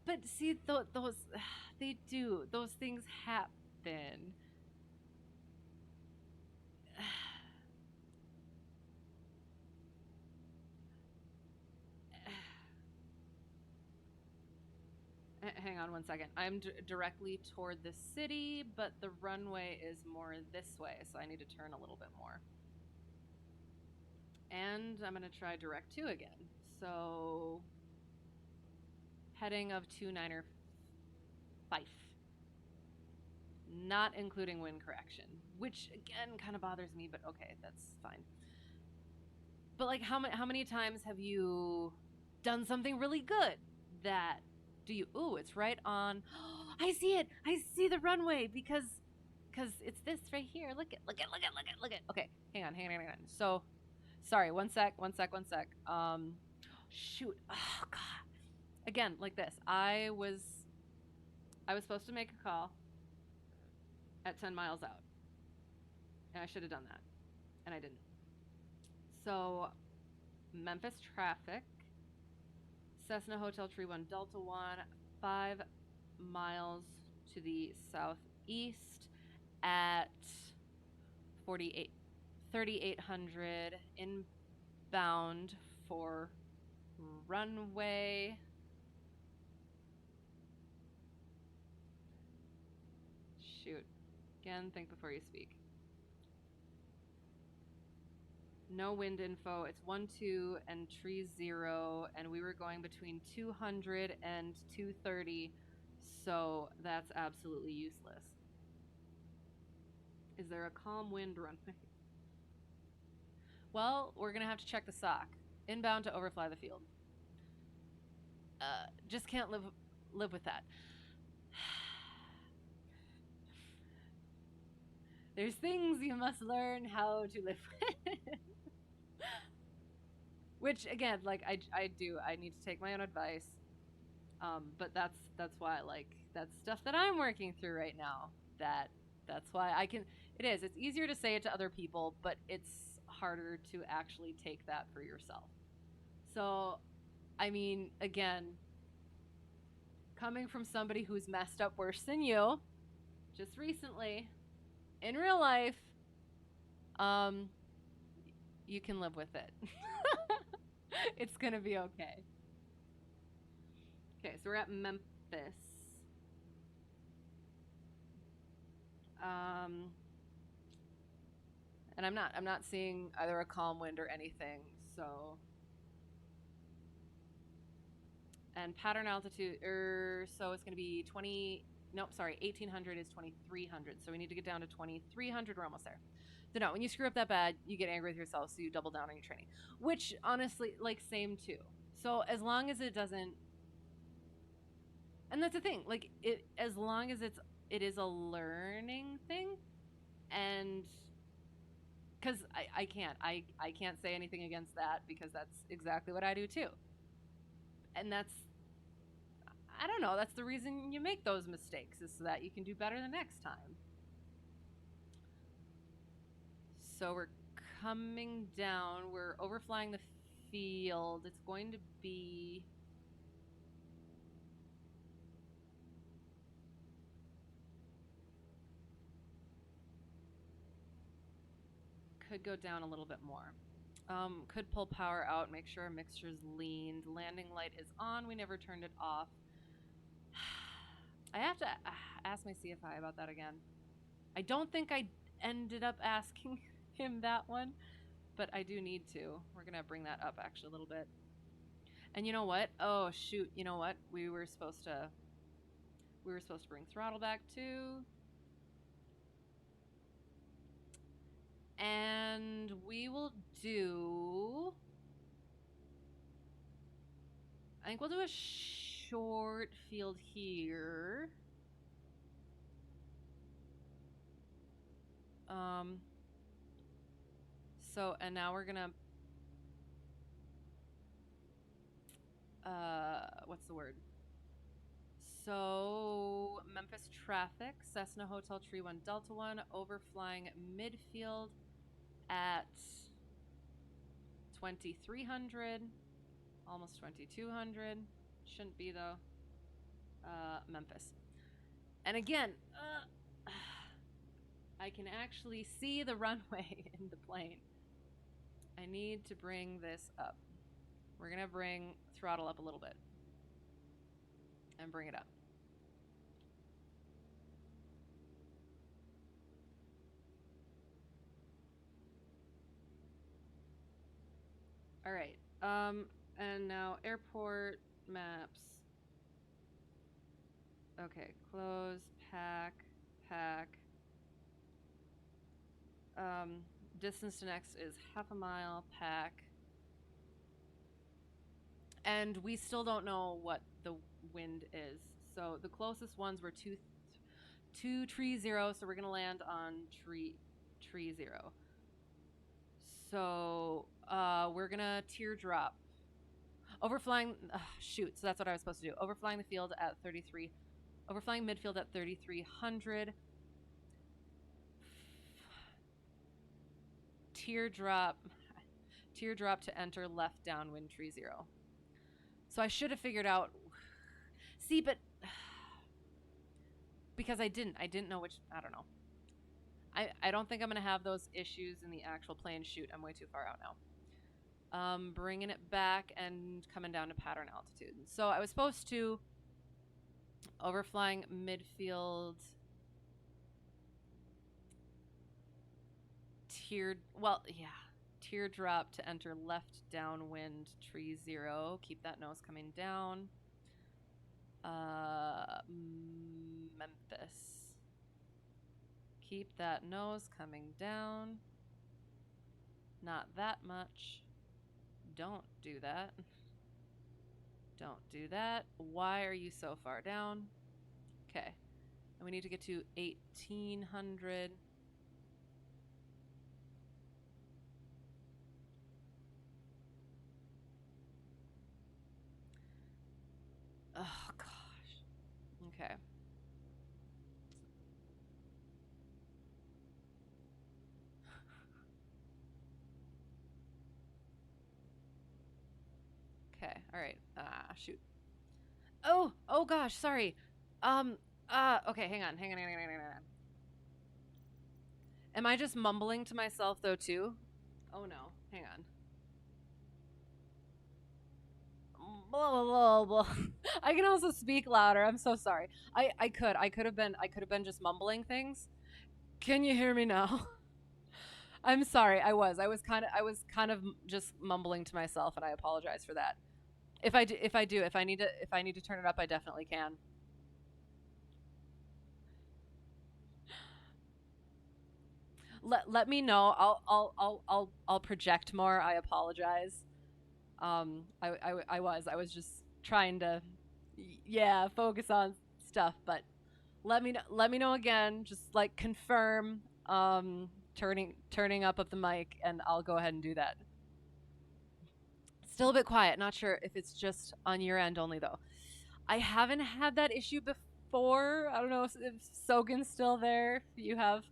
But see, those they do. Those things happen. Hang on one second. I'm directly toward the city, but the runway is more this way, so I need to turn a little bit more. And I'm going to try direct 2 again. So, heading of 295. not including wind correction, which again kind of bothers me, but okay, that's fine. But like, how many times have you done something really good that do you? Ooh, it's right on. I see it. I see the runway because it's this right here. Look it. Look it. Look it. Look it. Look it. Okay, hang on. Hang on. Hang on. So, sorry. One sec. One sec. One sec. Shoot. Oh God. Again, like this. I was supposed to make a call at 10 miles out, and I should have done that, and I didn't. So, Memphis traffic. Cessna Hotel Tree 1 Delta 1, 5 miles to the southeast at 3,800 inbound for runway. Shoot. Again, think before you speak. No wind info. It's 1-2 and tree 0, and we were going between 200 and 230, so that's absolutely useless. Is there a calm wind runway? Well, we're gonna have to check the sock. Inbound to overfly the field. Just can't live with that. There's things you must learn how to live with. Which again, like I do. I need to take my own advice. But that's why that's stuff that I'm working through right now. That's why I can. It is. It's easier to say it to other people, but it's harder to actually take that for yourself. So, I mean, again, coming from somebody who's messed up worse than you, just recently, in real life, you can live with it. It's gonna be okay. Okay, so we're at Memphis. And I'm not seeing either a calm wind or anything. So, and pattern altitude, so it's gonna be 20. Nope, sorry, 1800 is 2300. So we need to get down to 2300. We're almost there. So no, when you screw up that bad, you get angry with yourself, so you double down on your training. Which honestly, like, same too. So as long as it doesn't, and that's the thing, like it, as long as it is a learning thing, and because I can't say anything against that because that's exactly what I do too, and that's, I don't know, that's the reason you make those mistakes, is so that you can do better the next time. So we're coming down, we're overflying the field. It's going to be could go down a little bit more. Could pull power out, make sure our mixture's leaned. Landing light is on. We never turned it off. I have to ask my CFI about that again. I don't think I ended up asking him that one, but I do need to. We're going to bring that up actually a little bit. And you know what? Oh, shoot. You know what? We were supposed to bring throttle back too. And we will do, I think we'll do a short field here. So, and now we're gonna, what's the word? So, Memphis traffic, Cessna Hotel Tree 1 Delta 1, overflying midfield at 2300, almost 2200. Shouldn't be though. Memphis. And again, I can actually see the runway in the plane. I need to bring this up. We're gonna bring throttle up a little bit and bring it up. All right. And now airport maps. Okay, close, pack, pack. Distance to next is half a mile, pack. And we still don't know what the wind is. So the closest ones were 230, so we're gonna land on tree 0. So we're gonna teardrop. Overflying, shoot, so that's what I was supposed to do. Overflying the field at 33, overflying midfield at 3,300. Teardrop to enter left downwind tree 0. So I should have figured out. See, but because I didn't know which. I don't know. I don't think I'm gonna have those issues in the actual plane. Shoot, I'm way too far out now. Bringing it back and coming down to pattern altitude. So I was supposed to overflying midfield. Teardrop to enter left downwind tree 0. Keep that nose coming down. Memphis. Keep that nose coming down. Not that much. Don't do that. Don't do that. Why are you so far down? Okay. And we need to get to 1,800. Oh, gosh. Okay. Okay. All right. Shoot. Oh gosh, sorry. Okay, hang on. Am I just mumbling to myself though too? Oh no, hang on. Blah, blah, blah, blah. I can also speak louder. I'm so sorry. I could have been just mumbling things. Can you hear me now? I'm sorry. I was kind of just mumbling to myself, and I apologize for that. If I need to turn it up, I definitely can. Let me know. I'll project more. I apologize. I was just trying to, yeah, focus on stuff. But let me know again. Just like confirm turning up of the mic, and I'll go ahead and do that. Still a bit quiet. Not sure if it's just on your end only though. I haven't had that issue before. I don't know if Sogan's still there. If you have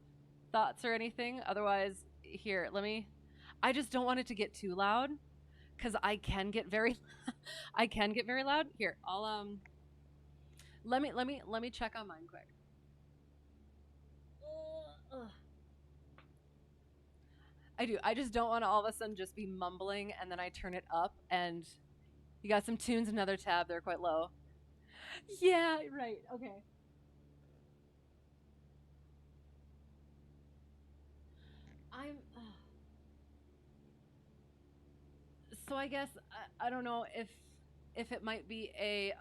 thoughts or anything. Otherwise, here, I just don't want it to get too loud because I can get very loud. Here, I'll let me check on mine quick. I do. I just don't want to all of a sudden just be mumbling and then I turn it up and you got some tunes in another tab. They're quite low. Yeah, right. Okay. So I guess I don't know if it might be a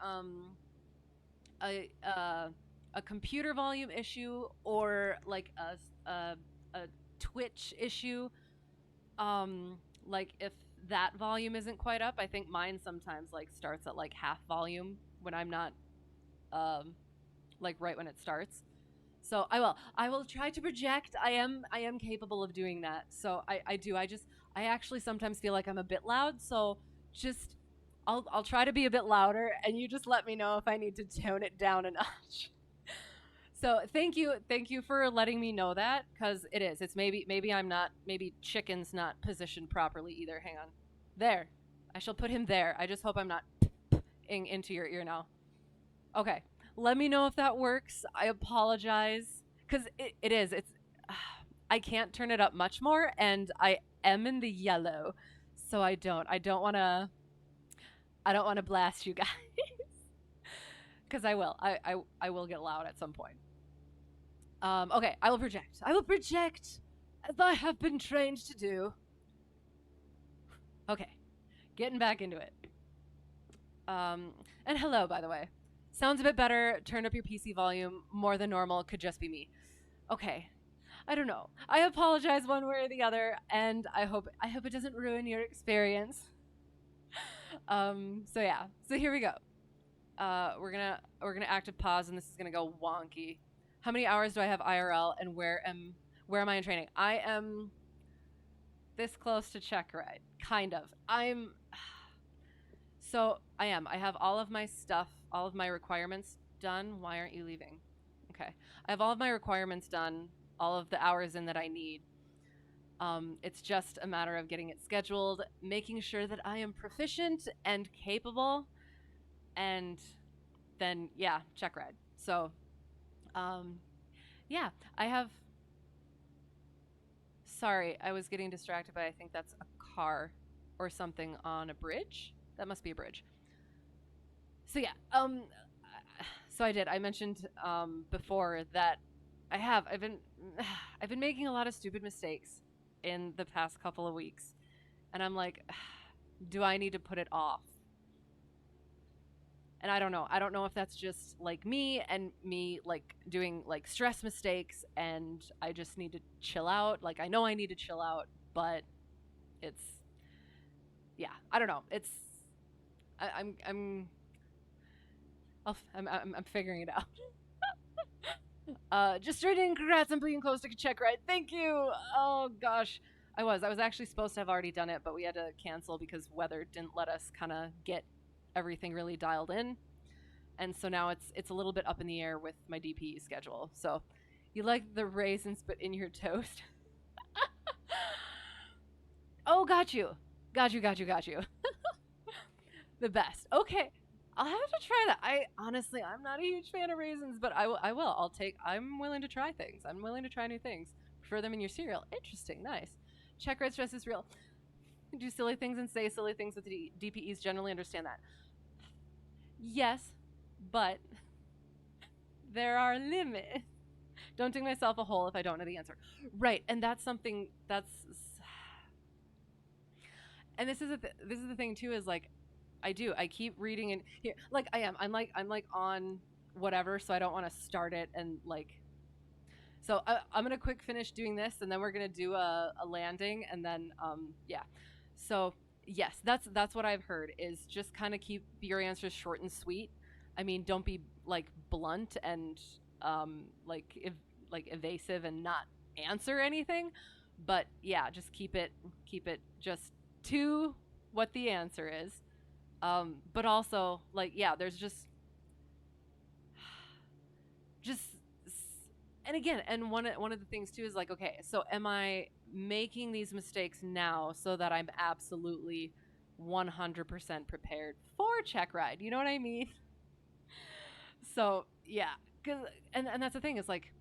computer volume issue or like a Twitch issue. Like if that volume isn't quite up, I think mine sometimes like starts at like half volume when I'm not like right when it starts. So I will try to project. I am capable of doing that. So I do. I actually sometimes feel like I'm a bit loud. So just I'll try to be a bit louder, and you just let me know if I need to tone it down a notch. So thank you for letting me know that, because it's maybe I'm not, maybe Chicken's not positioned properly either. Hang on, there. I shall put him there. I just hope I'm not into your ear now. Okay, let me know if that works. I apologize because it's I can't turn it up much more, and I am in the yellow, so I don't want to blast you guys because I will get loud at some point. Okay, I will project as I have been trained to do. Okay, getting back into it. And hello, by the way. Sounds a bit better. Turn up your PC volume more than normal. Could just be me. Okay. I don't know. I apologize one way or the other, and I hope it doesn't ruin your experience. So yeah. So here we go. We're gonna active pause, and this is gonna go wonky. How many hours do I have IRL, and where am I in training? I am this close to Checkride, kind of. I am. I have all of my stuff, all of my requirements done. Why aren't you leaving? Okay, I have all of my requirements done, all of the hours in that I need. It's just a matter of getting it scheduled, making sure that I am proficient and capable, and then yeah, Checkride. So, um, yeah, I have. Sorry, I was getting distracted by I think that's a car or something on a bridge. That must be a bridge. So yeah, so I did. I mentioned before that I've been I've been making a lot of stupid mistakes in the past couple of weeks, and I'm like, do I need to put it off? And I don't know. I don't know if that's just like me and me like doing like stress mistakes, and I just need to chill out. Like I know I need to chill out, but it's yeah. I don't know. It's I'm I'm figuring it out. Just straight in, congrats on being close to Checkride. Thank you. Oh gosh, I was actually supposed to have already done it, but we had to cancel because weather didn't let us kind of get everything really dialed in, and so now it's a little bit up in the air with my DPE schedule. So, you like the raisins, but in your toast. Oh, got you. The best. Okay, I'll have to try that. I'm not a huge fan of raisins, but I will. I'm willing to try things. I'm willing to try new things. Prefer them in your cereal. Interesting. Nice. Check red stress is real. Do silly things and say silly things with the DPEs. Generally understand that. Yes, but there are limits. Don't dig myself a hole if I don't know the answer. Right, and that's something that's. And this is the thing too is like I keep reading and here like I'm like on whatever, so I don't want to start it and like so I'm gonna quick finish doing this, and then we're gonna do a landing, and then yeah. So yes, that's what I've heard is just kind of keep your answers short and sweet. I mean, don't be like blunt and like evasive and not answer anything, but yeah, just keep it just to what the answer is. But also like yeah, there's just and again, and one of the things too is like, okay, so am I making these mistakes now so that I'm absolutely 100% prepared for Checkride? You know what I mean? So yeah, cause and that's the thing is like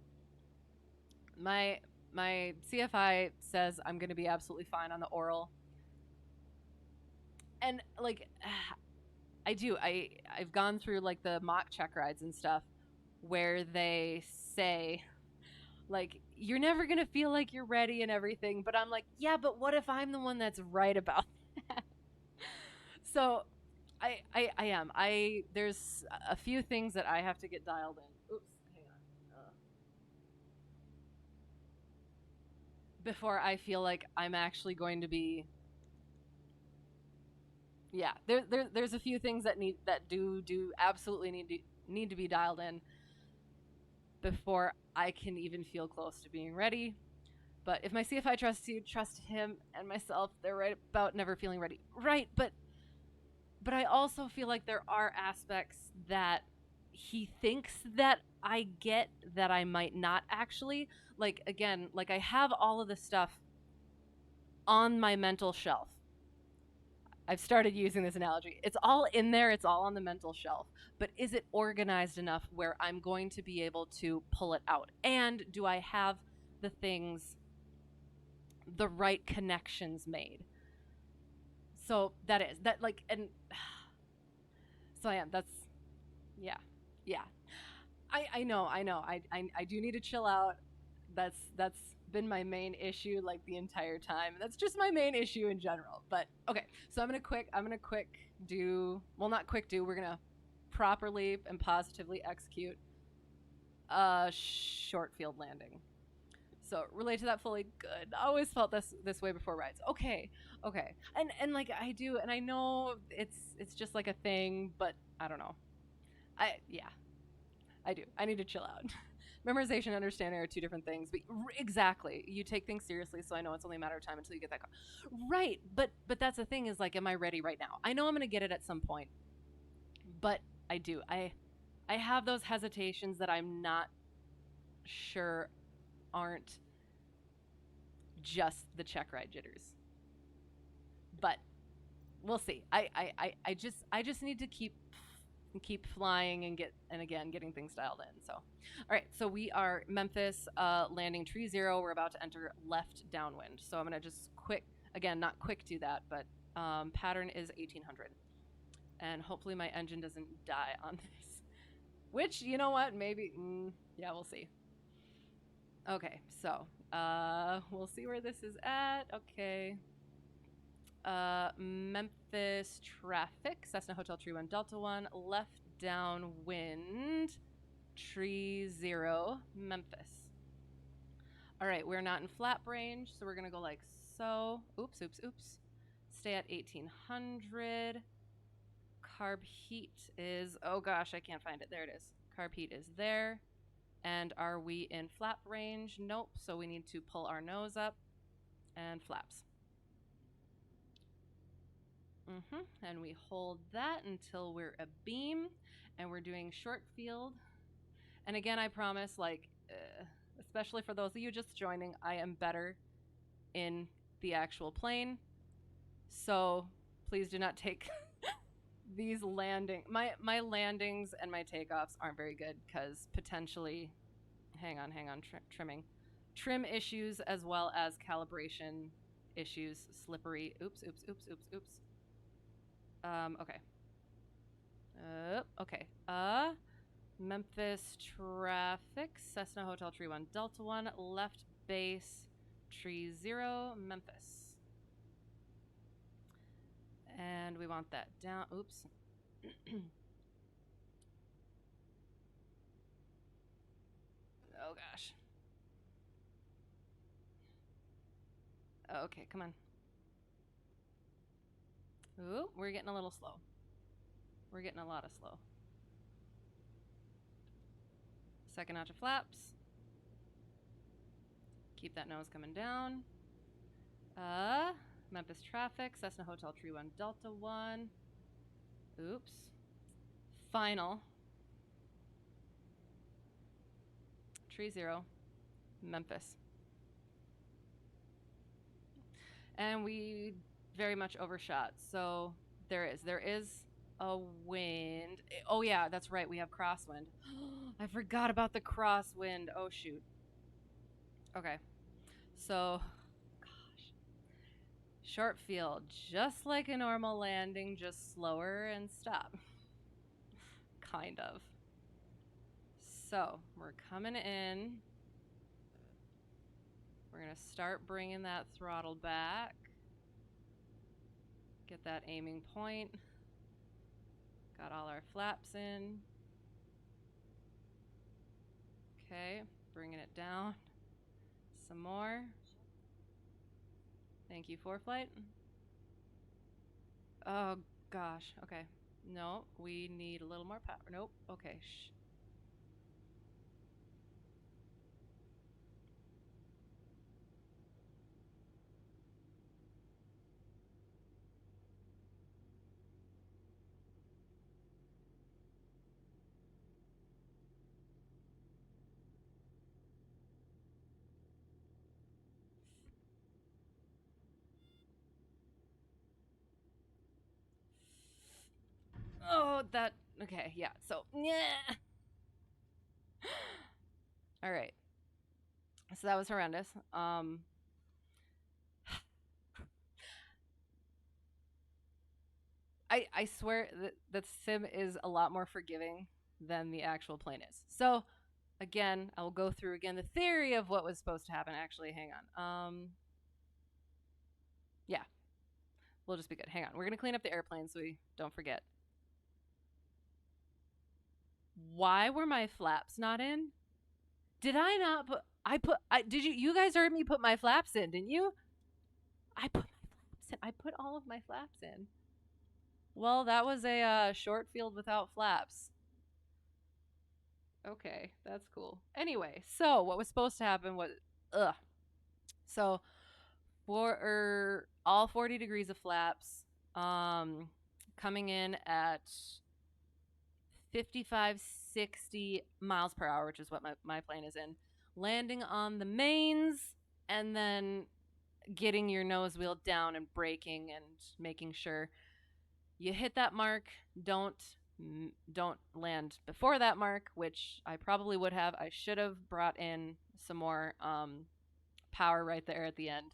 my my CFI says I'm gonna be absolutely fine on the oral, and like I do I've gone through like the mock check rides and stuff where they say like you're never gonna feel like you're ready and everything, but I'm like yeah, but what if I'm the one that's right about that? So I am there's a few things that I have to get dialed in. Oops, hang on. Before I feel like I'm actually going to be yeah, there's a few things that do absolutely need to be dialed in before I can even feel close to being ready. But if my CFI trusts you, trust him and myself, they're right about never feeling ready. Right, but I also feel like there are aspects that he thinks that I get that I might not actually. Like again, like I have all of the stuff on my mental shelf. I've started using this analogy. It's all in there, it's all on the mental shelf. But is it organized enough where I'm going to be able to pull it out? And do I have the things, the right connections made? So that is, that like, and so I am, that's, yeah, yeah. I know. I do need to chill out. That's been my main issue like the entire time. That's just my main issue in general. But okay, so I'm gonna quick do well not quick do. We're gonna properly and positively execute a short field landing. So relate to that fully. Good. I always felt this way before rides. Okay, okay, and like I do, and I know it's just like a thing, but I don't know. Yeah, I do. I need to chill out. Memorization and understanding are two different things, but exactly, you take things seriously, so I know it's only a matter of time until you get that car. Right, but that's the thing is like, am I ready right now? I know I'm gonna get it at some point, but I do. I have those hesitations that I'm not sure aren't just the check ride jitters. But we'll see. I just need to keep flying and getting things dialed in. So, all right. So we are Memphis, landing tree 0. We're about to enter left downwind. So I'm gonna just not quick do that, but pattern is 1800, and hopefully my engine doesn't die on this. Which, you know what? Maybe. Yeah, we'll see. Okay, so we'll see where this is at. Okay. Memphis traffic, Cessna Hotel Tree 1 Delta 1, left downwind, Tree 0, Memphis. All right, we're not in flap range, so we're gonna go like so. Oops. Stay at 1800. Carb heat is, oh gosh, I can't find it. There it is. Carb heat is there. And are we in flap range? Nope, so we need to pull our nose up and flaps. And we hold that until we're abeam, and we're doing short field. And again, I promise, like, especially for those of you just joining, I am better in the actual plane. So please do not take these my landings and my takeoffs aren't very good because potentially, hang on, trim issues as well as calibration issues, slippery. Oops. Okay. Okay. Memphis traffic, Cessna Hotel Tree 1 Delta 1, left base, Tree 0, Memphis. And we want that down. Oops. Oh gosh. Okay, come on. Ooh, we're getting a little slow. We're getting a lot of slow. Second notch of flaps. Keep that nose coming down. Memphis traffic, Cessna Hotel Tree 1 Delta 1. Oops. Final. Tree 0, Memphis. And we very much overshot. So there is a wind. Oh yeah, that's right. We have crosswind. I forgot about the crosswind. Oh shoot. Okay. So, gosh. Short field, just like a normal landing, just slower and stop. Kind of. So, we're coming in. We're going to start bringing that throttle back. Get that aiming point. Got all our flaps in. Okay, bringing it down. Some more. Thank you, ForeFlight. Oh gosh, okay. No, we need a little more power. Nope, okay. Oh, that, okay, yeah, so, yeah. All right. So that was horrendous. I swear that sim is a lot more forgiving than the actual plane is. So, again, I will go through again the theory of what was supposed to happen. Actually, hang on. Yeah, we'll just be good. Hang on. We're gonna clean up the airplane so we don't forget. Why were my flaps not in? Did I not put? Did you guys heard me put my flaps in? Didn't you? I put my flaps in. I put all of my flaps in. Well, that was a short field without flaps. Okay, that's cool. Anyway, so what was supposed to happen was, ugh. So for all 40 degrees of flaps, um, coming in at 55, 60 miles per hour, which is what my plane is in, landing on the mains, and then getting your nose wheel down and braking and making sure you hit that mark. Don't land before that mark, which I probably would have. I should have brought in some more power right there at the end.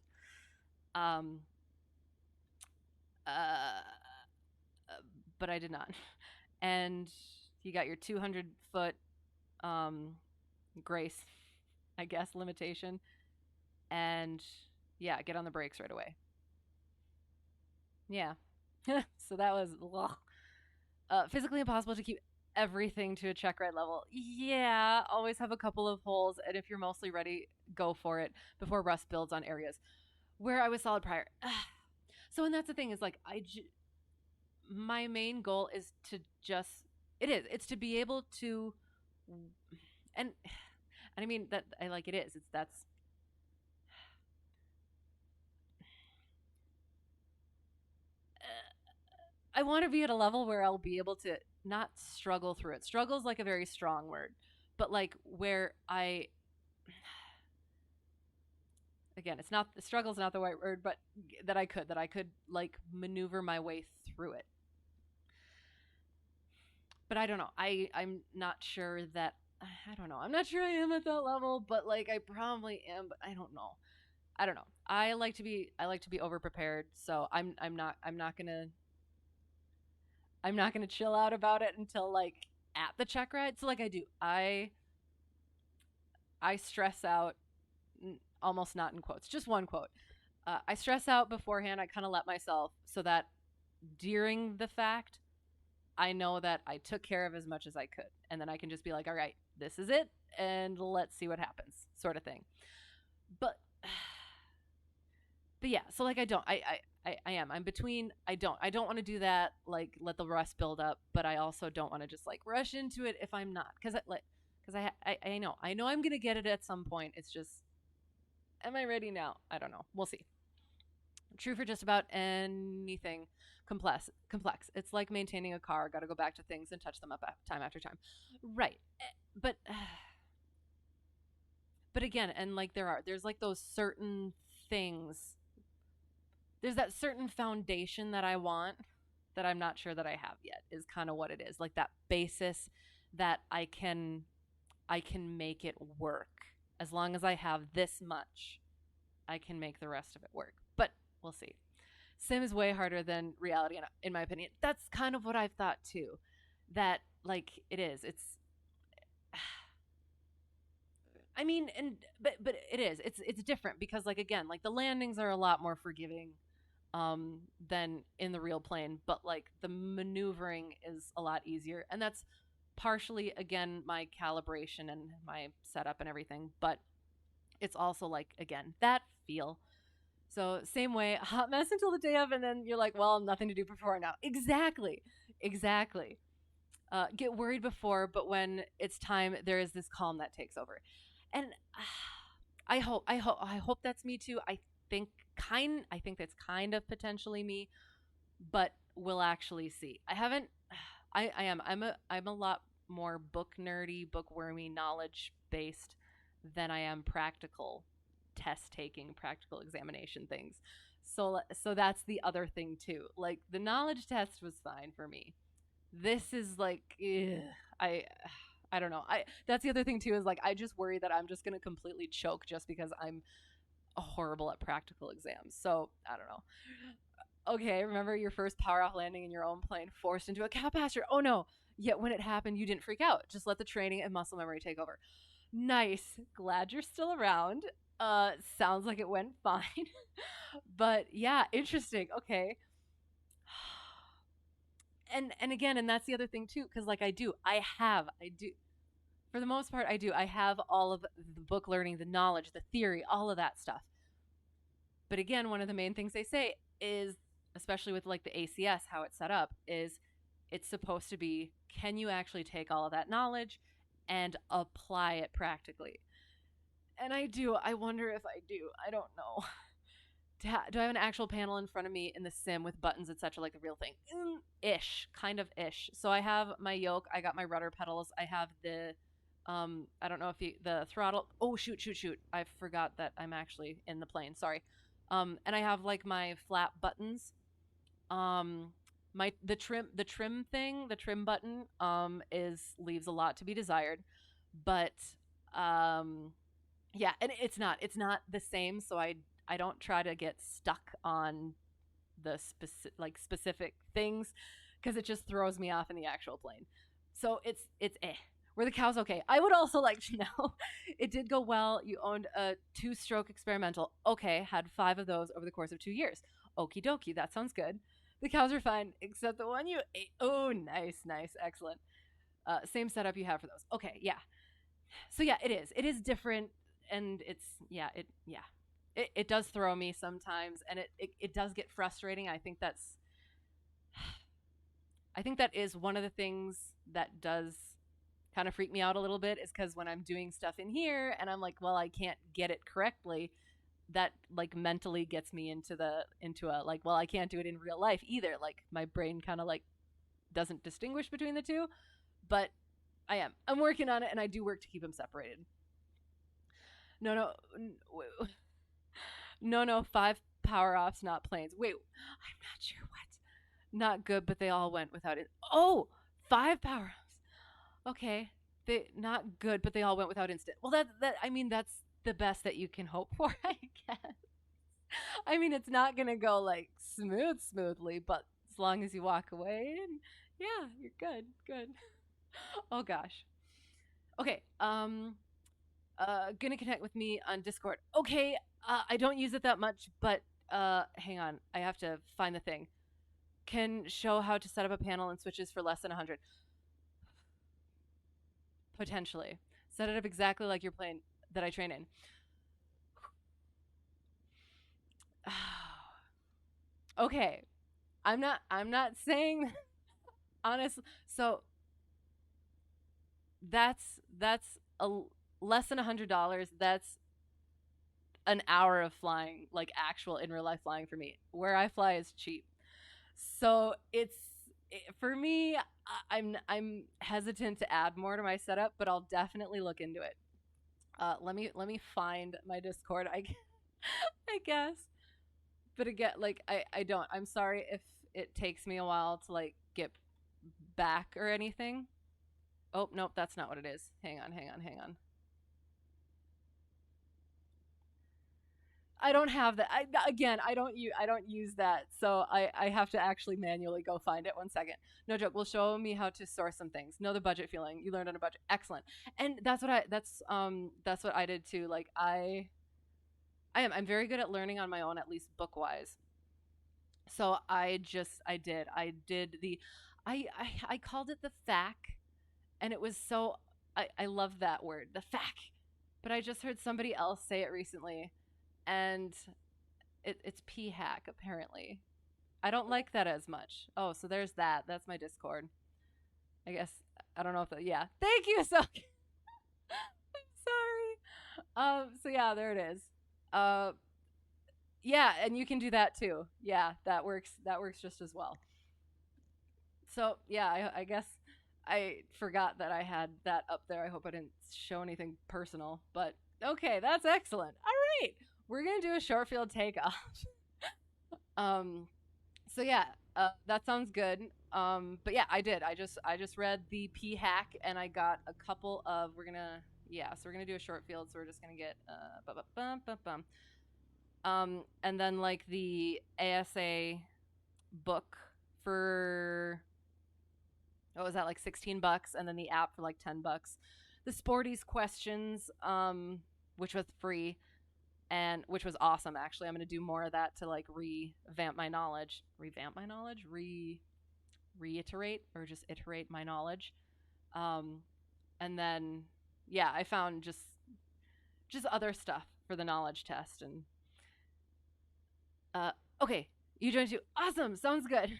Um, uh, but I did not. And you got your 200-foot grace, I guess, limitation. And yeah, get on the brakes right away. Yeah. So that was physically impossible to keep everything to a Checkride level. Yeah, always have a couple of holes, and if you're mostly ready, go for it before rust builds on areas where I was solid prior. So, and that's the thing is like my main goal is to it's to be able to, and I mean that I like it is it's that's I want to be at a level where I'll be able to not struggle through it. Struggle is like a very strong word, but like where I, again, it's not, struggle is not the right word, but that I could like maneuver my way through it. But I don't know. I'm not sure that, I don't know. I'm not sure I am at that level, but like I probably am, but I don't know. I don't know. I like to be over prepared, so I'm not gonna chill out about it until like at the check ride. So like I do, I stress out, almost not in quotes, just one quote. I stress out beforehand. I kind of let myself so that during the fact, I know that I took care of as much as I could, and then I can just be like, all right, this is it, and let's see what happens, sort of thing. But but yeah, so like I am. I'm between. I don't want to do that. Like let the rust build up, but I also don't want to just like rush into it if I'm not, because I know I'm gonna get it at some point. It's just, am I ready now? I don't know. We'll see. True for just about anything complex. Complex. It's like maintaining a car. Got to go back to things and touch them up time after time. Right. But but again, and like there's like those certain things, there's that certain foundation that I want that I'm not sure that I have yet, is kind of what it is. Like that basis that I can make it work. As long as I have this much, I can make the rest of it work. But we'll see. Sim is way harder than reality, in my opinion. That's kind of what I've thought too. That like it is. It's I mean, and but it is. It's different because like again, like the landings are a lot more forgiving than in the real plane, but like the maneuvering is a lot easier, and that's partially again my calibration and my setup and everything, but it's also like again that feel. So same way, hot mess until the day of, and then you're like, well, nothing to do before now. Exactly, exactly. Get worried before, but when it's time, there is this calm that takes over, and I hope that's me too. I think that's kind of potentially me, but we'll actually see. I haven't. I am. I'm a lot more book nerdy, bookwormy, knowledge based than I am practical test taking, practical examination things. So that's the other thing too. Like the knowledge test was fine for me. This is like ugh, I don't know. I That's the other thing too, is like I just worry that I'm just going to completely choke just because I'm horrible at practical exams. So, I don't know. Okay, remember your first power off landing in your own plane, forced into a cow pasture. Oh no. Yet when it happened, you didn't freak out. Just let the training and muscle memory take over. Nice. Glad you're still around. Sounds like it went fine. But yeah, interesting. Okay. and again, and that's the other thing too, because like I do for the most part, I do. I have all of the book learning, the knowledge, the theory, all of that stuff. But again, one of the main things they say is, especially with like the ACS, how it's set up, is it's supposed to be, can you actually take all of that knowledge and apply it practically? And I do. I wonder if I do. I don't know. Do I have an actual panel in front of me in the sim with buttons, etc., like the real thing? Ish, kind of ish. So I have my yoke. I got my rudder pedals. I have the, I don't know if the throttle. Oh shoot! I forgot that I'm actually in the plane. Sorry. And I have like my flat buttons. Um, the trim button, is leaves a lot to be desired, but um, yeah, and it's not the same. So I don't try to get stuck on the specific things because it just throws me off in the actual plane. So it's Were the cows okay? I would also like to know. It did go well. You owned a 2-stroke experimental. Okay, had 5 of those over the course of 2 years. Okie dokie, that sounds good. The cows are fine, except the one you ate. Oh, nice, excellent. Same setup you have for those. Okay, yeah. So yeah, it is. It is different, and it does throw me sometimes, and it does get frustrating. I think that is one of the things that does kind of freak me out a little bit, is because when I'm doing stuff in here and I'm like, well, I can't get it correctly, that like mentally gets me into a like, well, I can't do it in real life either. Like my brain kind of like doesn't distinguish between the two, but I'm working on it, and I do work to keep them separated. No, no, no, 5 power offs, not planes. Wait, I'm not sure what. Not good, but they all went without it. Oh, 5 power offs. Okay, they not good, but they all went without instant. Well, that I mean that's the best that you can hope for, I guess. I mean, it's not gonna go like smoothly, but as long as you walk away, and yeah, you're good. Oh gosh. Okay. Gonna connect with me on Discord. Okay. I don't use it that much, but hang on. I have to find the thing. Can show how to set up a panel and switches for less than 100. Potentially. Set it up exactly like your plane that I train in. Okay. I'm not saying honestly. So that's a less than $100. That's an hour of flying, like actual in real life flying for me. Where I fly is cheap. So for me, I'm hesitant to add more to my setup, but I'll definitely look into it. Let me find my Discord. I guess. But again, like I don't. I'm sorry if it takes me a while to like get back or anything. Oh, nope, that's not what it is. Hang on. I don't have that. Again, I don't use that, so I have to actually manually go find it. 1 second. No joke. Will show me how to source some things. Know the budget feeling. You learned on a budget. Excellent. And that's what I did too. Like I'm very good at learning on my own, at least book wise. So I did the I called it the FAQ, and it was so I love that word, the FAQ. But I just heard somebody else say it recently, and it's p hack apparently. I don't like that as much. Oh, so there's that. That's my Discord. I guess I don't know if yeah. Thank you so. I'm sorry. So yeah, there it is. Uh, yeah, and you can do that too. Yeah, that works. That works just as well. So yeah, I guess I forgot that I had that up there. I hope I didn't show anything personal, but okay, that's excellent. All right, we're gonna do a short field takeoff. um, so yeah, that sounds good. But yeah, I just read the P hack, and I got a couple of. So we're gonna do a short field. So we're just gonna get and then like the ASA book for what was that, like $16, and then the app for like $10. The Sporties questions, which was free, and which was awesome. Actually, I'm gonna do more of that to like revamp my knowledge. reiterate or just iterate my knowledge. Um, and then, yeah, I found just other stuff for the knowledge test. And okay, you joined too. Awesome, sounds good.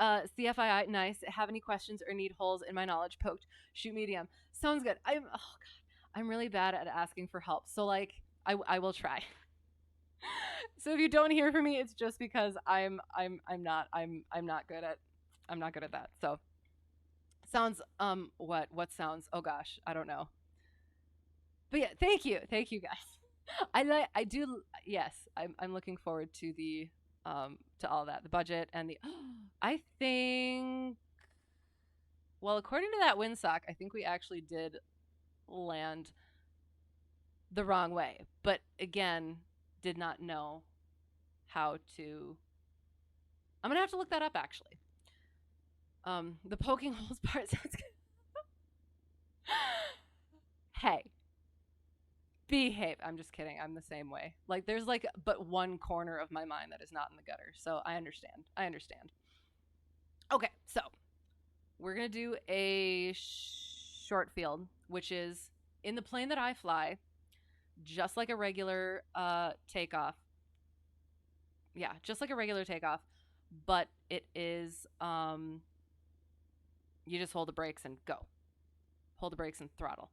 CFII, nice. Have any questions or need holes in my knowledge poked? Shoot medium. Sounds good. I'm really bad at asking for help. So like, I will try. So if you don't hear from me, it's just because I'm not good at that. So sounds what sounds, oh gosh, I don't know. But yeah, thank you guys. I do, yes, I'm looking forward to the to all that, the budget and the I think, well, according to that windsock, I think we actually did land the wrong way, but again, did not know how to. I'm gonna have to look that up actually. The poking holes part sounds good. Hey, behave. I'm just kidding. I'm the same way. Like there's like but one corner of my mind that is not in the gutter. So I understand. Okay, so we're gonna do a short field, which is in the plane that I fly, just like a regular takeoff. Yeah, just like a regular takeoff, but it is you just hold the brakes and go. Hold the brakes and throttle.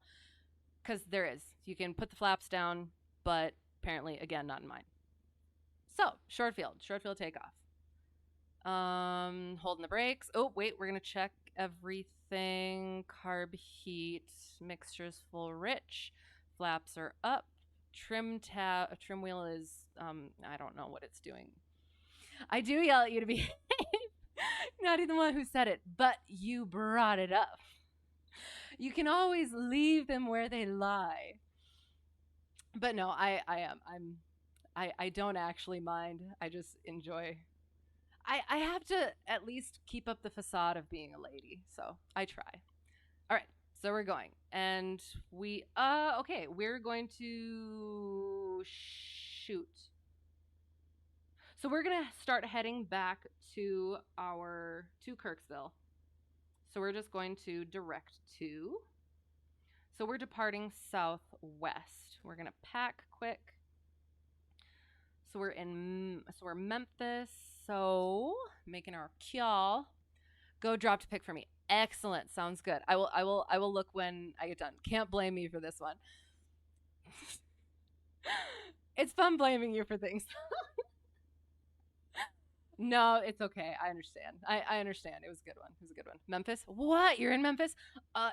Because there is. You can put the flaps down, but apparently, again, not in mine. So, short field takeoff. Holding the brakes. Oh, wait, we're going to check everything. Carb heat, mixture's full rich. Flaps are up. Trim wheel is, I don't know what it's doing. I do yell at you to behave. Not even the one who said it, but you brought it up. You can always leave them where they lie. But no, I don't actually mind. I just enjoy. I have to at least keep up the facade of being a lady, so I try. All right, so we're going, and okay, we're going to shoot. So we're gonna start heading back to Kirksville. So we're just going to direct to. So we're departing southwest. We're gonna pack quick. So we're Memphis. So making our call. Go drop to pick for me. Excellent. Sounds good. I will look when I get done. Can't blame me for this one. It's fun blaming you for things. No, it's okay. I understand. I understand. It was a good one. Memphis? What? You're in Memphis?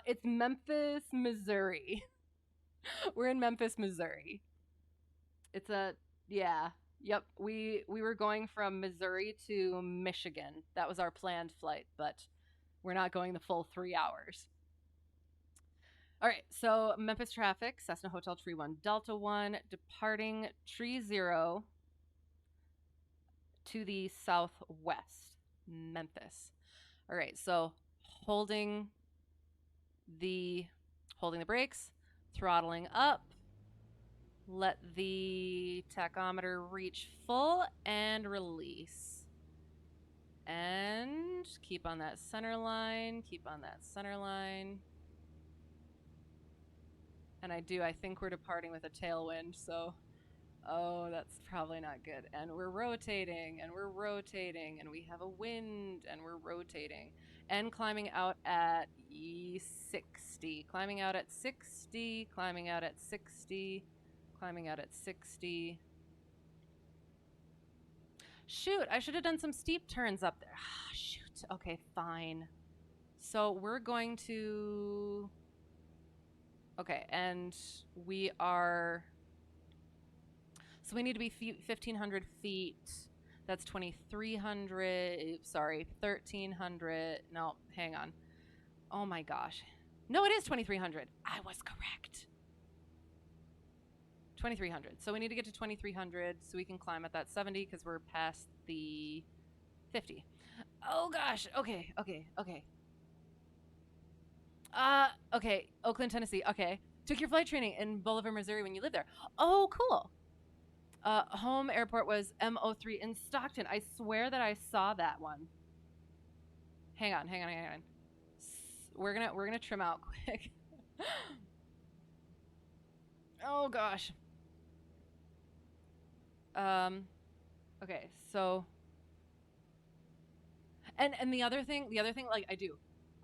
It's Memphis, Missouri. We're in Memphis, Missouri. It's yeah. Yep. We were going from Missouri to Michigan. That was our planned flight, but we're not going the full 3 hours. All right. So Memphis traffic, Cessna Hotel Tree 1, Delta 1, departing Tree 0. To the southwest, Memphis. All right, so holding the brakes, throttling up. Let the tachometer reach full and release. And keep on that center line, And I think we're departing with a tailwind, so oh, that's probably not good. And we're rotating, and we have a wind, and we're rotating. And climbing out at 60. Climbing out at 60. Shoot, I should have done some steep turns up there. Shoot. Okay, fine. So we're going to... Okay, and we are... So we need to be 1,500 feet. That's 2,300. Sorry, 1,300. No, hang on. Oh my gosh. No, it is 2,300. I was correct. 2,300. So we need to get to 2,300 so we can climb at that 70 because we're past the 50. Oh gosh. Okay. Okay. Oakland, Tennessee. Okay. Took your flight training in Bolivar, Missouri when you lived there. Oh, cool. Home airport was MO3 in Stockton. I swear that I saw that one. Hang on. We're gonna trim out quick. Oh gosh. Okay, so and the other thing, like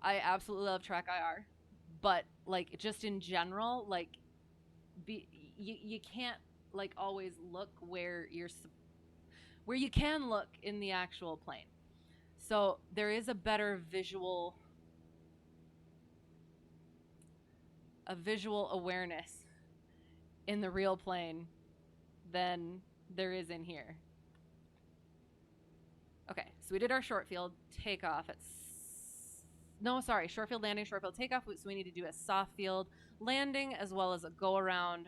I absolutely love track IR, but like just in general, like you can't like always look where you can look in the actual plane. So there is a better visual awareness in the real plane than there is in here. Okay, so we did our short field takeoff at short field landing, short field takeoff. So we need to do a soft field landing as well as a go around,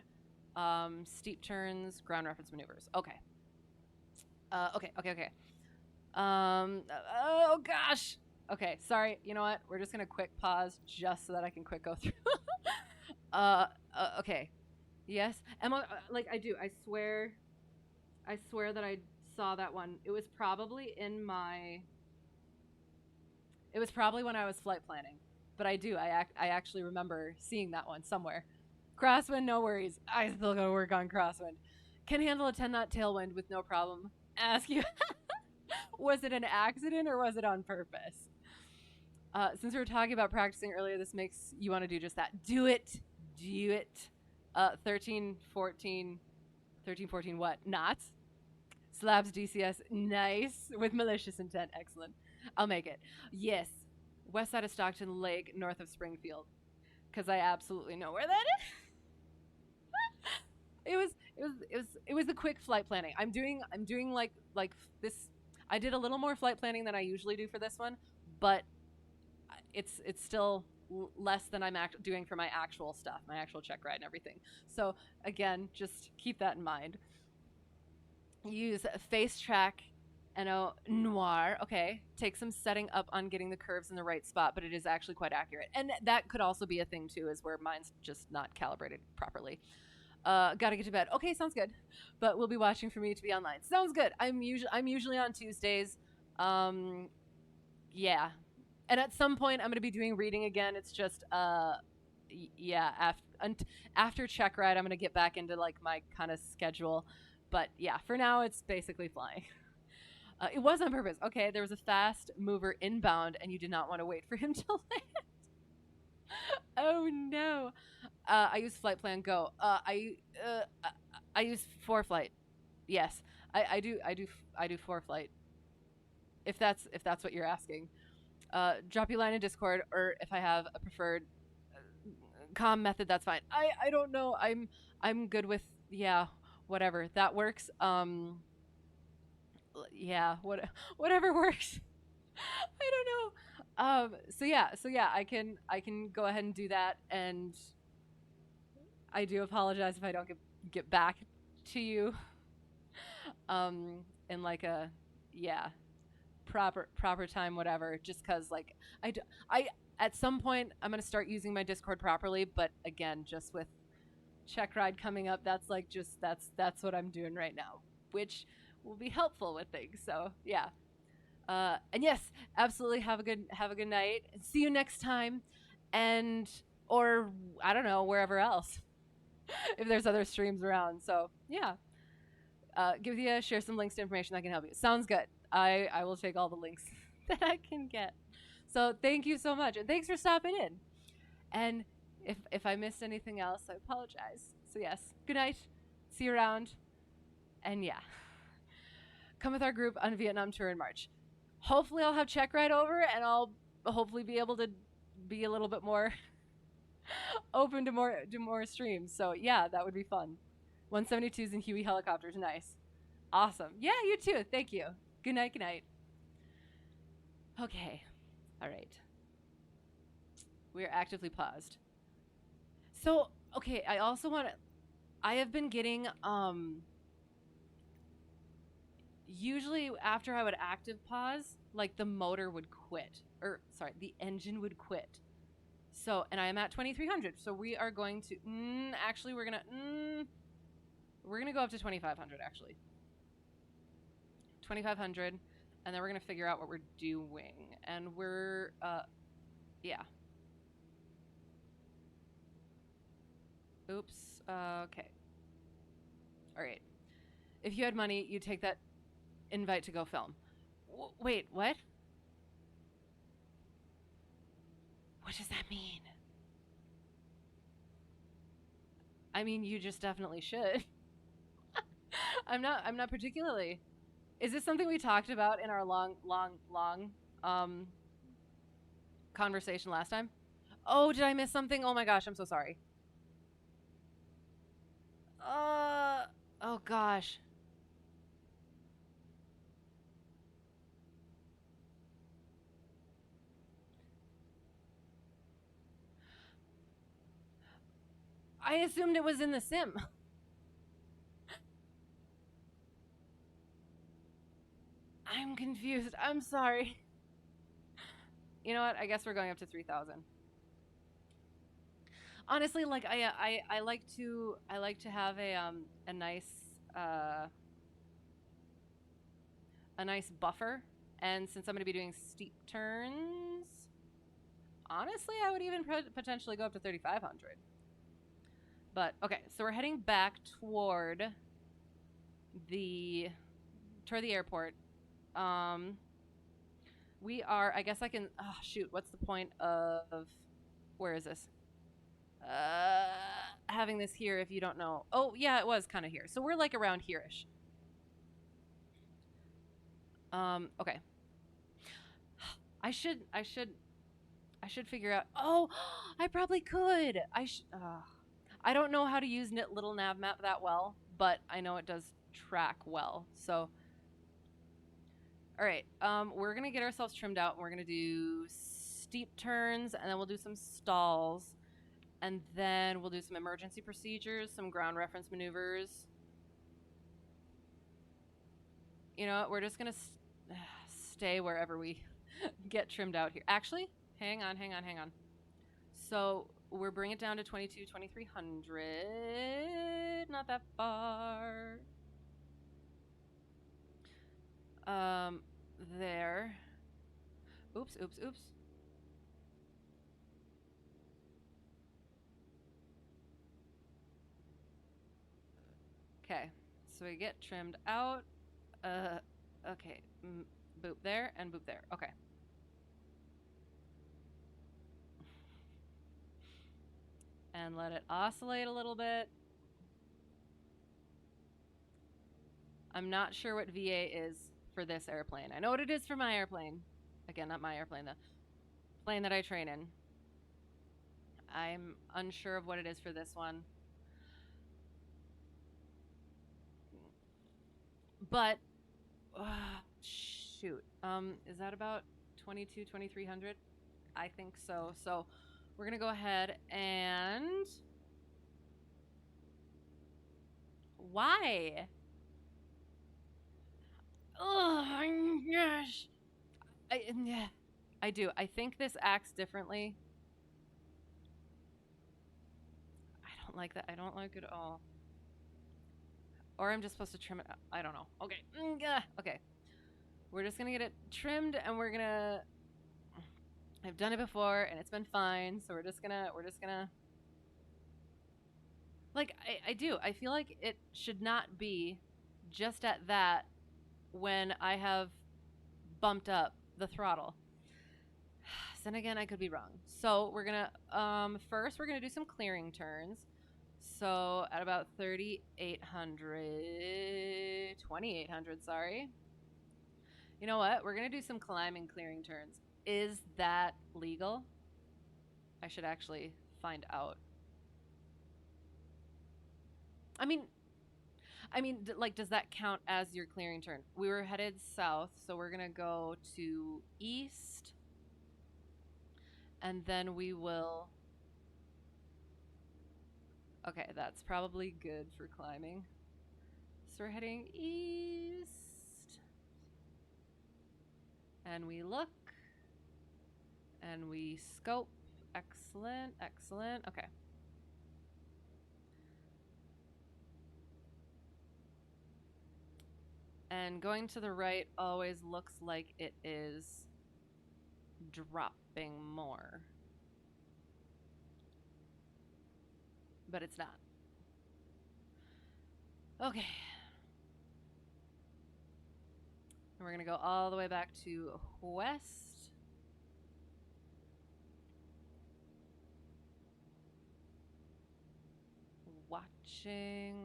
steep turns, ground reference maneuvers. Okay. Okay. Oh gosh. Okay, sorry. You know what? We're just gonna quick pause just so that I can quick go through. Okay. Yes, Emma. Like I do. I swear that I saw that one. It was probably when I was flight planning, but I actually remember seeing that one somewhere. Crosswind, no worries. I still gotta work on crosswind. Can handle a 10 knot tailwind with no problem. Ask you, was it an accident or was it on purpose? Since we were talking about practicing earlier, this makes you want to do just that. Do it. 13, 14 what? Knots? Slabs DCS, nice. With malicious intent, excellent. I'll make it. Yes, west side of Stockton Lake, north of Springfield, because I absolutely know where that is. It was the quick flight planning. I'm doing like this. I did a little more flight planning than I usually do for this one, but it's still less than I'm doing for my actual stuff, my actual check ride and everything. So again, just keep that in mind. Use face track NO Noir. Okay, take some setting up on getting the curves in the right spot, but it is actually quite accurate. And that could also be a thing too, is where mine's just not calibrated properly. Gotta get to bed. Okay, sounds good. But we'll be watching for me to be online. Sounds good. I'm usually on Tuesdays. Yeah. And at some point I'm gonna be doing reading again. It's just yeah, after check ride I'm gonna get back into like my kind of schedule. But yeah, for now it's basically flying. It was on purpose. Okay, there was a fast mover inbound and you did not want to wait for him to land. Oh no. I use flight plan go. I use ForeFlight. Yes, I do 4Flight. If that's what you're asking. Drop you line in Discord, or if I have a preferred comm method, that's fine. I don't know. I'm good with whatever that works. Whatever works. I don't know. So yeah, I can go ahead and do that, and I do apologize if I don't get back to you in like a proper time, whatever, just because like I at some point I'm gonna start using my Discord properly, but again, just with Checkride coming up, that's like just that's what I'm doing right now, which will be helpful with things. So yeah. And yes, absolutely have a good night. See you next time, and or I don't know, wherever else if there's other streams around. So yeah, share some links to information that can help you. Sounds good. I will take all the links that I can get. So thank you so much, and thanks for stopping in. And if I missed anything else, I apologize. So yes, good night. See you around, and yeah, come with our group on Vietnam tour in March. Hopefully I'll have Checkride over, and I'll hopefully be able to be a little bit more open to more streams. So yeah, that would be fun. 172s and Huey helicopters, nice. Awesome. Yeah, you too. Thank you. Good night. Okay. All right. We are actively paused. So, okay, I have been getting usually after I would active pause, like the motor would quit, or sorry, the engine would quit. So, and I am at 2300. So we are going to actually we're going to go up to 2500 actually. 2500, and then we're gonna figure out what we're doing. And we're, yeah. Oops. Okay. All right. If you had money, you'd take that invite to go film. Wait, what? What does that mean? I mean, you just definitely should. I'm not particularly. Is this something we talked about in our long um conversation last time? Oh, did I miss something? Oh my gosh, I'm so sorry. Oh gosh. I assumed it was in the sim. I'm confused. I'm sorry. You know what? I guess we're going up to 3,000. Honestly, like I like to have a nice uh a nice buffer, and since I'm going to be doing steep turns, honestly, I would even potentially go up to 3,500. But okay, so we're heading back the toward the airport. We are. I guess I can. Oh shoot! What's the point of? Where is this? Having this here if you don't know. Oh yeah, it was kind of here. So we're like around here-ish. Okay. I should figure out. Oh, I probably could. I don't know how to use little nav map that well, but I know it does track well. So, all right. We're gonna get ourselves trimmed out, and we're gonna do steep turns, and then we'll do some stalls, and then we'll do some emergency procedures, some ground reference maneuvers. You know what? We're just gonna stay wherever we get trimmed out here. Actually, hang on. So we're bringing it down to 2300. Not that far. There. Oops. Okay, so we get trimmed out. Okay. Boop there and boop there. Okay. And let it oscillate a little bit. I'm not sure what VA is for this airplane. I know what it is for my airplane. Again, not my airplane, the plane that I train in. I'm unsure of what it is for this one. But shoot. Is that about 2300? I think so. So we're going to go ahead and why? Oh gosh. I do. I think this acts differently. I don't like that. I don't like it at all. Or I'm just supposed to trim it up. I don't know. Okay. Okay. We're just going to get it trimmed, and we're going to... I've done it before, and it's been fine, so we're just going to... Like, I do. I feel like it should not be just at that when I have bumped up the throttle. Then again, I could be wrong. So we're going to... first, we're going to do some clearing turns. So at about 2,800, sorry. You know what? We're going to do some climbing clearing turns. Is that legal? I should actually find out. I mean, like, does that count as your clearing turn? We were headed south, so we're going to go to east. And then we will... Okay, that's probably good for climbing. So we're heading east. And we look. And we scope. Excellent. Okay. And going to the right always looks like it is dropping more. But it's not. Okay. And we're going to go all the way back to west. Watching.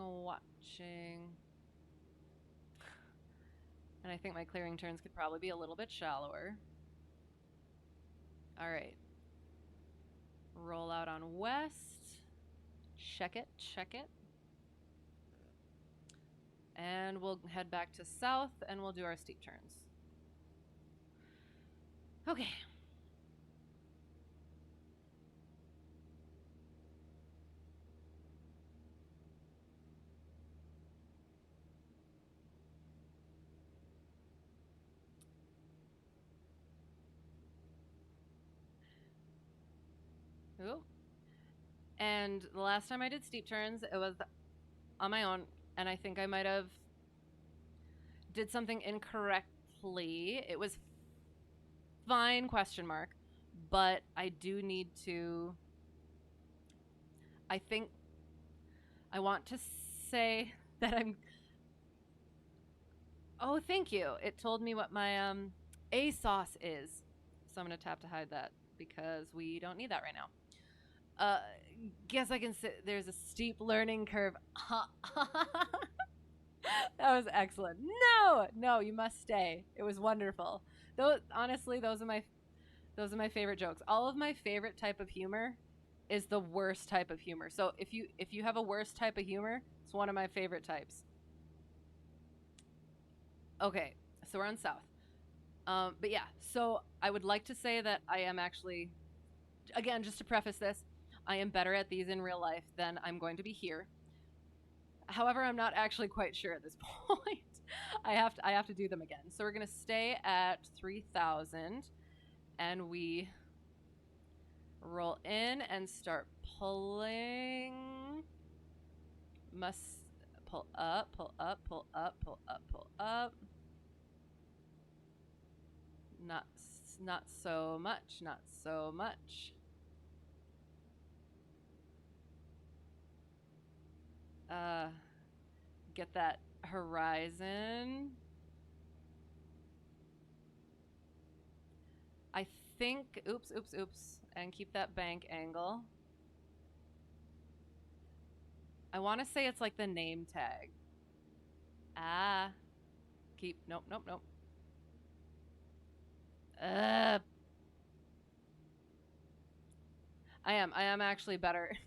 And I think my clearing turns could probably be a little bit shallower. All right. Roll out on west. Check it. And we'll head back to south and we'll do our steep turns. Okay. Ooh. And the last time I did steep turns, it was on my own, and I think I might have did something incorrectly. It was fine, question mark, but I do need to, I think I want to say that I'm, oh, thank you. It told me what my ACS is. So I'm going to tap to hide that because we don't need that right now. Guess I can say there's a steep learning curve. That was excellent. No, you must stay. It was wonderful. Though honestly, those are my favorite jokes. All of my favorite type of humor is the worst type of humor. So if you have a worst type of humor, it's one of my favorite types. Okay, so we're on south. But yeah, so I would like to say that I am actually, again, just to preface this, I am better at these in real life than I'm going to be here. However, I'm not actually quite sure at this point. I have to do them again. So we're gonna stay at 3,000, and we roll in and start pulling. Must pull up, pull up, pull up, pull up, pull up. Not so much, not so much. Get that horizon. I think, oops, and keep that bank angle. I want to say it's like the name tag. Nope. I am actually better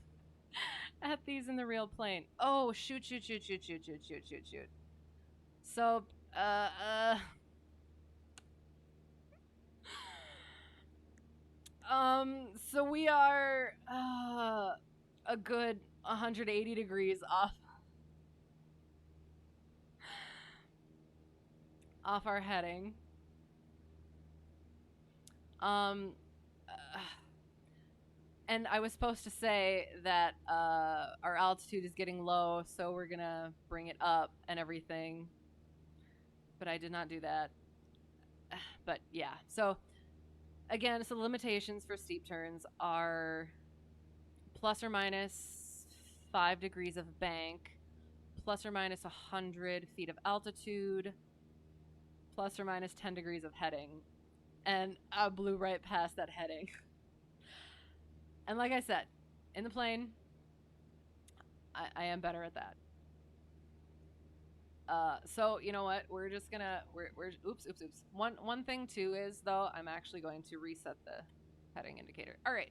at these in the real plane. Oh, shoot. So, so we are, a good 180 degrees off our heading. And I was supposed to say that our altitude is getting low, so we're gonna bring it up and everything. But I did not do that. But yeah, so again, so the limitations for steep turns are plus or minus 5 degrees of bank, plus or minus 100 feet of altitude, plus or minus 10 degrees of heading. And I blew right past that heading. And like I said, in the plane, I am better at that. So you know what? We're just gonna oops. One thing too is though I'm actually going to reset the heading indicator. All right.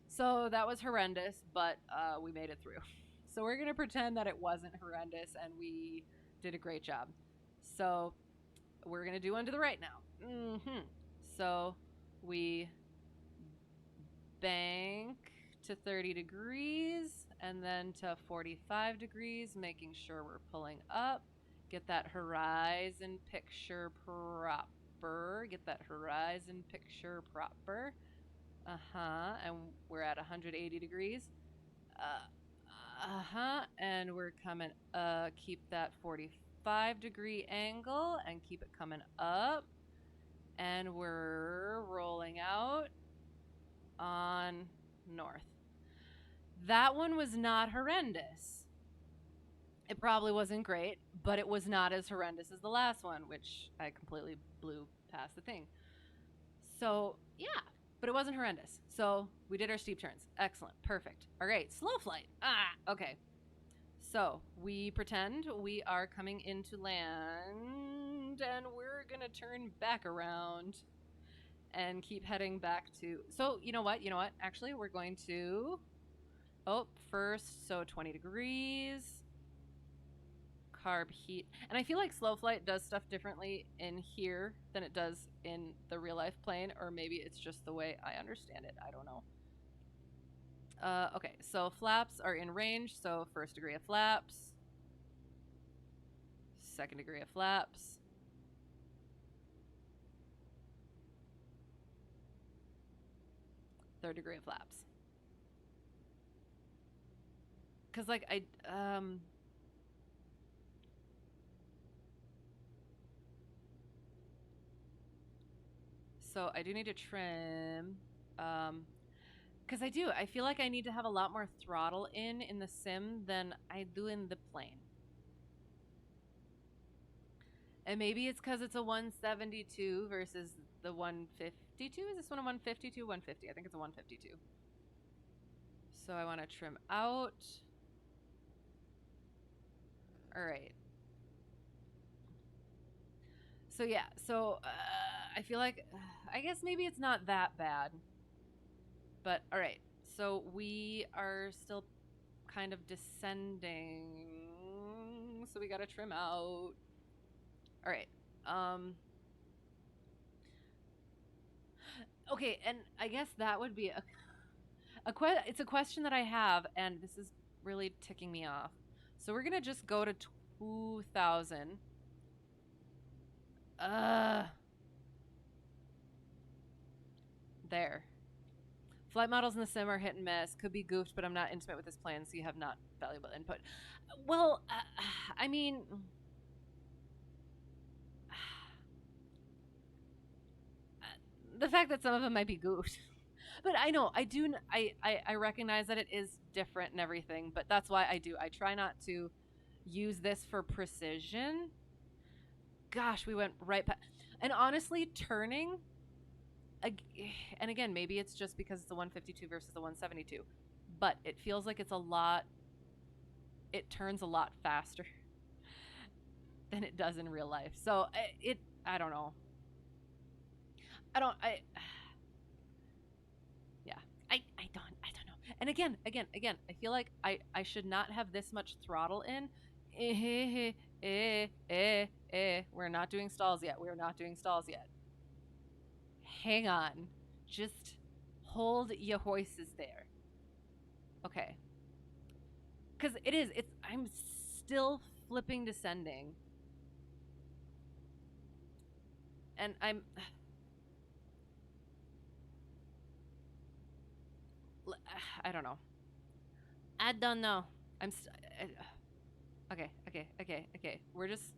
So that was horrendous, but we made it through. So we're gonna pretend that it wasn't horrendous and we did a great job. So we're gonna do one to the right now. So we bank to 30 degrees and then to 45 degrees, making sure we're pulling up. Get that horizon picture proper. And we're at 180 degrees. And we're coming, keep that 45 5-degree angle and keep it coming up. And we're rolling out on north. That one was not horrendous. It probably wasn't great, but it was not as horrendous as the last one, which I completely blew past the thing. So, yeah, but it wasn't horrendous. So, we did our steep turns. Excellent. Perfect. All right, slow flight. Okay. So, we pretend we are coming into land, and we're going to turn back around and keep heading back to... So, you know what? Actually, we're going to... Oh, first, so 20 degrees. Carb heat. And I feel like slow flight does stuff differently in here than it does in the real life plane, or maybe it's just the way I understand it. I don't know. Okay, so flaps are in range, so first degree of flaps, second degree of flaps, third degree of flaps. Because, like, so I do need to trim, because I feel like I need to have a lot more throttle in the sim than I do in the plane. And maybe it's because it's a 172 versus the 152. Is this one a 152? 150. I think it's a 152. So I want to trim out. All right. So yeah, I feel like, I guess maybe it's not that bad. But all right, so we are still kind of descending. So we got to trim out. All right. Okay, and I guess that would be it's a question that I have, and this is really ticking me off. So we're gonna just go to 2,000. There. Flight models in the sim are hit and miss. Could be goofed, but I'm not intimate with this plan, so you have not valuable input. Well, I mean... the fact that some of them might be goofed. But I know, I recognize that it is different and everything, but that's why I try not to use this for precision. Gosh, we went right past... And honestly, turning... And again, maybe it's just because it's the 152 versus the 172, but it feels like it's a lot... It turns a lot faster than it does in real life. So, I don't know. Yeah, I don't know. And again, I feel like I should not have this much throttle in. We're not doing stalls yet. We're not doing stalls yet. Hang on. Just hold your horses there. Okay. Because I'm still flipping descending. And I don't know. I don't know. Okay. We're just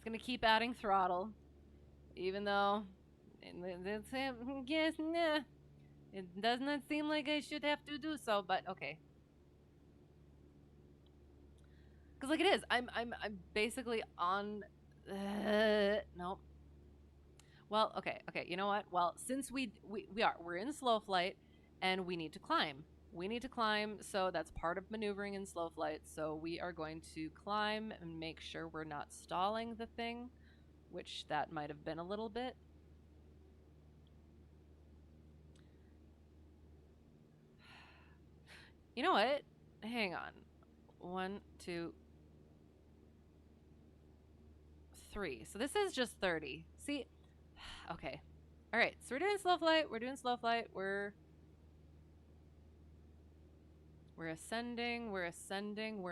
gonna keep adding throttle, even though it does not seem like I should have to do so. But okay, because like it is, I'm basically on. Nope. Well, okay. You know what? Well, since we're in slow flight, and we need to climb. So that's part of maneuvering in slow flight. So we are going to climb and make sure we're not stalling the thing, which that might have been a little bit. You know what? Hang on. 1, 2, 3. So this is just 30. See? Okay. All right. So we're doing slow flight. We're ascending. We're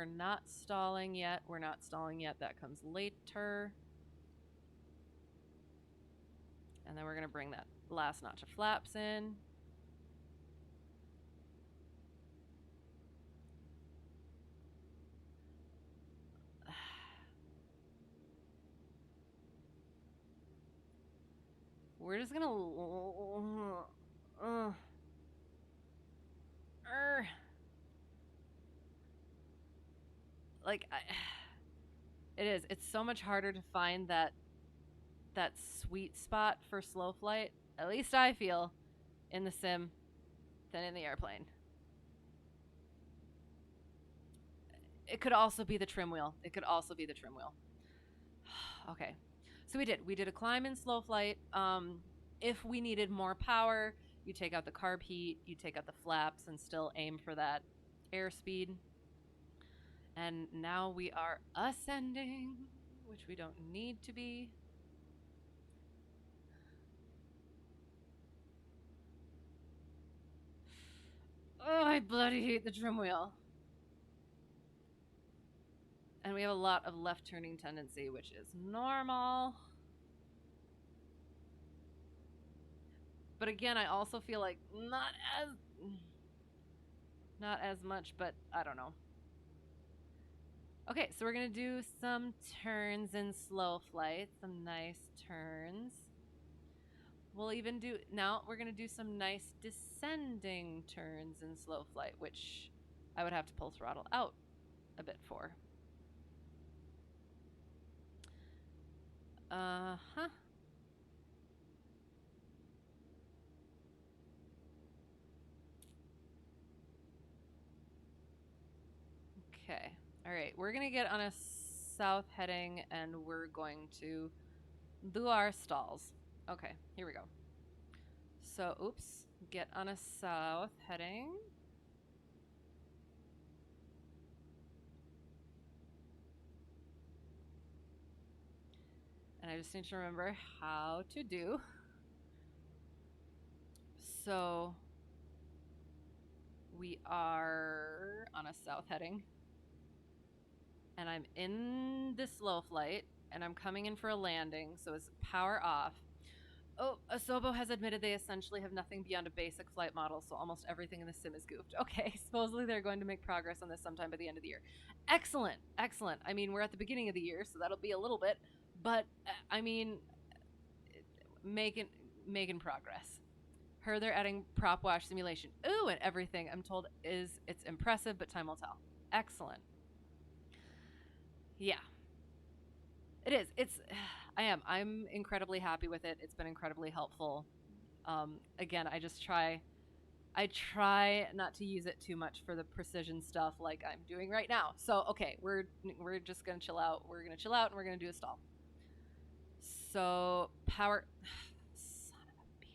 not stalling yet. That comes later. And then we're going to bring that last notch of flaps in. we're just gonna like it is. It's so much harder to find that sweet spot for slow flight. At least I feel in the sim than in the airplane. It could also be the trim wheel. Okay. So we did a climb in slow flight. If we needed more power, you take out the carb heat, you take out the flaps, and still aim for that airspeed. And now we are ascending, which we don't need to be. Oh, I bloody hate the trim wheel. And we have a lot of left turning tendency, which is normal. But again, I also feel like not as much, but I don't know. Okay, so we're gonna do some turns in slow flight, some nice turns. We'll even do, now we're gonna do some nice descending turns in slow flight, which I would have to pull throttle out a bit for. Uh-huh. Okay. All right. We're going to get on a south heading and we're going to do our stalls. Okay. Here we go. So, oops. Get on a south heading. And I just need to remember how to do. So, we are on a south heading. And I'm in the slow flight. And I'm coming in for a landing. So it's power off. Oh, Asobo has admitted they essentially have nothing beyond a basic flight model, so almost everything in the sim is goofed. Okay, supposedly they're going to make progress on this sometime by the end of the year. Excellent, excellent. I mean, we're at the beginning of the year, so that'll be a little bit, but I mean, making progress. Her, they're adding prop wash simulation. Ooh, and everything I'm told it's impressive, but time will tell. Excellent. Yeah. It is. I'm incredibly happy with it. It's been incredibly helpful. Again, I try not to use it too much for the precision stuff like I'm doing right now. So, okay, we're just going to chill out. We're going to chill out and we're going to do a stall. So, power son of a bi.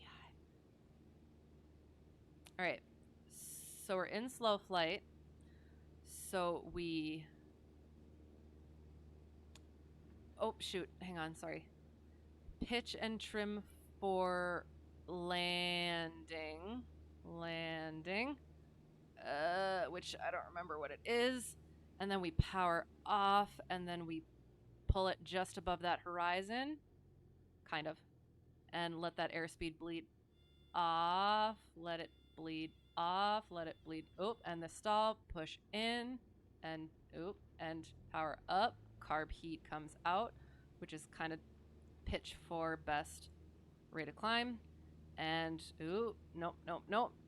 All right. So, we're in slow flight. So, oh, shoot. Hang on, sorry. Pitch and trim for landing, which I don't remember what it is. And then we power off, and then we pull it just above that horizon, kind of, and let that airspeed bleed off. Let it bleed off. Let it bleed. Oop, and the stall. Push in, and oop, and power up. Carb heat comes out, which is kind of pitch for best rate of climb. And ooh, nope,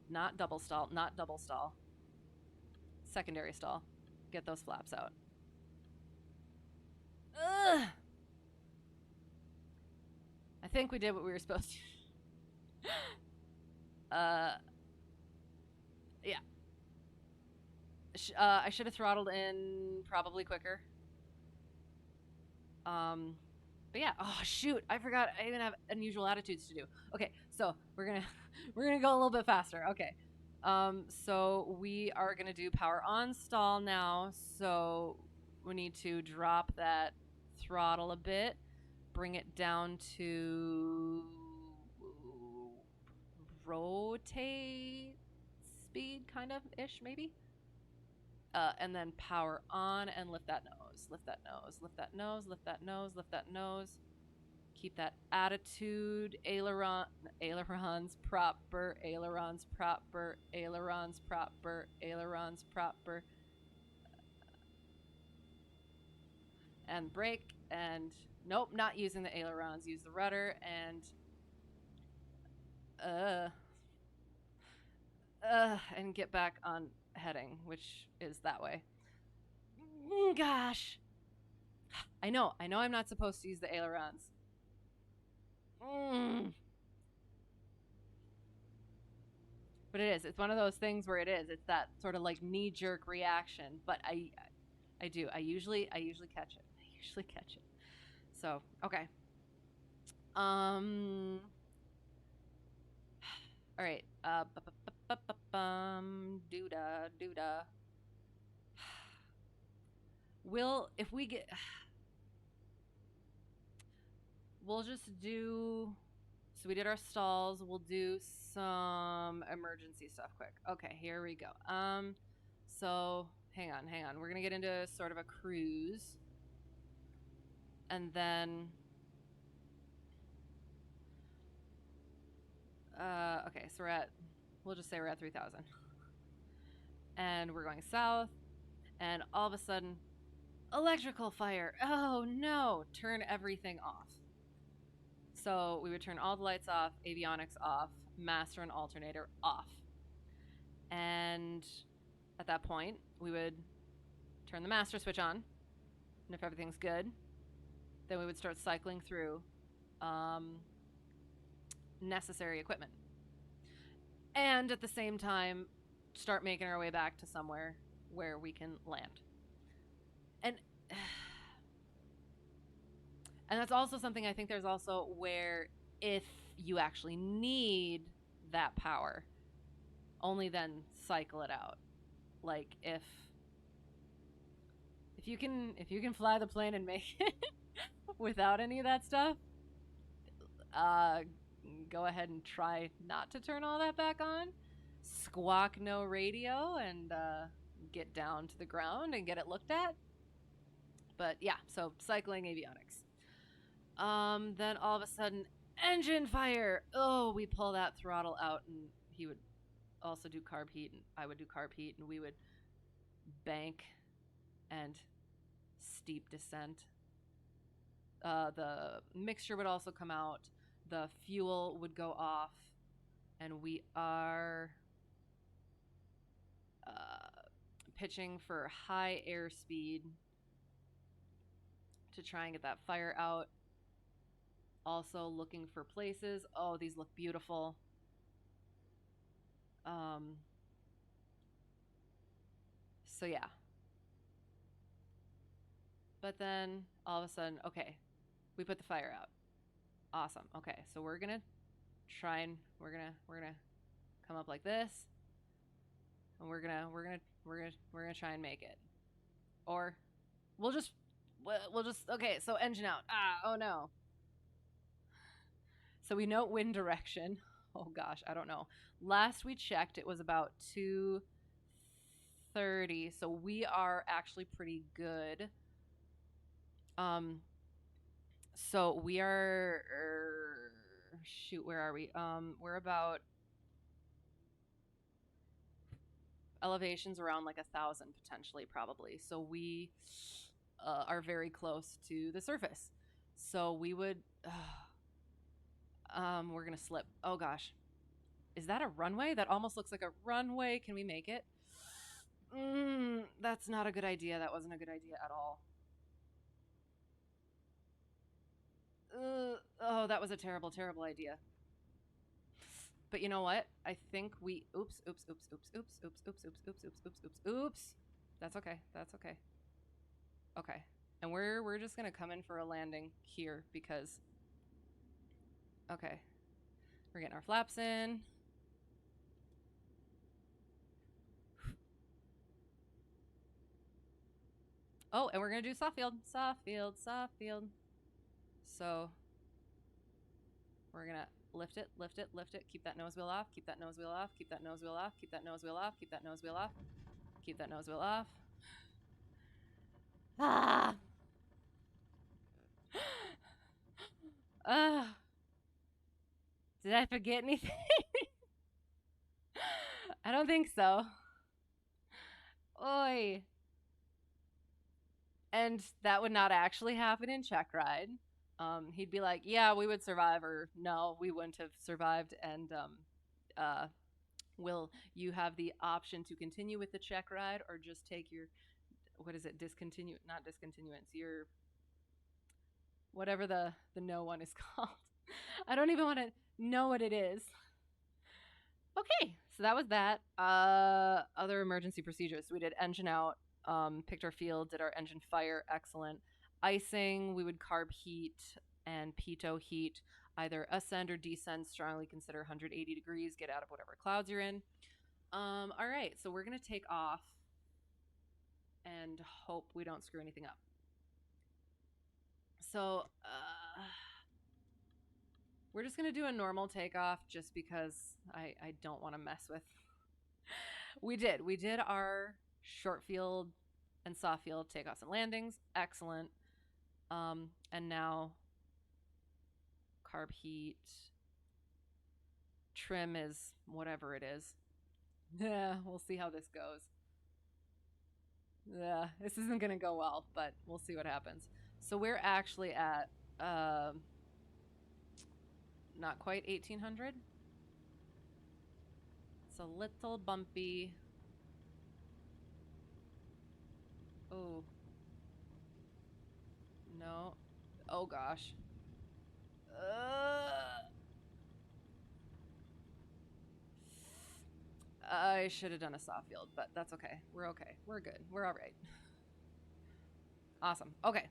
not double stall, secondary stall. Get those flaps out. Ugh. I think we did what we were supposed to. Yeah. I should have throttled in probably quicker. But yeah. Oh shoot! I forgot. I even have unusual attitudes to do. Okay, so we're gonna go a little bit faster. Okay. So we are gonna do power on stall now. So we need to drop that throttle a bit, bring it down to rotate speed, kind of ish, maybe. And then power on and lift that nose, lift that nose, lift that nose, lift that nose, lift that nose. Keep that attitude. Ailerons proper, ailerons proper, ailerons proper, ailerons proper. And brake, and nope, not using the ailerons. Use the rudder, and uh, and get back on heading, which is that way. Gosh. I know I'm not supposed to use the ailerons. Mm. But it is. It's one of those things where it is. It's that sort of like knee jerk reaction. But I do. I usually catch it. I usually catch it. So okay. Um. All right. Dooda dooda. Will if we get. We'll just do. So we did our stalls. We'll do some emergency stuff quick. Okay, here we go. So hang on. We're gonna get into sort of a cruise, and then. Okay, so we'll just say we're at 3,000, and we're going south, and all of a sudden, electrical fire. Oh no! Turn everything off. So we would turn all the lights off, avionics off, master and alternator off. And at that point, we would turn the master switch on. And if everything's good, then we would start cycling through necessary equipment. And at the same time, start making our way back to somewhere where we can land. And that's also something I think there's also where if you actually need that power, only then cycle it out. Like if you can fly the plane and make it without any of that stuff, go ahead and try not to turn all that back on. Squawk no radio and get down to the ground and get it looked at. But yeah, so cycling avionics. Then all of a sudden, engine fire. Oh, we pull that throttle out, and he would also do carb heat, and I would do carb heat, and we would bank and steep descent. The mixture would also come out. The fuel would go off, and we are pitching for high airspeed to try and get that fire out. Also looking for places. Oh, these look beautiful. So yeah. But then all of a sudden, okay, we put the fire out. Awesome. Okay, so we're gonna try and we're gonna come up like this, and we're gonna try and make it, or we'll just okay. So engine out. Oh no. So we know wind direction. Oh gosh, I don't know. Last we checked, it was about 230. So we are actually pretty good. So we are shoot, where are we? We're about elevations around like 1,000 potentially, probably. So we are very close to the surface. So we would we're gonna slip. Oh gosh, is that a runway? That almost looks like a runway. Can we make it? That's not a good idea. That wasn't a good idea at all. Oh, that was a terrible idea. But you know what? I think we oops. That's okay. Okay. And we're just going to come in for a landing here because okay. We're getting our flaps in. Oh, and we're going to do soft field. So we're going to lift it. Keep that nose wheel off. Ah. Did I forget anything? I don't think so. Oi. And that would not actually happen in Checkride. He'd be like, "Yeah, we would survive," or "No, we wouldn't have survived," and uh, will you have the option to continue with the check ride or just take your what is it? Discontinue, not discontinuance. Your whatever the no one is called. I don't even want to know what it is. Okay, so that was that. Other emergency procedures. We did engine out, picked our field, did our engine fire, excellent. Icing, we would carb heat and pitot heat, either ascend or descend. Strongly consider 180 degrees. Get out of whatever clouds you're in. All right, so we're gonna take off and hope we don't screw anything up. So we're just gonna do a normal takeoff just because I don't want to mess with. We did our short field and soft field takeoffs and landings, excellent. And now carb heat, trim is whatever it is. Yeah, we'll see how this goes. Yeah, this isn't gonna go well, but we'll see what happens. So we're actually at not quite 1800. It's a little bumpy. Oh. No. Oh gosh. I should have done a soft field, but that's okay. We're okay. We're good. We're all right. Awesome. Okay.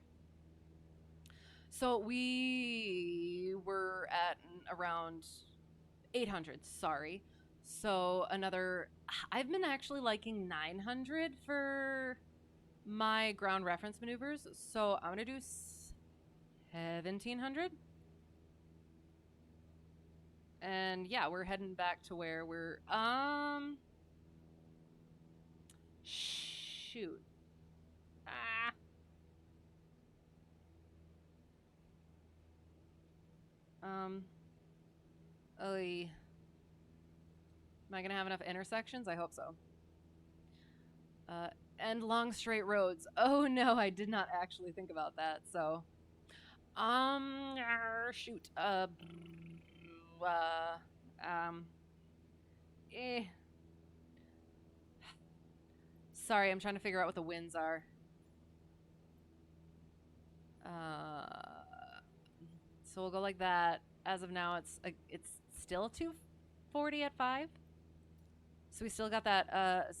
So we were at around 800. Sorry. So another. I've been actually liking 900 for my ground reference maneuvers. So I'm gonna do 1700. And yeah, we're heading back to where we're shoot. Ah. Oy. Am I gonna have enough intersections? I hope so. And long straight roads. Oh no, I did not actually think about that. So, shoot. Um, eh. Sorry, I'm trying to figure out what the winds are. So we'll go like that. As of now, it's still 240 at 5. So we still got that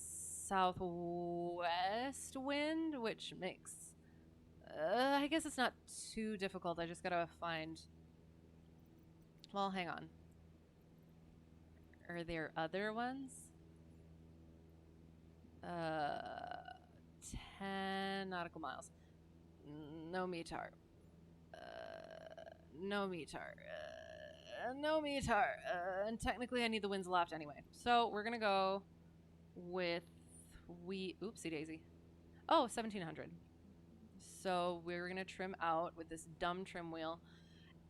southwest wind, which makes I guess it's not too difficult. I just gotta find. Well, hang on. Are there other ones? 10 nautical miles. No METAR. No METAR. No METAR. And technically I need the winds left anyway. So we're gonna go with oopsie daisy. Oh, 1700. So we're gonna trim out with this dumb trim wheel.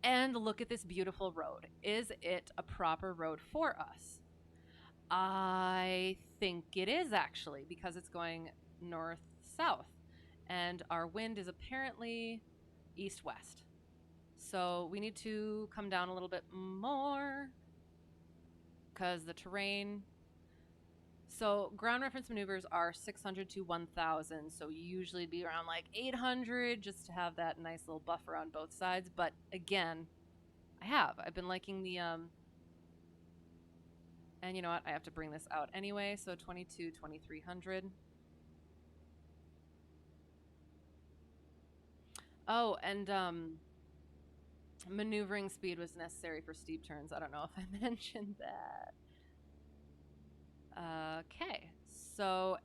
And look at this beautiful road. Is it a proper road for us? I think it is actually, because it's going north-south. And our wind is apparently east-west. So we need to come down a little bit more because the terrain. So ground reference maneuvers are 600 to 1000. So usually it'd be around like 800 just to have that nice little buffer on both sides. But again, I've been liking the and you know what? I have to bring this out anyway. So 2300. Oh, and maneuvering speed was necessary for steep turns. I don't know if I mentioned that. Okay. So,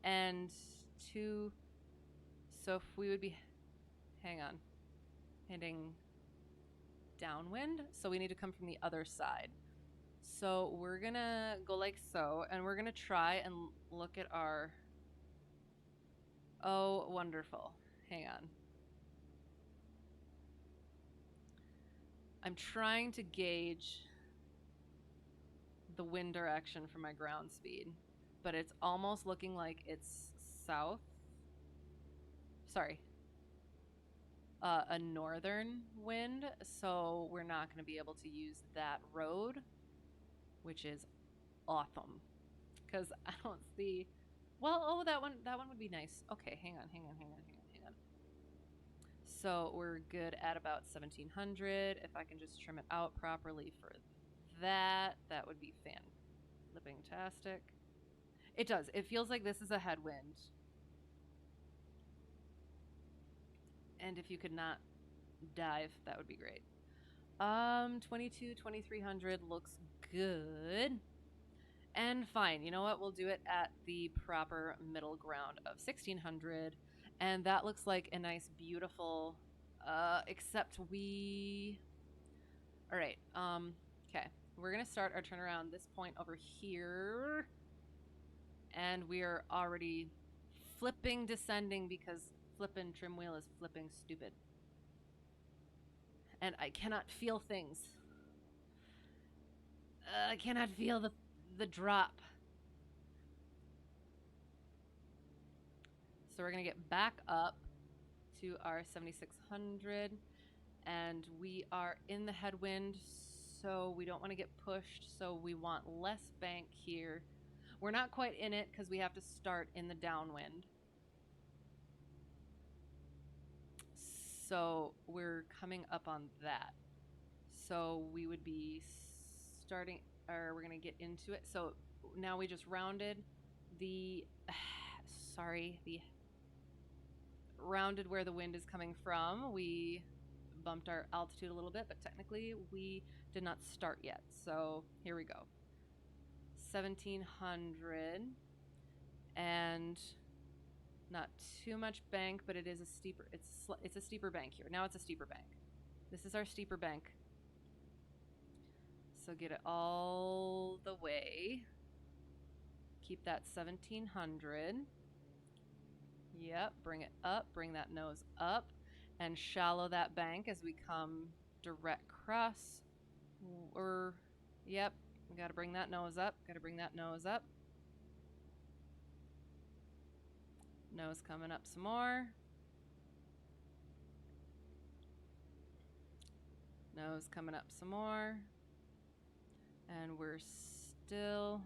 so if we would be, hang on, heading downwind. So we need to come from the other side. So we're gonna go like so, and we're gonna try and look at our, oh, wonderful. Hang on. I'm trying to gauge the wind direction for my ground speed, but it's almost looking like it's south. Sorry. a northern wind, so we're not going to be able to use that road, which is awesome. Because I don't see. Well, oh, that one would be nice. Okay, hang on. So we're good at about 1700. If I can just trim it out properly for that, that would be flipping-tastic. It does. It feels like this is a headwind. And if you could not dive, that would be great. 2300 looks good. And fine, you know what? We'll do it at the proper middle ground of 1600. And that looks like a nice, beautiful, except we... All right, okay. We're gonna start our turnaround this point over here. And we are already flipping descending because flipping trim wheel is flipping stupid. And I cannot feel things. I cannot feel the drop. So we're going to get back up to our 7600, and we are in the headwind, so we don't want to get pushed, so we want less bank here. We're not quite in it because we have to start in the downwind. So we're coming up on that. So we would be starting, or we're going to get into it. So now we just rounded the, the rounded where the wind is coming from. We bumped our altitude a little bit, but technically we did not start yet. So here we go. 1700, and not too much bank, but it is a steeper, it's a steeper bank here. Now it's a steeper bank. This is our steeper bank. So get it all the way. Keep that 1700. Yep, bring it up, bring that nose up, and shallow that bank as we come direct cross. Yep, we gotta bring that nose up, Nose coming up some more. Nose coming up some more. And we're still.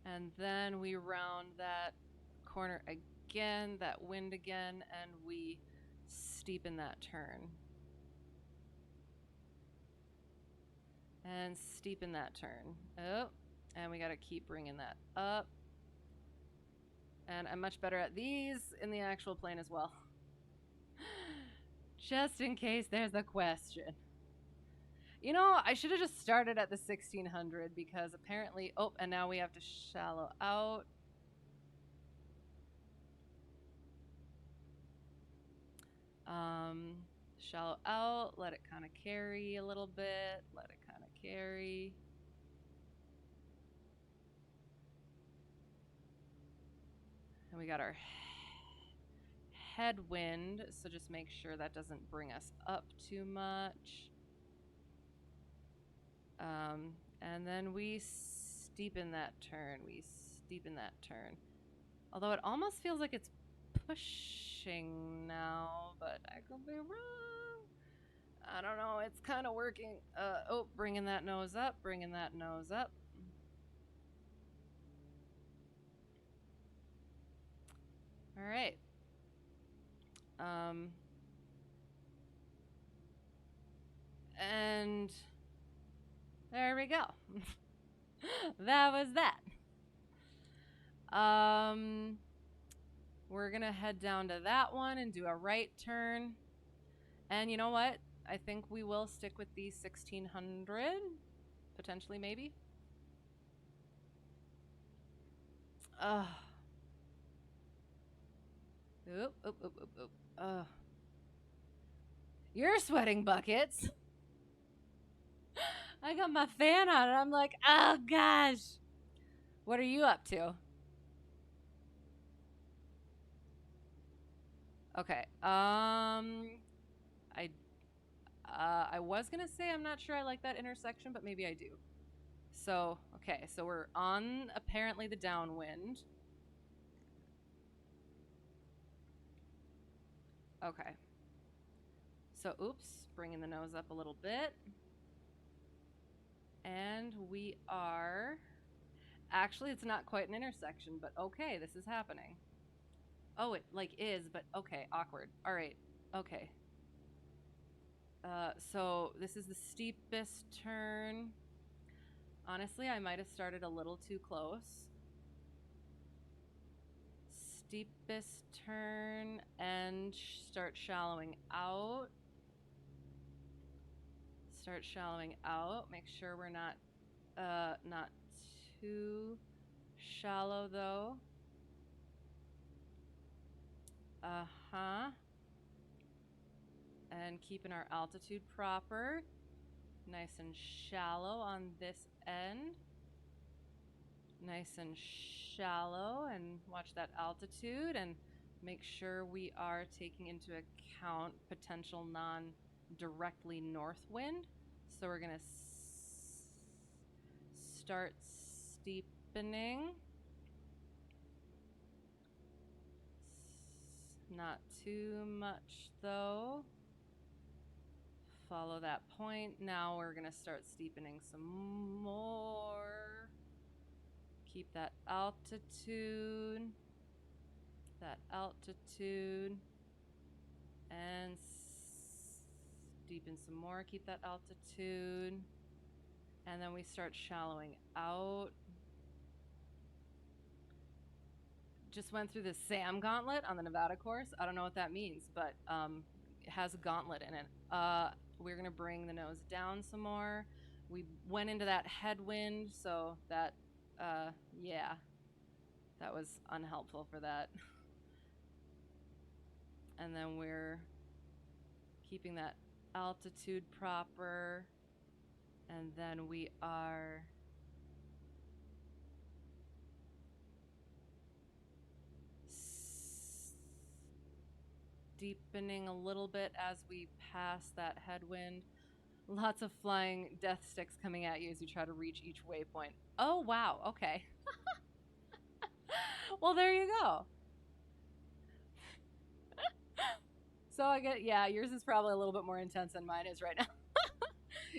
And then we round that corner again, that wind again, and we steepen that turn. And steepen that turn. Oh, and we gotta keep bringing that up. And I'm much better at these in the actual plane as well. Just in case there's a question. You know, I should have just started at the 1600 because apparently, oh, and now we have to shallow out. Shallow out, let it kind of carry a little bit, And we got our headwind, so just make sure that doesn't bring us up too much. And then we steepen that turn. Although it almost feels like it's pushing now, but I could be wrong. I don't know. It's kind of working. Oh, bringing that nose up. All right. And there we go. That was that. We're gonna head down to that one and do a right turn. And you know what? I think we will stick with the 1600, potentially, maybe. You're sweating buckets. I got my fan on and I'm like, oh gosh. What are you up to? Okay. I was gonna say I'm not sure I like that intersection, but maybe I do. So, okay, so we're on apparently the downwind. Okay. So, oops, bringing the nose up a little bit. And we are, actually, it's not quite an intersection, but okay, this is happening. Oh, it like is, but okay, awkward. All right, okay. So this is the steepest turn. Honestly, I might have started a little too close. Steepest turn and start shallowing out. Start shallowing out. Make sure we're not too shallow though. Uh-huh. And keeping our altitude proper. Nice and shallow on this end. Nice and shallow, and watch that altitude and make sure we are taking into account potential non-directly north wind. So we're going to start steepening. Not too much though. Follow that point. Now we're going to start steepening some more. Keep that altitude. That altitude. And steepen some more. Keep that altitude. And then we start shallowing out. Just went through the SAM gauntlet on the Nevada course. I don't know what that means, but it has a gauntlet in it. We're going to bring the nose down some more. We went into that headwind, so that, yeah, that was unhelpful for that. And then we're keeping that altitude proper. And then we are deepening a little bit as we pass that headwind. Lots of flying death sticks coming at you as you try to reach each waypoint. Oh, wow. Okay. Well, there you go. So I get, yeah, yours is probably a little bit more intense than mine is right now.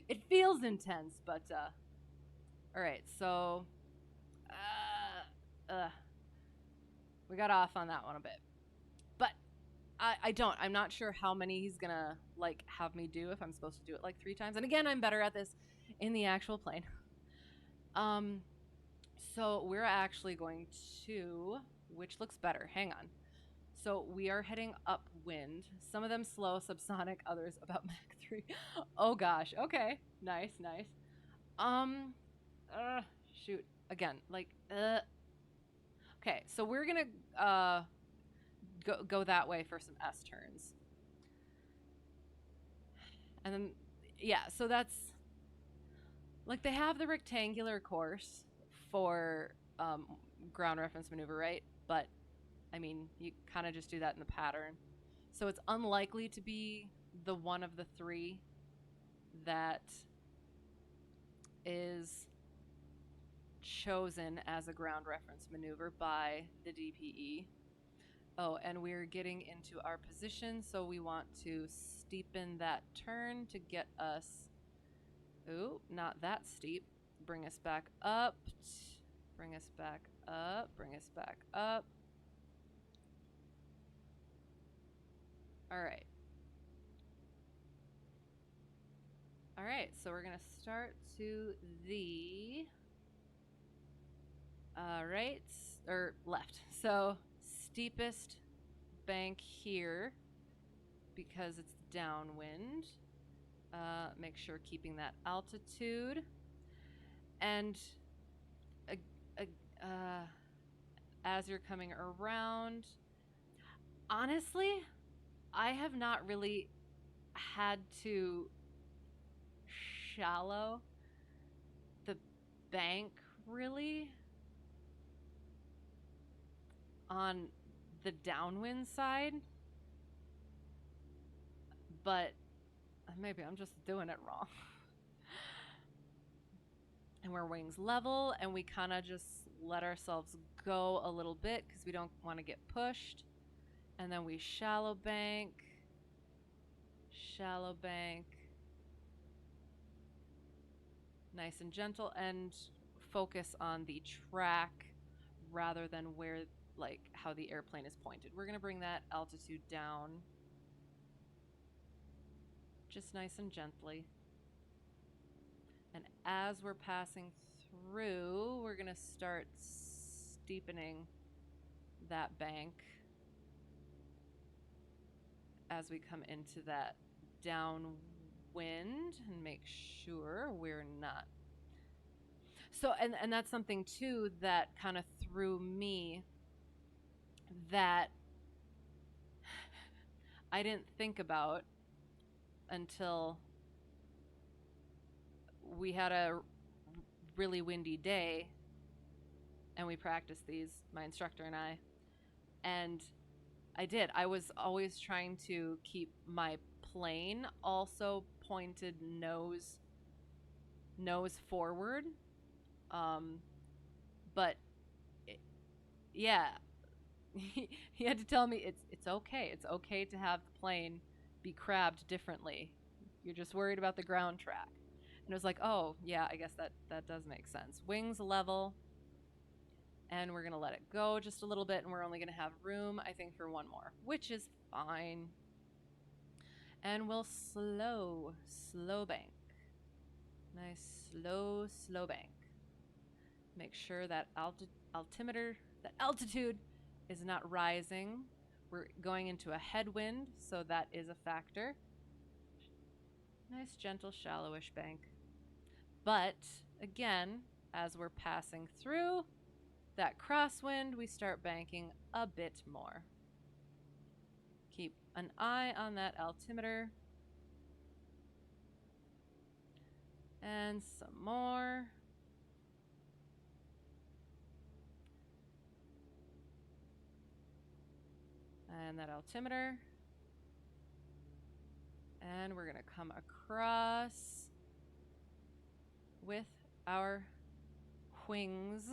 It feels intense, but, all right. So, we got off on that one a bit, but I'm not sure how many he's gonna like have me do, if I'm supposed to do it like 3 times. And again, I'm better at this in the actual plane. So we're actually going to, which looks better, hang on. So we are heading upwind. Some of them slow, subsonic, others about Mach 3. Oh gosh, okay, nice. Shoot, again, like, okay, so we're gonna go that way for some S turns. And then, yeah, so that's, like, they have the rectangular course for ground reference maneuver, right? But, I mean, you kind of just do that in the pattern. So it's unlikely to be the one of the 3 that is chosen as a ground reference maneuver by the DPE. Oh, and we're getting into our position, so we want to steepen that turn to get us, ooh, not that steep, bring us back up, bring us back up, bring us back up. All right. All right, so we're gonna start to the right, or left. So steepest bank here because it's downwind. Make sure keeping that altitude. And as you're coming around, honestly, I have not really had to shallow the bank really on the downwind side, but maybe I'm just doing it wrong. And we're wings level, and we kind of just let ourselves go a little bit because we don't want to get pushed. And then we shallow bank, shallow bank. Nice and gentle, and focus on the track rather than where, like, how the airplane is pointed. We're going to bring that altitude down just nice and gently. And as we're passing through, we're going to start steepening that bank as we come into that downwind and make sure we're not. So, and that's something too that kind of threw me, that I didn't think about until we had a really windy day and we practiced these, my instructor and and I was always trying to keep my plane also pointed nose forward, but yeah, he had to tell me it's okay. It's okay to have the plane be crabbed differently. You're just worried about the ground track. And it was like, oh yeah, I guess that does make sense. Wings level, and we're gonna let it go just a little bit, and we're only gonna have room, I think, for one more, which is fine. And we'll slow bank. Nice slow bank. Make sure that altimeter, that altitude is not rising. We're going into a headwind, so that is a factor. Nice, gentle, shallowish bank. But again, as we're passing through that crosswind, we start banking a bit more. Keep an eye on that altimeter. And some more. And that altimeter. And we're going to come across with our wings.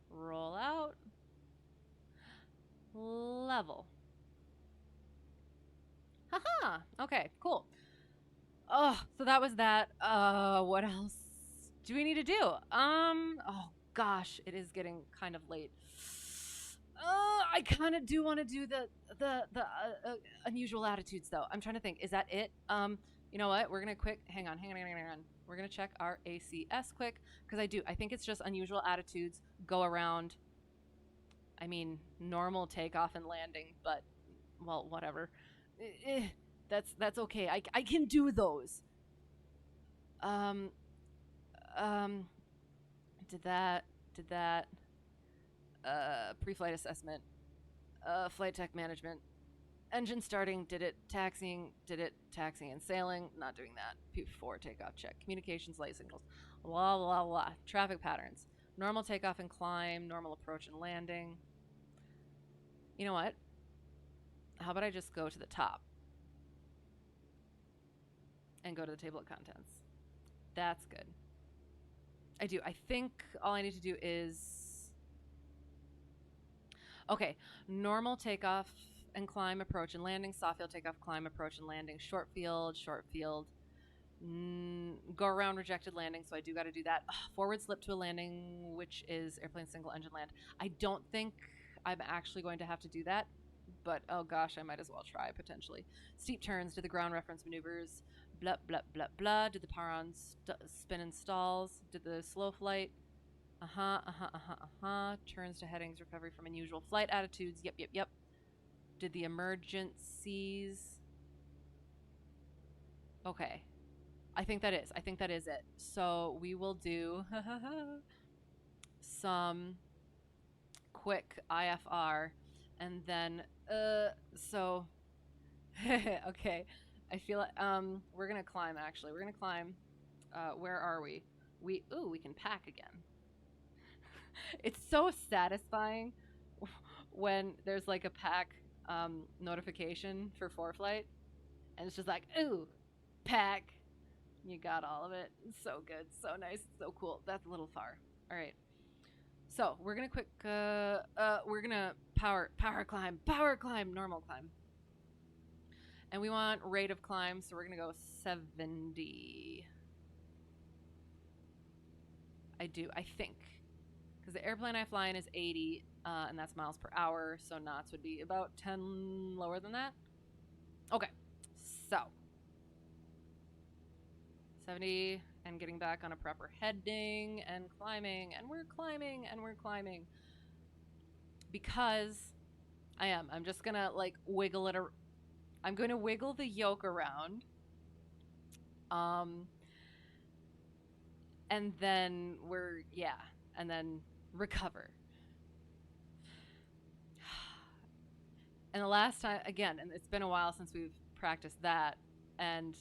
Roll out. Level. Haha. Okay, cool. Oh, so that was that. What else do we need to do? Oh gosh, it is getting kind of late. I kind of do want to do the unusual attitudes though. I'm trying to think. Is that it? You know what? We're gonna hang on. We're gonna check our ACS quick, because I think it's just unusual attitudes go around. I mean, normal takeoff and landing, but well, whatever. That's okay. I can do those. Did that. Pre-flight assessment. Flight tech management. Engine starting, did it. Taxiing, did it. Taxiing and sailing, not doing that. P4 takeoff check. Communications, light signals. Blah, blah, blah. Traffic patterns. Normal takeoff and climb, normal approach and landing. You know what? How about I just go to the top and go to the table of contents? That's good. I do. I think all I need to do is... Okay. Normal takeoff and climb, approach and landing. Soft field takeoff, climb, approach and landing. Short field. Go around rejected landing, so I do got to do that. Forward slip to a landing, which is airplane single engine land. I don't think I'm actually going to have to do that, but oh gosh, I might as well try potentially. Steep turns, did the ground reference maneuvers, blah, blah, blah, blah. Did the power on spin and stalls, did the slow flight, turns to headings, recovery from unusual flight attitudes, yep. Did the emergencies. Okay. I think that is it. So we will do some quick IFR, and then so okay. I feel like we're gonna climb. Actually, we're gonna climb. Where are we? We can pack again. It's so satisfying when there's like a pack notification for ForeFlight, and it's just like, ooh, pack. You got all of it. It's so good, so nice, so cool. That's a little far. All right. So we're gonna we're gonna power climb, normal climb, And we want rate of climb, so we're going to go 70. I think. Because the airplane I fly in is 80, and that's miles per hour, so knots would be about 10 lower than that. Okay, so 70 and getting back on a proper heading and climbing, and we're climbing, and we're climbing. Because I'm just gonna like wiggle it. I'm going to wiggle the yoke around. And then and then recover. And the last time, again, and it's been a while since we've practiced that, and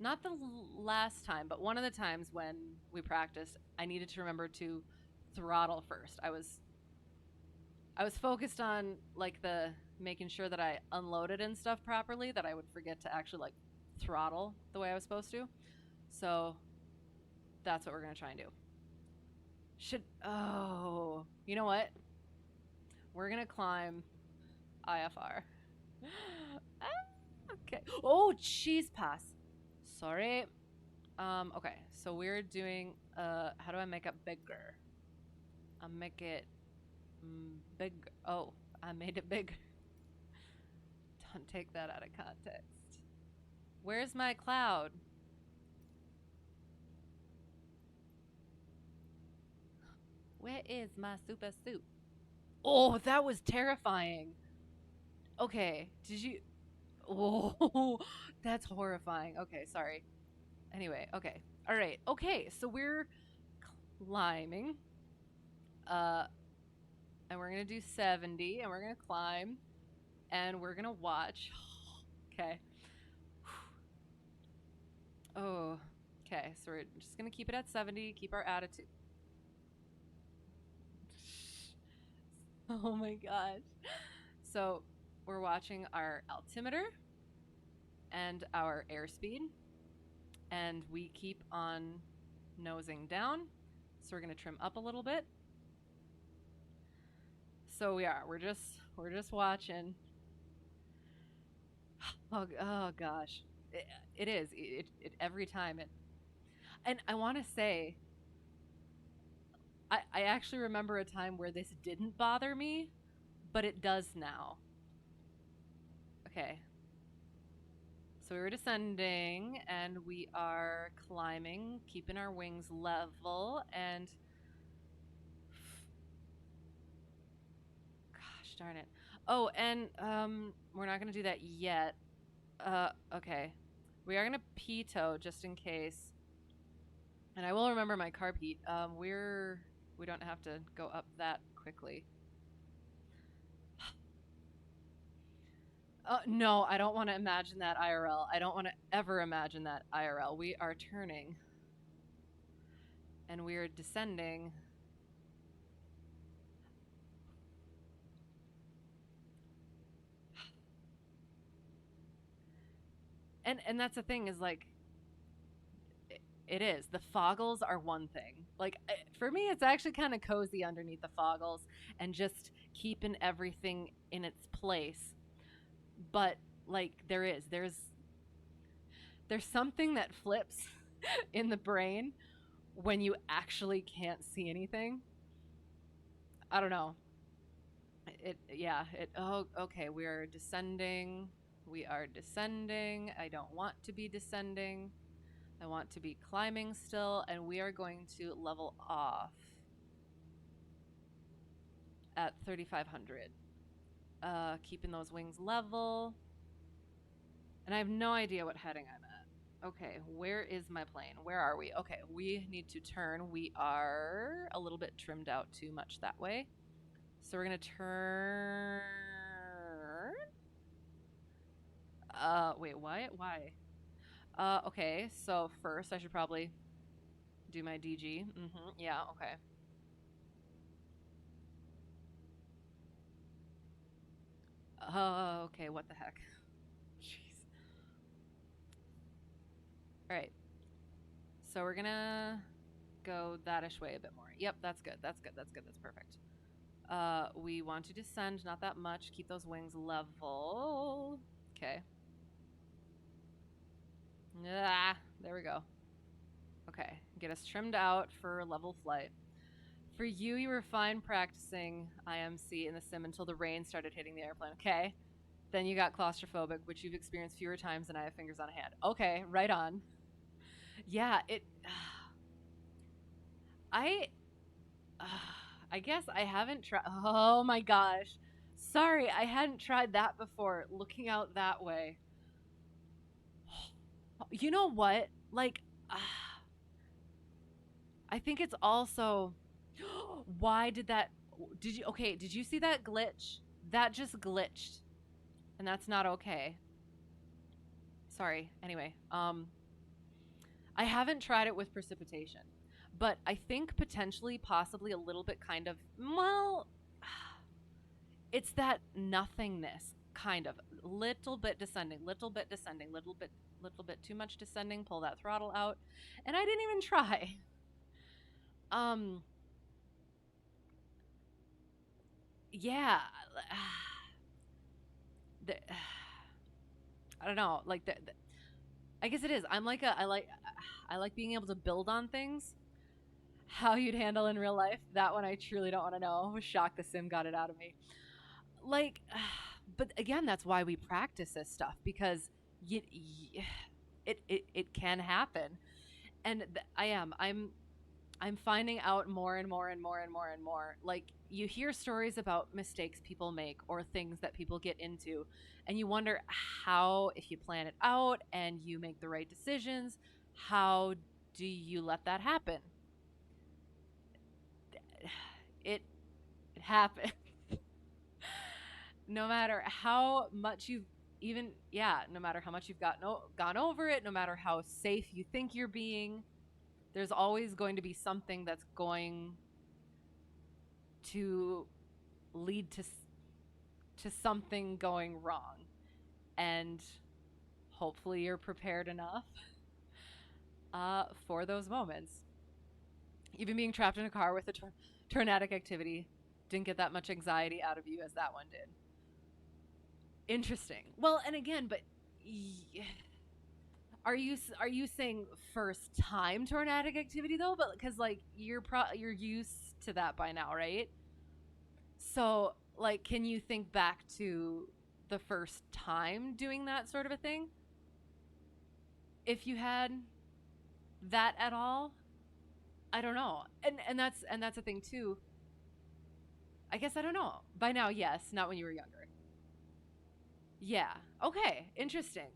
not the last time, but one of the times when we practiced, I needed to remember to throttle first. I was focused on like the making sure that I unloaded and stuff properly, that I would forget to actually like throttle the way I was supposed to. So that's what we're gonna try and do. You know what? We're gonna climb IFR. Okay. Oh, cheese pass. Sorry. Okay. So we're doing, how do I make it bigger? I'll make it big. Oh, I made it big. Don't take that out of context. Where's my cloud? Where is my super suit? Oh, that was terrifying. Okay. Did you? Oh, that's horrifying. Okay, sorry. Anyway, okay. All right. Okay, so we're climbing. And we're going to do 70 and we're going to climb and we're going to watch. Okay. Oh, okay. So we're just going to keep it at 70, keep our attitude. Oh my gosh. So we're watching our altimeter and our airspeed, and we keep on nosing down. So we're going to trim up a little bit. So we're just watching. Oh gosh. It is. It every time it. And I want to say, I actually remember a time where this didn't bother me, but it does now. Okay. So we were descending and we are climbing, keeping our wings level, and gosh darn it. Oh, and we're not gonna do that yet. Okay. We are gonna pitot just in case. And I will remember my carb heat. We don't have to go up that quickly. No, I don't want to imagine that IRL. I don't want to ever imagine that IRL. We are turning. And we are descending. And that's the thing is like, it is. The foggles are one thing. Like, for me, it's actually kind of cozy underneath the foggles and just keeping everything in its place. But like, there's something that flips in the brain when you actually can't see anything. I don't know. Oh, okay. We are descending. We are descending. I don't want to be descending. I want to be climbing still, and we are going to level off at 3,500. Keeping those wings level. And I have no idea what heading I'm at. Okay, where is my plane? Where are we? Okay, we need to turn. We are a little bit trimmed out too much that way. So we're going to turn. Wait, what? Why? Okay, so first I should probably do my DG. Yeah, okay. Okay, what the heck? Jeez. Alright. So we're gonna go that-ish way a bit more. Yep, that's good. That's good. That's good. That's perfect. We want to descend, not that much. Keep those wings level. Okay. Ah, there we go. Okay, get us trimmed out for level flight. For you, you were fine practicing IMC in the sim until the rain started hitting the airplane. Okay. Then you got claustrophobic, which you've experienced fewer times than I have fingers on a hand. Okay, right on. Yeah, it. I. I guess I haven't tried. Oh my gosh. Sorry, I hadn't tried that before. Looking out that way. You know what? Like, I think it's also. Why did that. Did you. Okay, did you see that glitch? That just glitched. And that's not okay. Sorry. Anyway, I haven't tried it with precipitation, but I think potentially, possibly a little bit kind of, well, it's that nothingness kind of little bit descending, little bit descending, little bit too much descending, pull that throttle out. And I didn't even try. Um, yeah. The, I don't know, like I guess it is. I like being able to build on things. How you'd handle in real life, that one I truly don't want to know. I was shocked the sim got it out of me. Like, but again, that's why we practice this stuff because it can happen, and I'm finding out more and more and more and more and more. Like, you hear stories about mistakes people make or things that people get into, and you wonder how, if you plan it out and you make the right decisions, how do you let that happen? It it happens. No matter how much you've even yeah, no matter how much you've gone over it, no matter how safe you think you're being, there's always going to be something that's going to lead to something going wrong. And hopefully you're prepared enough for those moments. Even being trapped in a car with a tornadic activity didn't get that much anxiety out of you as that one did. Interesting. Well, and again, but are you saying first time tornadic activity though? But because like you're used to that by now, right? So like, can you think back to the first time doing that sort of a thing? If you had that at all, I don't know. And that's a thing too. I guess I don't know. By now, yes, not when you were younger. Yeah. Okay. Interesting.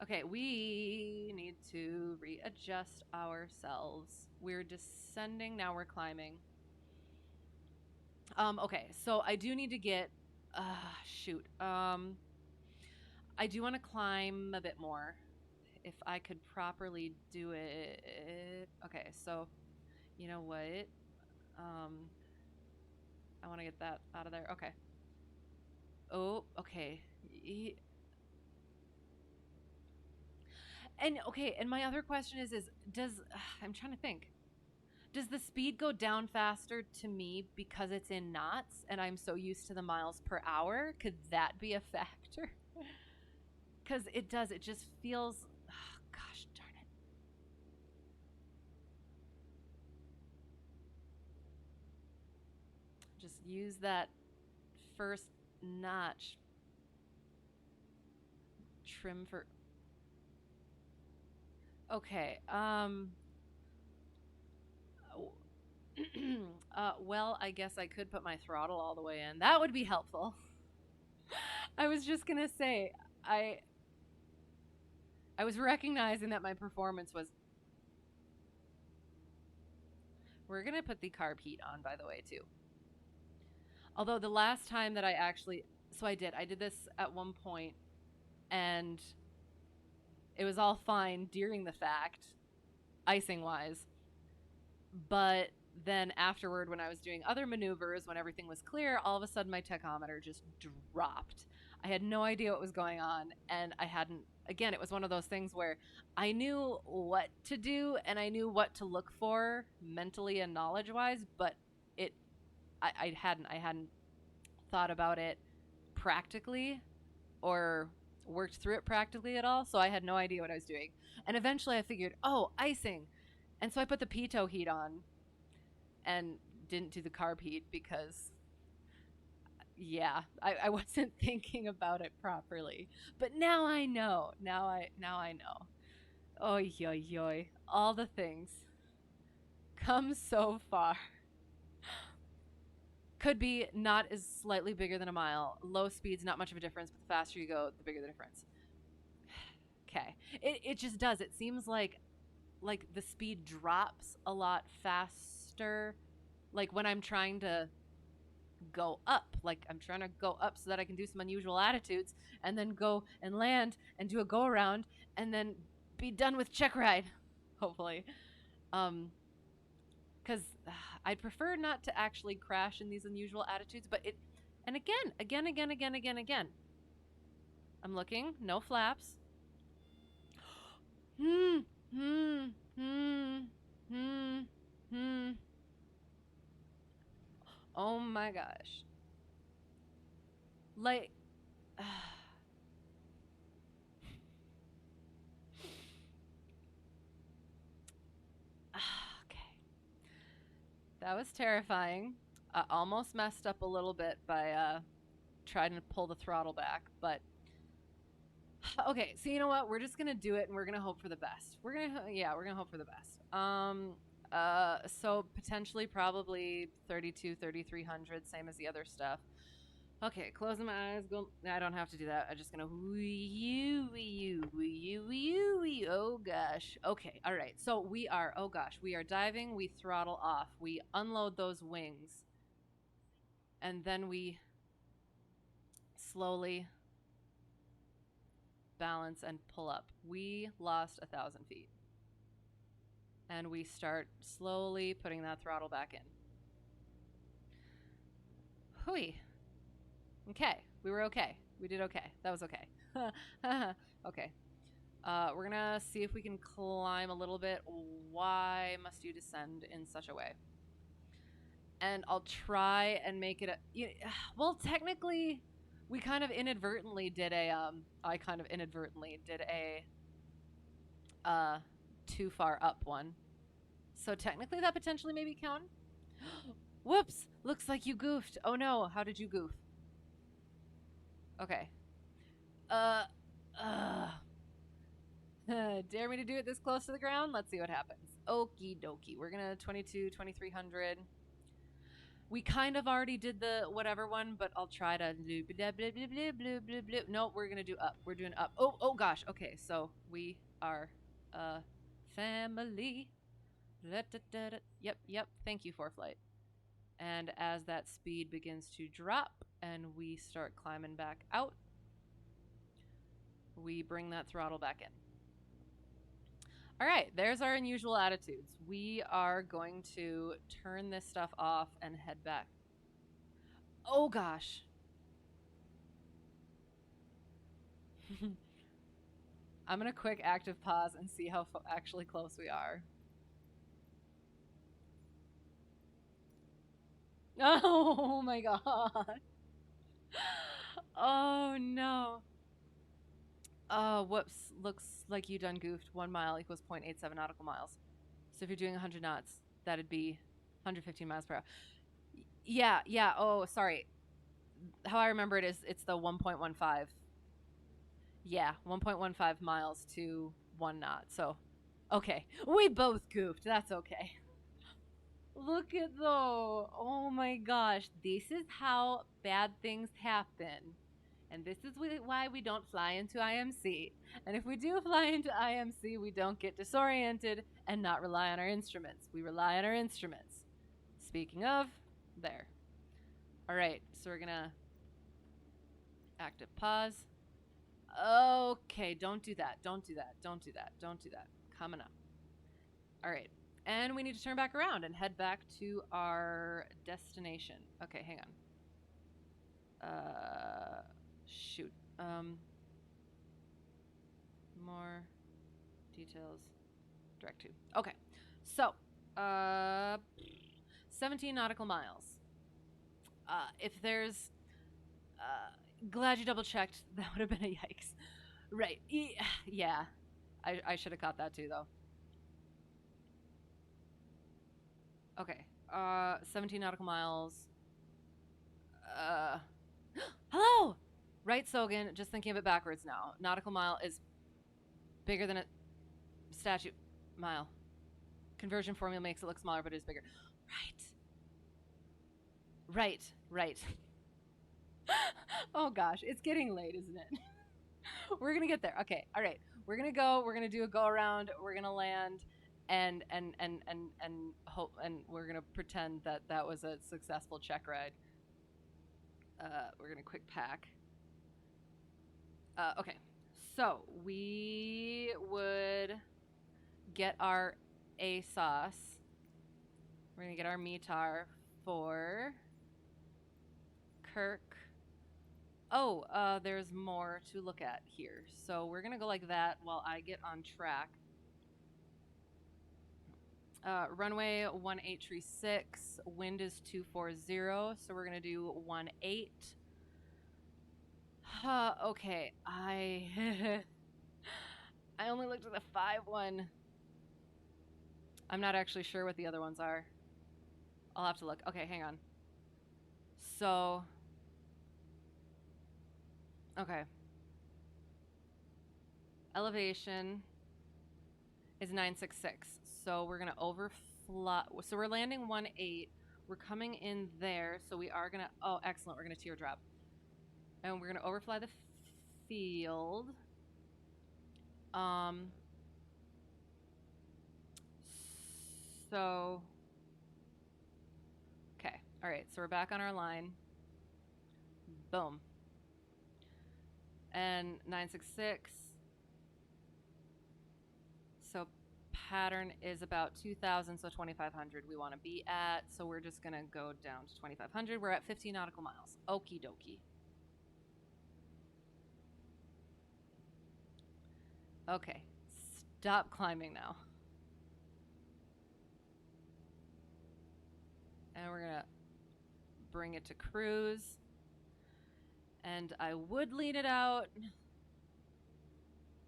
Okay, we need to readjust ourselves. We're descending, now we're climbing. Okay, so I do need to get shoot. I do want to climb a bit more. If I could properly do it. Okay, so you know what? Um I want to get that out of there. Okay. Oh, okay. And okay, and my other question is does I'm trying to think. Does the speed go down faster to me because it's in knots and I'm so used to the miles per hour? Could that be a factor? Because it does. It just feels. Oh, gosh darn it. Just use that first notch trim for. Okay. Well, I guess I could put my throttle all the way in. That would be helpful. I was just gonna say, I I was recognizing that my performance was. We're gonna put the carb heat on, by the way, too. Although the last time that I actually, so I did this at one point, and it was all fine during the fact, icing wise. But then afterward, when I was doing other maneuvers, when everything was clear, all of a sudden my tachometer just dropped. I had no idea what was going on, and I hadn't. Again, it was one of those things where I knew what to do and I knew what to look for mentally and knowledge wise, but it, I hadn't thought about it practically or worked through it practically at all, so I had no idea what I was doing. And eventually I figured, oh, icing. And so I put the pitot heat on and didn't do the carb heat because, yeah, I wasn't thinking about it properly. But now I know. Now I know. Oy, yoy, yoy. All the things come so far. Could be not as slightly bigger than a mile. Low speeds, not much of a difference, but the faster you go, the bigger the difference. Okay. It just does. It seems like the speed drops a lot faster. Like when I'm trying to go up. Like I'm trying to go up so that I can do some unusual attitudes and then go and land and do a go around and then be done with Checkride. Hopefully. Because I'd prefer not to actually crash in these unusual attitudes, but it, and again. I'm looking, no flaps. Hmm, hmm, hmm, hmm, hmm. Oh my gosh. Like, okay. That was terrifying. I almost messed up a little bit by trying to pull the throttle back, but okay. So you know what? We're just gonna do it, and we're gonna hope for the best. We're gonna hope for the best. So potentially probably 32, 3300, same as the other stuff. Okay, closing my eyes. Go. I don't have to do that. I'm just gonna wee. Oh gosh. Okay. All right. So we are. Oh gosh. We are diving. We throttle off. We unload those wings, and then we slowly balance and pull up. We lost 1,000 feet, and we start slowly putting that throttle back in. Hui. Okay. We were okay. We did okay. That was okay. Okay. We're gonna see if we can climb a little bit. Why must you descend in such a way? And I'll try and make it well, technically, we kind of inadvertently did a, I kind of inadvertently did a, too far up one. So technically that potentially maybe count. Whoops! Looks like you goofed. Oh no, how did you goof? Okay. Uh, uh. Dare me to do it this close to the ground? Let's see what happens. Okie dokie. We're gonna 22, 2300. We kind of already did the whatever one, but I'll try to. No, we're gonna do up. We're doing up. Oh gosh. Okay, so we are a family. Yep. Thank you, ForeFlight. And as that speed begins to drop and we start climbing back out, we bring that throttle back in. All right, there's our unusual attitudes. We are going to turn this stuff off and head back. Oh gosh. I'm going to quick active pause and see how actually close we are. Oh my god. Oh no. Oh, whoops. Looks like you done goofed. 1 mile equals 0.87 nautical miles. So if you're doing 100 knots, that'd be 115 miles per hour. Yeah. Oh, sorry. How I remember it is it's the 1.15. Yeah, 1.15 miles to 1 knot. So, okay. We both goofed. That's okay. Look at though. Oh my gosh. This is how bad things happen. And this is why we don't fly into IMC. And if we do fly into IMC, we don't get disoriented and not rely on our instruments. We rely on our instruments. Speaking of, there. All right, so we're going to active pause. Okay, don't do that. Don't do that. Coming up. All right. And we need to turn back around and head back to our destination. Okay, hang on. Shoot. More details. Direct to. Okay. So, 17 nautical miles. If there's, glad you double checked. That would have been a yikes. Right. Yeah. I should have caught that too, though. Okay. 17 nautical miles. Uh, hello! Right, Sogan. Just thinking of it backwards now. Nautical mile is bigger than a statute mile. Conversion formula makes it look smaller, but it is bigger. Right. Right. Oh gosh, it's getting late, isn't it? We're gonna get there. Okay, all right. We're gonna go. We're gonna do a go around. We're gonna land, and hope, and we're gonna pretend that that was a successful check ride. We're gonna quick pack. Okay, so we would get our ASOS. We're gonna get our METAR for Kirk. Oh, there's more to look at here. So we're gonna go like that while I get on track. Runway 1836, wind is 240, so we're gonna do 18. Okay, I I only looked at the 5 one. I'm not actually sure what the other ones are. I'll have to look. Okay, hang on. So, okay. Elevation is 966. So we're gonna overfly. So we're landing 18. We're coming in there, so we are gonna. Oh, excellent. We're gonna teardrop, and we're gonna overfly the field. So. Okay. All right. So we're back on our line. Boom. And 966. So pattern is about 2,000, so 2,500 we want to be at. So we're just going to go down to 2,500. We're at 15 nautical miles. Okie dokie. Okay. Stop climbing now. And we're going to bring it to cruise. And I would lean it out,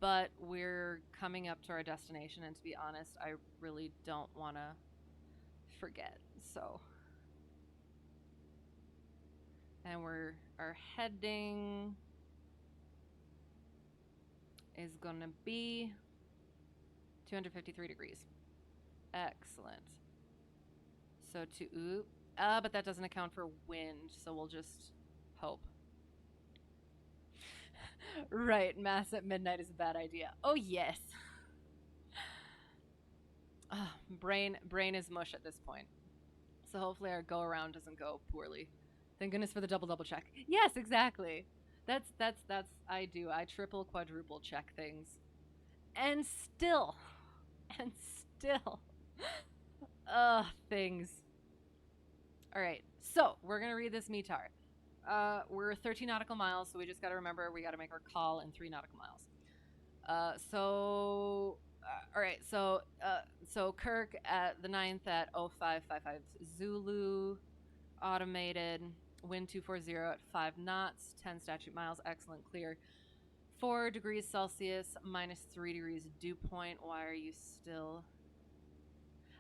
but we're coming up to our destination. And to be honest, I really don't want to forget. So, and our heading is gonna be 253 degrees. Excellent. So but that doesn't account for wind, so we'll just hope. Right, mass at midnight is a bad idea. Oh yes. Brain is mush at this point. So hopefully our go around doesn't go poorly. Thank goodness for the double check. Yes, exactly. That's I do. I triple quadruple check things. And still things. All right. So, we're going to read this METAR. We're 13 nautical miles, so we just got to remember we got to make our call in 3 nautical miles. All right, so Kirk at the 9th at 0555 Zulu, automated, wind 240 at 5 knots, 10 statute miles, excellent, clear. 4 degrees Celsius, minus 3 degrees dew point. Why are you still?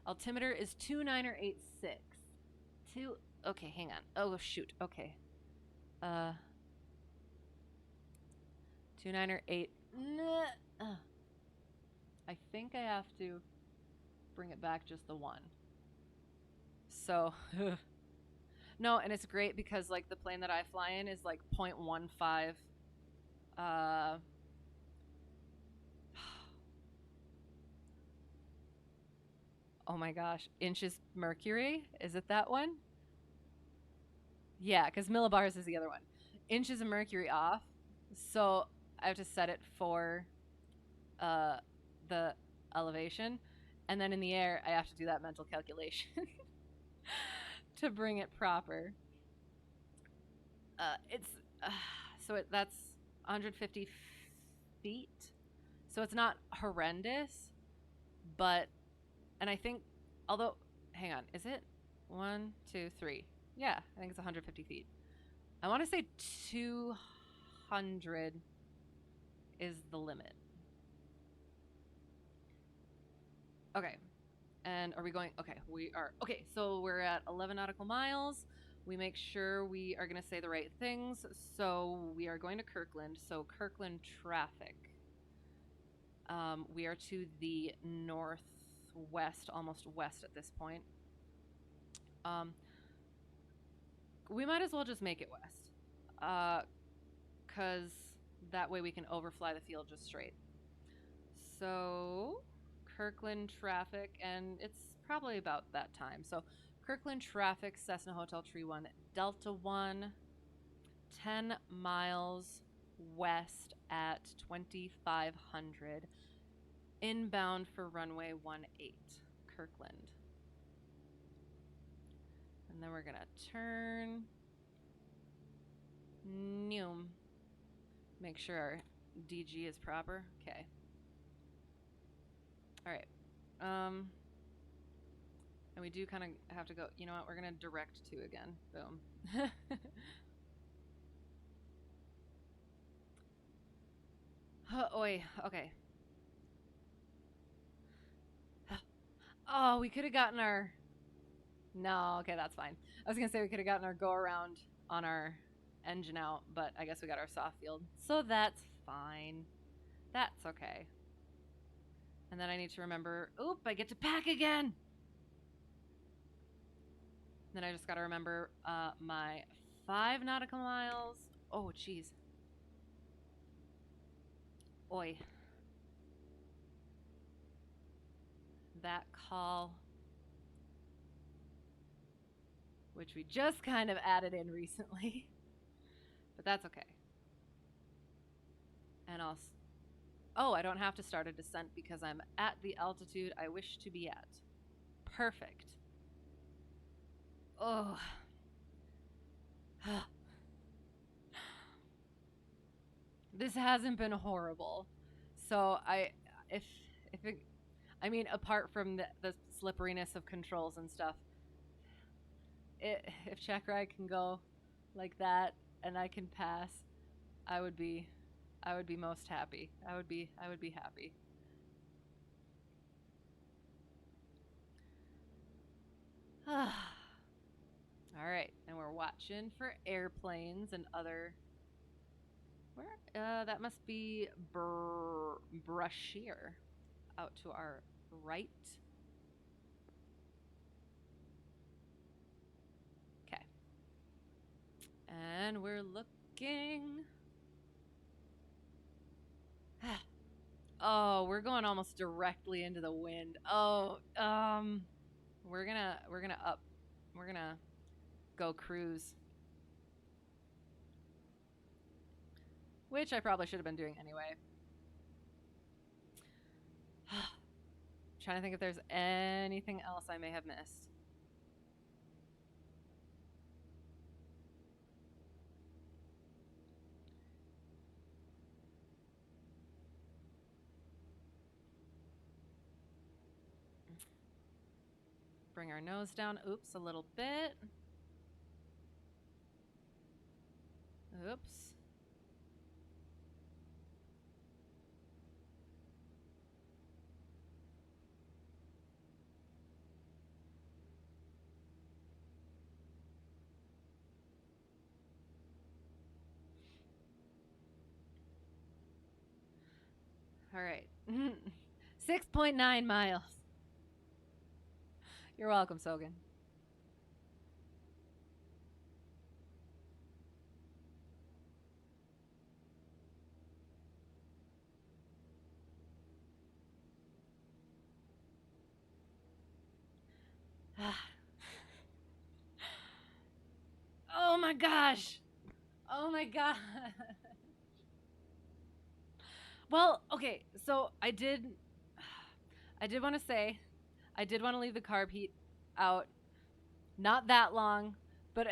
Altimeter is 29086. Okay, hang on. Oh, shoot. Okay. 29008. I think I have to bring it back just the 1. So, no, and it's great because like the plane that I fly in is like 0.15 oh my gosh, inches mercury? Is it that one? Yeah, because millibars is the other one. Inches of mercury off. So I have to set it for the elevation. And then in the air, I have to do that mental calculation to bring it proper. That's 150 feet. So it's not horrendous, but, and I think, although, hang on, is it 1, 2, 3? Yeah, I think it's 150 feet. I want to say 200 is the limit. Okay. And are we going? Okay, we are. Okay, so we're at 11 nautical miles. We make sure we are going to say the right things. So we are going to Kirkland. So Kirkland traffic. We are to the northwest, almost west at this point. We might as well just make it west. Because that way we can overfly the field just straight. So Kirkland traffic, and it's probably about that time. So Kirkland traffic, Cessna Hotel Tree 1, Delta 1, 10 miles west at 2500, inbound for runway 18, Kirkland. And then we're going to turn. Noom. Make sure our DG is proper. Okay. All right. And we do kind of have to go, you know what, we're going to direct to again. Boom. Oi, okay. Oh, we could have gotten our... No, okay, that's fine. I was going to say we could have gotten our go around on our engine out, but I guess we got our soft field. So that's fine. That's okay. And then I need to remember, oop, I get to pack again. Then I just got to remember my 5 nautical miles. Oh, jeez. Oi. That call, which we just kind of added in recently, but that's okay. And I'll... Oh, I don't have to start a descent because I'm at the altitude I wish to be at. Perfect. Oh. This hasn't been horrible. So if it, I mean, apart from the slipperiness of controls and stuff, if Checkride can go like that and I can pass, I would be most happy. I would be happy. All right, and we're watching for airplanes and other... Where? That must be Brashear, out to our right. Okay. And we're looking... Oh, we're going almost directly into the wind. Oh, we're gonna up. We're gonna go cruise. Which I probably should have been doing anyway. Trying to think if there's anything else I may have missed. Bring our nose down. Oops, a little bit. Oops. All right. 6.9 miles. You're welcome, Sogan. Oh my gosh. Oh my god. Well, okay, so I did want to say, I did want to leave the carb heat out. Not that long, but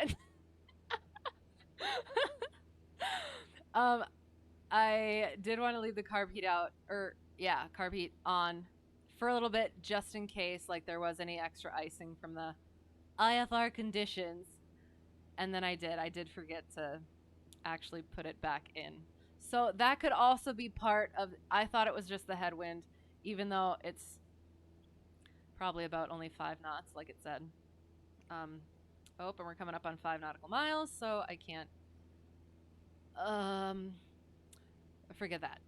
I did want to leave the carb heat out, or yeah, carb heat on for a little bit, just in case like there was any extra icing from the IFR conditions. And then I did forget to actually put it back in. So that could also be part of. I thought it was just the headwind, even though it's probably about only 5 knots, like it said. Um, oh, and we're coming up on 5 nautical miles, so I can't. Forget that.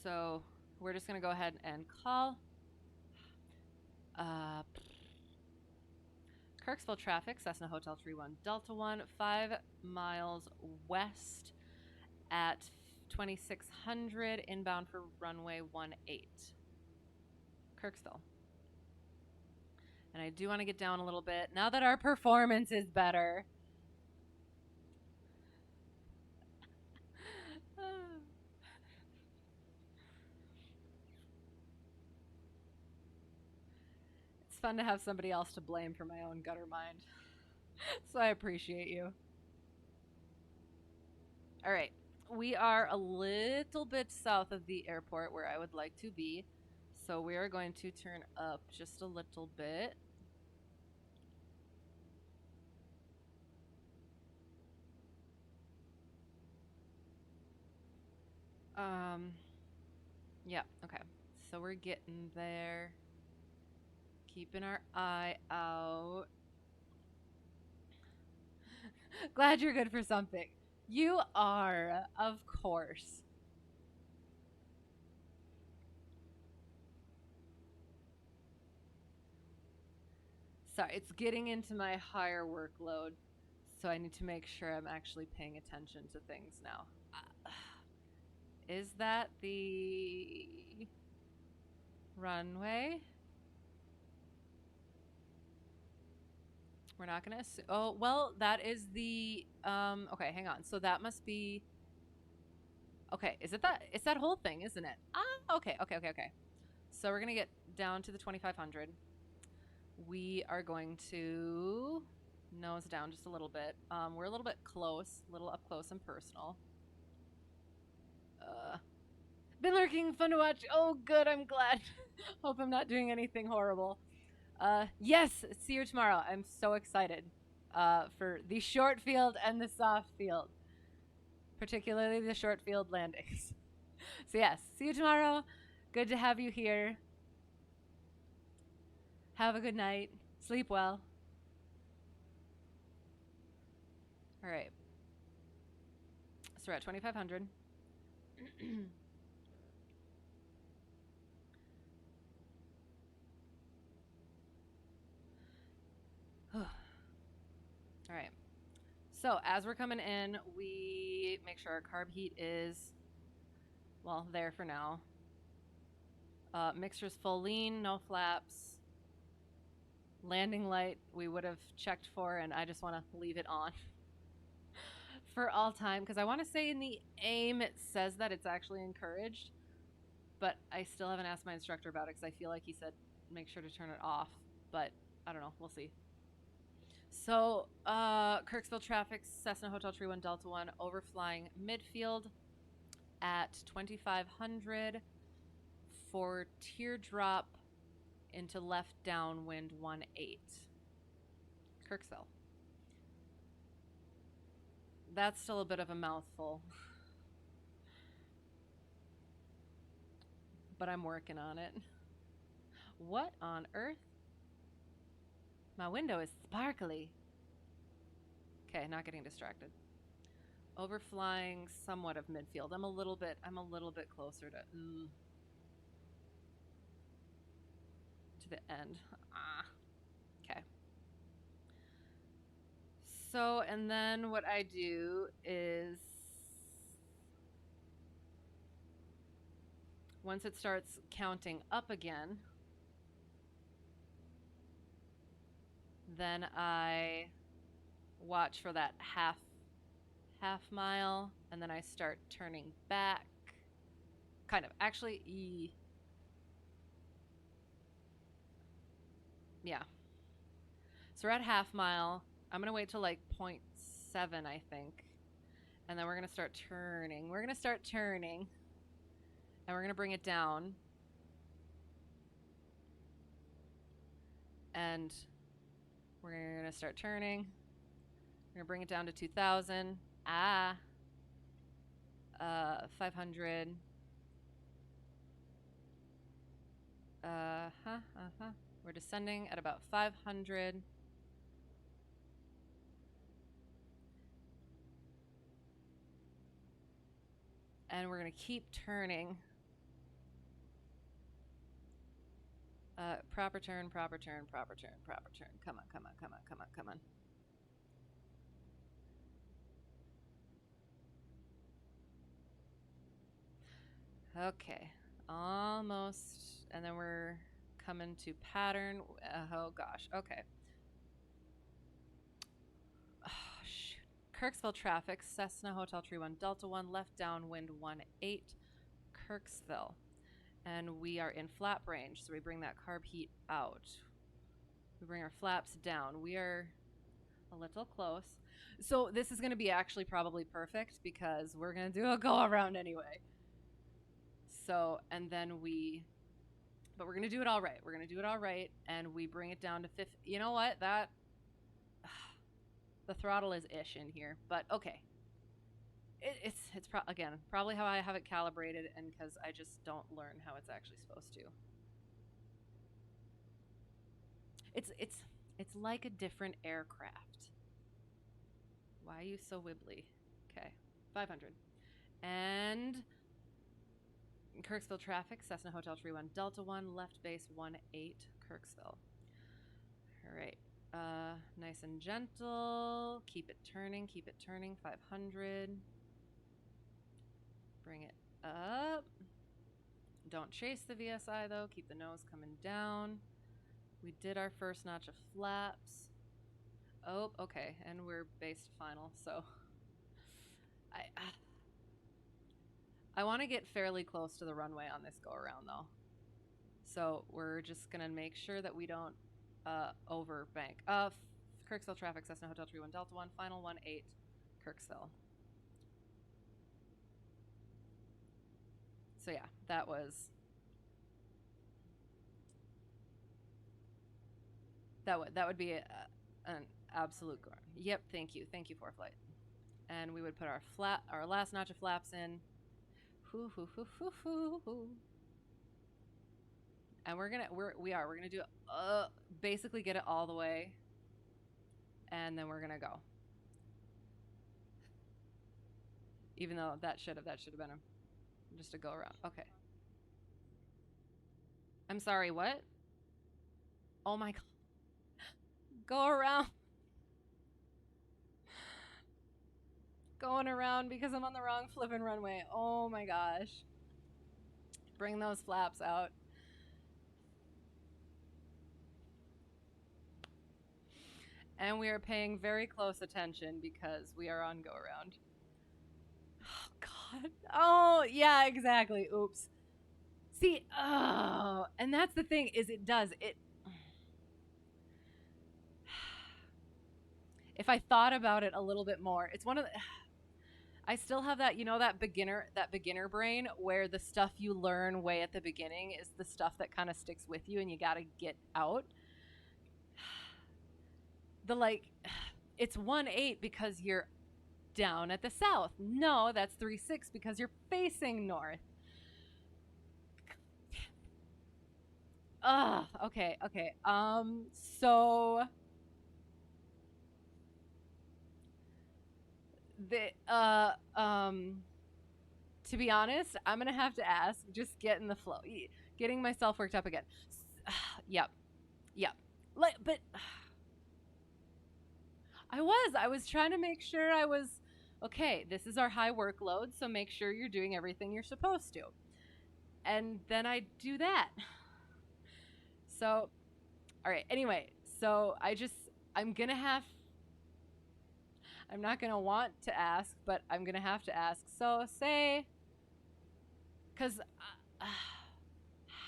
So we're just gonna go ahead and call. Kirksville traffic, Cessna Hotel 31 Delta 1, 5 miles west at 2600, inbound for runway 18. Kirksville. And I do want to get down a little bit now that our performance is better. It's fun to have somebody else to blame for my own gutter mind. So I appreciate you. All right. We are a little bit south of the airport where I would like to be. So we are going to turn up just a little bit. Yeah, okay. So we're getting there. Keeping our eye out. Glad you're good for something. You are, of course. Sorry, it's getting into my higher workload, so I need to make sure I'm actually paying attention to things now. Is that the runway? We're not gonna assume. Oh, well, that is the okay, hang on. So that must be okay, is it that? It's that whole thing, isn't it? Ah, okay. So we're gonna get down to the 2500. We are going to nose down just a little bit. We're a little bit close, a little up close and personal. Been lurking, fun to watch. Oh, good, I'm glad. Hope I'm not doing anything horrible. Yes, see you tomorrow. I'm so excited for the short field and the soft field, particularly the short field landings. So, yes, see you tomorrow. Good to have you here. Have a good night. Sleep well. All right. So, we're at 2500. All right. So, as we're coming in, we make sure our carb heat is, well, there for now. Mixture's full lean, no flaps. Landing light we would have checked for, and I just want to leave it on for all time because I want to say in the AIM it says that it's actually encouraged, but I still haven't asked my instructor about it because I feel like he said make sure to turn it off, but I don't know. We'll see. So, Kirksville traffic, Cessna Hotel Tree 1 Delta 1, overflying midfield at 2500 for teardrop into left downwind 18. Kirksville. That's still a bit of a mouthful, but I'm working on it. What on earth? My window is sparkly. Okay, not getting distracted. Overflying somewhat of midfield. I'm a little bit closer to the end. Okay. So, and then what I do is once it starts counting up again, then I watch for that half mile, and then I start turning back. Kind of. Actually, yeah. So we're at half mile. I'm going to wait till like 0.7, I think. And then we're going to start turning. We're going to start turning. And we're going to bring it down. And we're going to start turning. We're going to bring it down to 2000. Ah. 500. We're descending at about 500. And we're going to keep turning. Proper turn, proper turn, proper turn, proper turn. Come on, come on, come on, come on, come on. Okay, almost. And then we're coming to pattern. Oh gosh, okay. Oh, shoot. Kirksville traffic, Cessna Hotel Tree 1, Delta 1, left downwind 18, Kirksville. And we are in flap range, so we bring that carb heat out. We bring our flaps down. We are a little close. So this is going to be actually probably perfect because we're going to do a go around anyway. So, and then but we're going to do it all right. We're going to do it all right. And we bring it down to 50. You know what? The throttle is ish in here, but okay. It's again, probably how I have it calibrated and because I just don't learn how it's actually supposed to. It's like a different aircraft. Why are you so wibbly? Okay, 500. And Kirksville traffic, Cessna Hotel Tree 1, Delta 1, left base 18, Kirksville. All right, nice and gentle. Keep it turning, 500. Bring it up. Don't chase the VSI though, keep the nose coming down. We did our first notch of flaps. Oh, okay, and we're base to final, so I want to get fairly close to the runway on this go around though. So we're just gonna make sure that we don't overbank. Kirksville traffic, Cessna Hotel Tree 1, Delta 1, final 18, Kirksville. So yeah, that would be an absolute gore. Yep, thank you, ForeFlight. And we would put our last notch of flaps in. And we're gonna do basically get it all the way, and then we're gonna go. Even though that should have been just a go around. Okay. I'm sorry. What? Oh my god. Go around. Going around because I'm on the wrong flipping runway. Oh my gosh. Bring those flaps out. And we are paying very close attention because we are on go around. Oh god. Oh, yeah, exactly. Oops. See, oh, and that's the thing is it does. If I thought about it a little bit more, it's one of the I still have that, that beginner brain where the stuff you learn way at the beginning is the stuff that kind of sticks with you and you got to get out. It's 18 because you're down at the south. No, that's 36 because you're facing north. Okay. So to be honest, I'm gonna have to ask, just get in the flow, getting myself worked up again. Yep. But I was trying to make sure I was okay. This is our high workload, so make sure you're doing everything you're supposed to, and then I do that. So, all right. Anyway, so I'm not going to want to ask, but I'm going to have to ask. So say, because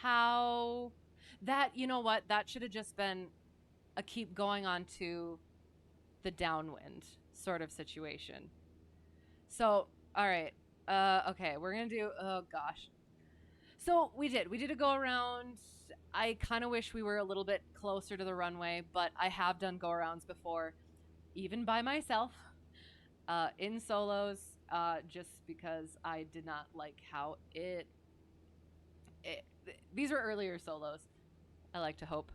how that, that should have just been a keep going on to the downwind sort of situation. So, all right. Okay, we're going to do, oh gosh. So we did a go around. I kind of wish we were a little bit closer to the runway, but I have done go arounds before, even by myself, in solos. just because I did not like how these were earlier solos. I like to hope.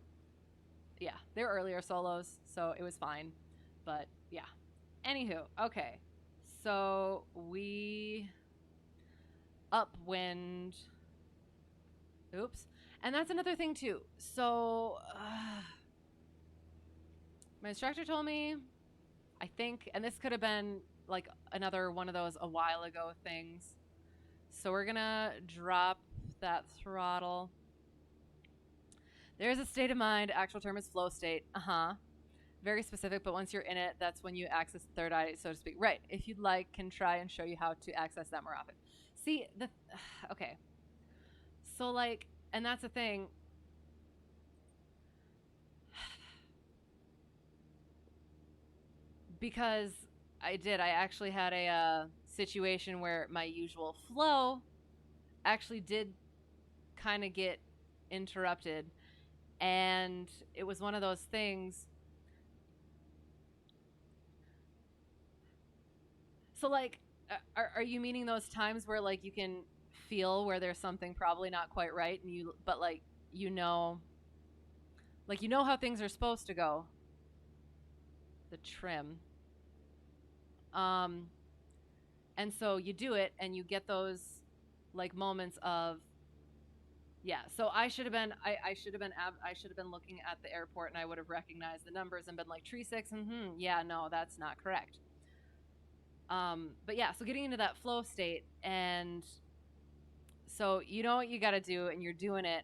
Yeah, they were earlier solos, so it was fine. But yeah. Anywho, okay. So we upwind. Oops. And that's another thing too. So my instructor told me, I think, and this could have been like another one of those a while ago things. So we're gonna drop that throttle. There's a state of mind. Actual term is flow state. Very specific, but once you're in it, that's when you access the third eye, so to speak. Right. If you'd like, can try and show you how to access that more often. See, okay. So, like, and that's the thing. Because I actually had a situation where my usual flow actually did kind of get interrupted. And it was one of those things. So, like, are you meaning those times where, like, you can feel where there's something probably not quite right, and but like, like, you know how things are supposed to go? The trim. Um, and so you do it, and you get those, like, moments of, yeah. So I should have been, I should have been, I should have been looking at the airport, and I would have recognized the numbers and been like, tree 6, yeah, no, that's not correct. But yeah, so getting into that flow state, and so you know what you got to do, and you're doing it.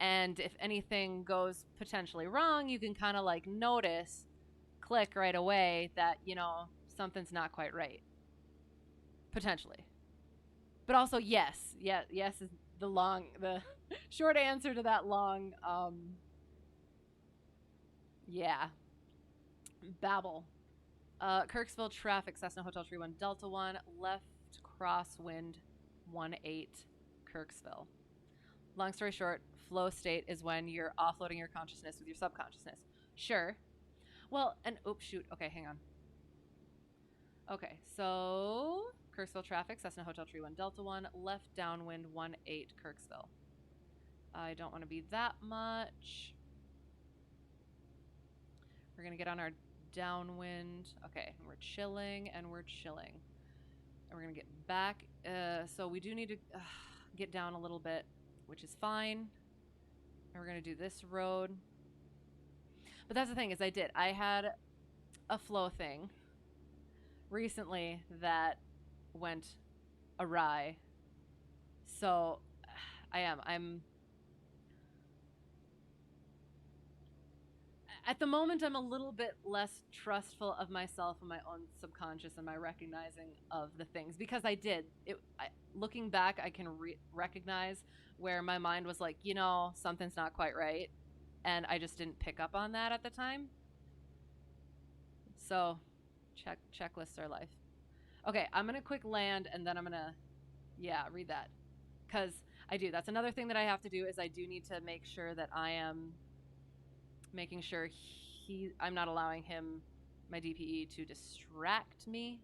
And if anything goes potentially wrong, you can kind of like notice, click right away that, something's not quite right. Potentially. But also, yes. Yes is the short answer to that long, yeah, babble. Kirksville traffic, Cessna Hotel Tree 1, Delta 1, left crosswind 18, Kirksville. Long story short, flow state is when you're offloading your consciousness with your subconsciousness. Sure. Well, and oops, shoot. Okay, hang on. Okay, so Kirksville traffic, Cessna Hotel Tree 1, Delta 1, left downwind 18, Kirksville. I don't want to be that much. We're going to get on our downwind. Okay, and we're chilling, and we're chilling. And we're going to get back. So we do need to get down a little bit, which is fine. And we're going to do this road. But that's the thing is I had a flow thing recently that went awry. So I'm at the moment I'm a little bit less trustful of myself and my own subconscious and my recognizing of the things, because looking back, I can recognize where my mind was like, something's not quite right, and I just didn't pick up on that at the time. So checklists are life. Okay, I'm gonna quick land, and then I'm gonna read that, because that's another thing that I have to do is I do need to make sure that I am making sure I'm not allowing him, my DPE, to distract me.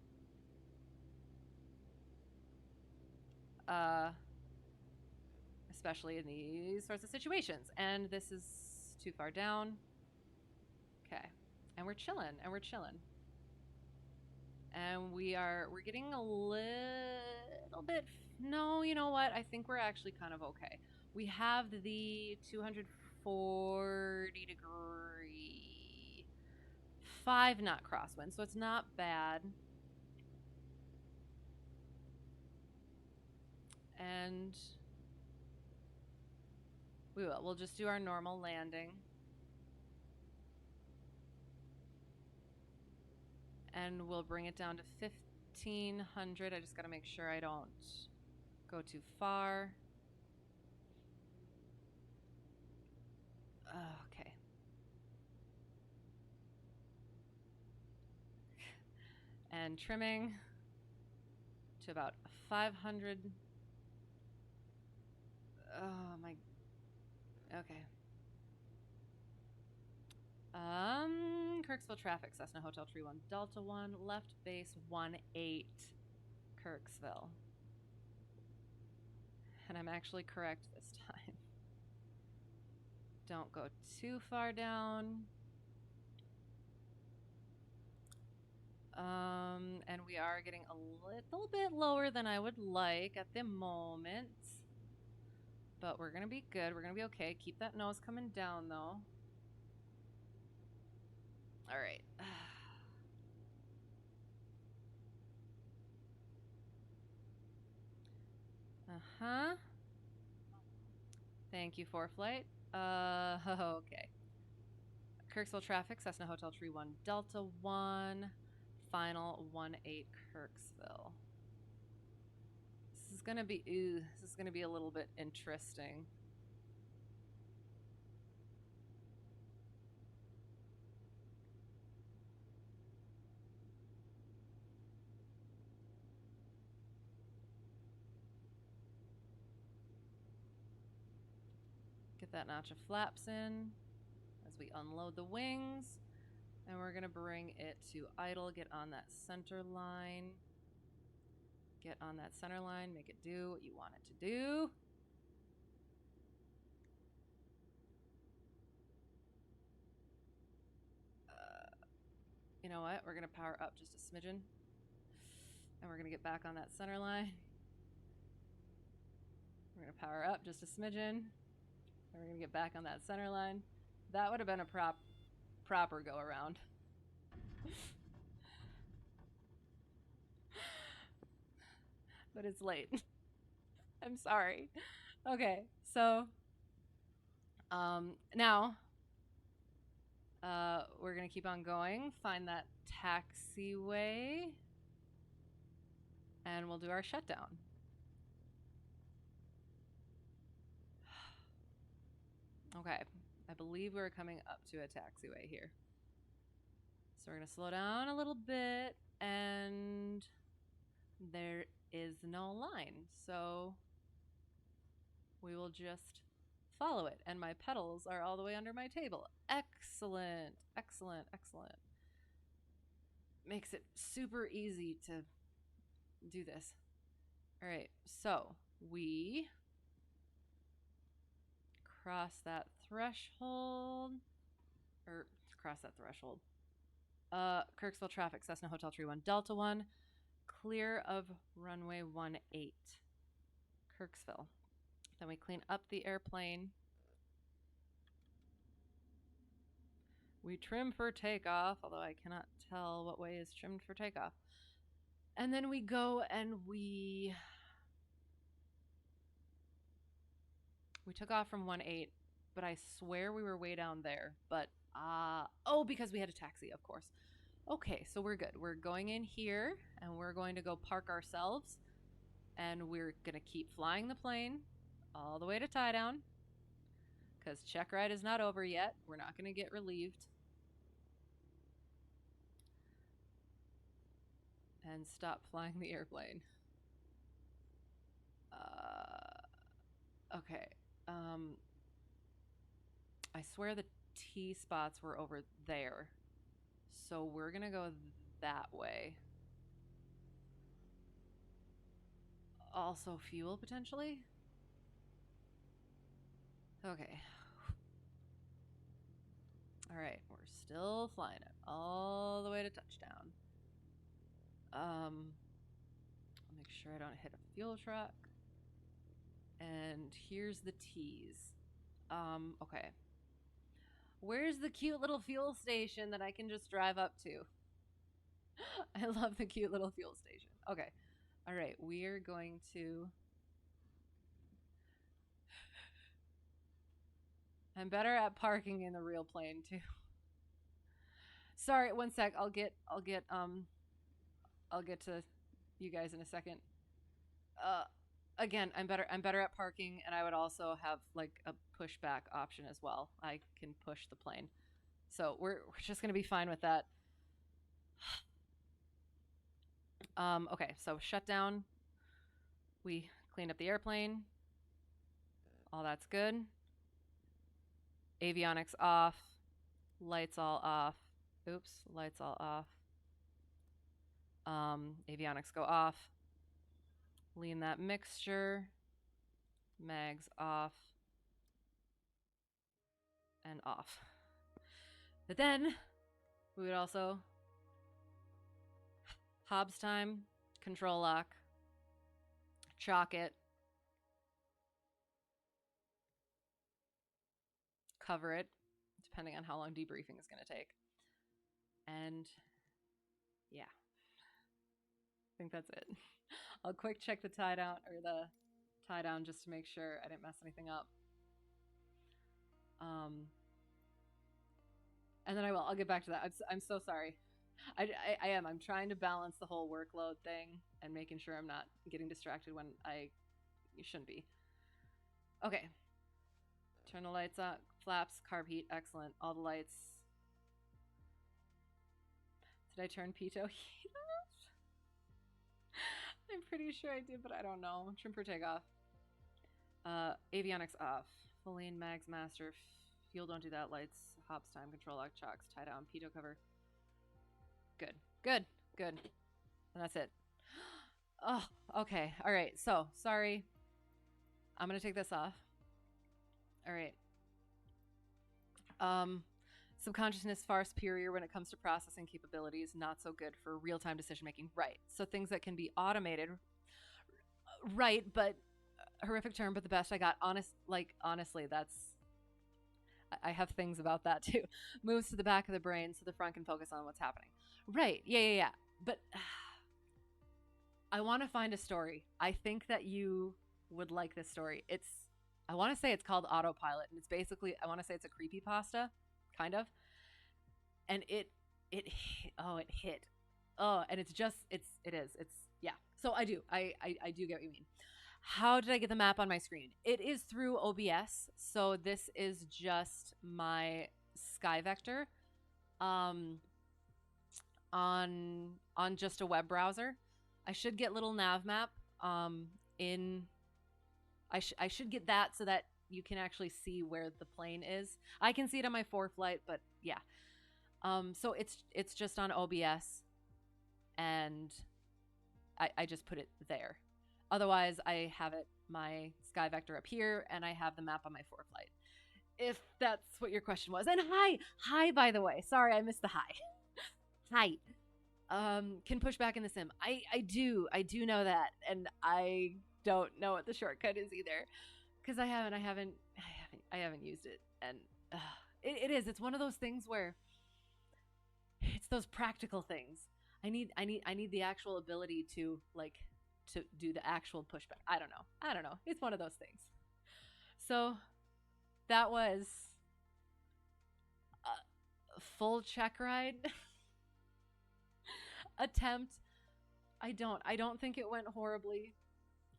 Especially in these sorts of situations. And this is too far down. Okay. And we're chilling, and we're chilling. And we're getting a little bit, no, you know what? I think we're actually kind of okay. We have the 240 degree 5 knot crosswind, so it's not bad. And we'll just do our normal landing. And we'll bring it down to 1500. I just got to make sure I don't go too far. Okay. And trimming to about 500. Oh my. Okay. Kirksville traffic, Cessna Hotel Tree 1, Delta 1, left base 18, Kirksville. And I'm actually correct this time. Don't go too far down. And we are getting a little bit lower than I would like at the moment. But we're gonna be good. We're gonna be okay. Keep that nose coming down though. Alright. Uh-huh. Thank you, ForeFlight. Okay. Kirksville traffic, Cessna Hotel Tree 1 Delta 1. Final 18 Kirksville. This is gonna be this is gonna be a little bit interesting. Get that notch of flaps in as we unload the wings. And we're gonna bring it to idle, get on that center line. Get on that center line, make it do what you want it to do. You know what? We're gonna power up just a smidgen. And we're gonna get back on that center line. We're gonna power up just a smidgen. And we're gonna get back on that center line. That would have been a proper go around. But it's late. I'm sorry. Okay, so now we're gonna keep on going. Find that taxiway, and we'll do our shutdown. Okay, I believe we're coming up to a taxiway here. So we're gonna slow down a little bit, and there is no line, so we will just follow it. And my pedals are all the way under my table. Excellent, excellent, excellent. Makes it super easy to do this. All right, so we cross that threshold, or cross that threshold. Kirksville traffic, Cessna Hotel Tree 1 Delta 1, clear of runway 18, Kirksville. Then we clean up the airplane. We trim for takeoff, although I cannot tell what way is trimmed for takeoff. And then we go and we took off from 18, but I swear we were way down there. But, oh, because we had a taxi, of course. Okay, so we're good. We're going in here, and we're going to go park ourselves. And we're going to keep flying the plane all the way to tie down. Because Checkride is not over yet. We're not going to get relieved. And stop flying the airplane. Okay. I swear the T spots were over there. So we're gonna go that way. Also fuel, potentially? Okay. Alright, we're still flying it all the way to touchdown. I'll make sure I don't hit a fuel truck. And here's the T's. Okay. Where's the cute little fuel station that I can just drive up to? I love the cute little fuel station. Okay. All right. We're going to... I'm better at parking in the real plane too. Sorry, one sec. I'll get to you guys in a second. Again, I'm better at parking, and I would also have like a pushback option as well. I can push the plane. So we're just gonna be fine with that. Okay, so shutdown. We cleaned up the airplane. All that's good. Avionics off. Lights all off. Oops, lights all off. Avionics go off. Lean that mixture. Mags off. And off. But then we would also Hobbs time, control lock, chalk it, cover it, depending on how long debriefing is going to take. And yeah, I think that's it. I'll quick check the tie down or the tie down just to make sure I didn't mess anything up. And then I'll get back to that. I'm so sorry. I am. I'm trying to balance the whole workload thing and making sure I'm not getting distracted when you shouldn't be. Okay. Turn the lights on. Flaps, carb heat, excellent. All the lights. Did I turn pitot heat off? I'm pretty sure I did, but I don't know. Trim for takeoff. Avionics off. Full lean, mags, master. Fuel, don't do that. Lights, hops time, control lock, chocks, tie down, pitot cover. Good. Good. Good. And that's it. Oh, okay. All right. So, sorry. I'm going to take this off. All right. Subconsciousness far superior when it comes to processing capabilities, not so good for real-time decision making. Right. So things that can be automated. Right, but horrific term, but the best I got. Honestly, that's I have things about that too. Moves to the back of the brain so the front can focus on what's happening. Right. Yeah. But I want to find a story. I think that you would like this story. I want to say it's called Autopilot, and it's basically, I want to say it's a creepypasta, kind of. And it hit. Oh, and it is. Yeah. So I do get what you mean. How did I get the map on my screen? It is through OBS. So this is just my sky vector on just a web browser. I should get little nav map I should get that so that you can actually see where the plane is. I can see it on my ForeFlight, but yeah. So it's just on OBS, and I just put it there. Otherwise, I have my sky vector up here, and I have the map on my ForeFlight. If that's what your question was. And hi, by the way. Sorry, I missed the hi. Hi. Can push back in the sim. I do know that, and I don't know what the shortcut is either, because I haven't used it, and it's one of those things where it's those practical things. I need the actual ability to do the actual pushback. I don't know. It's one of those things. So that was a full Checkride attempt. I don't think it went horribly.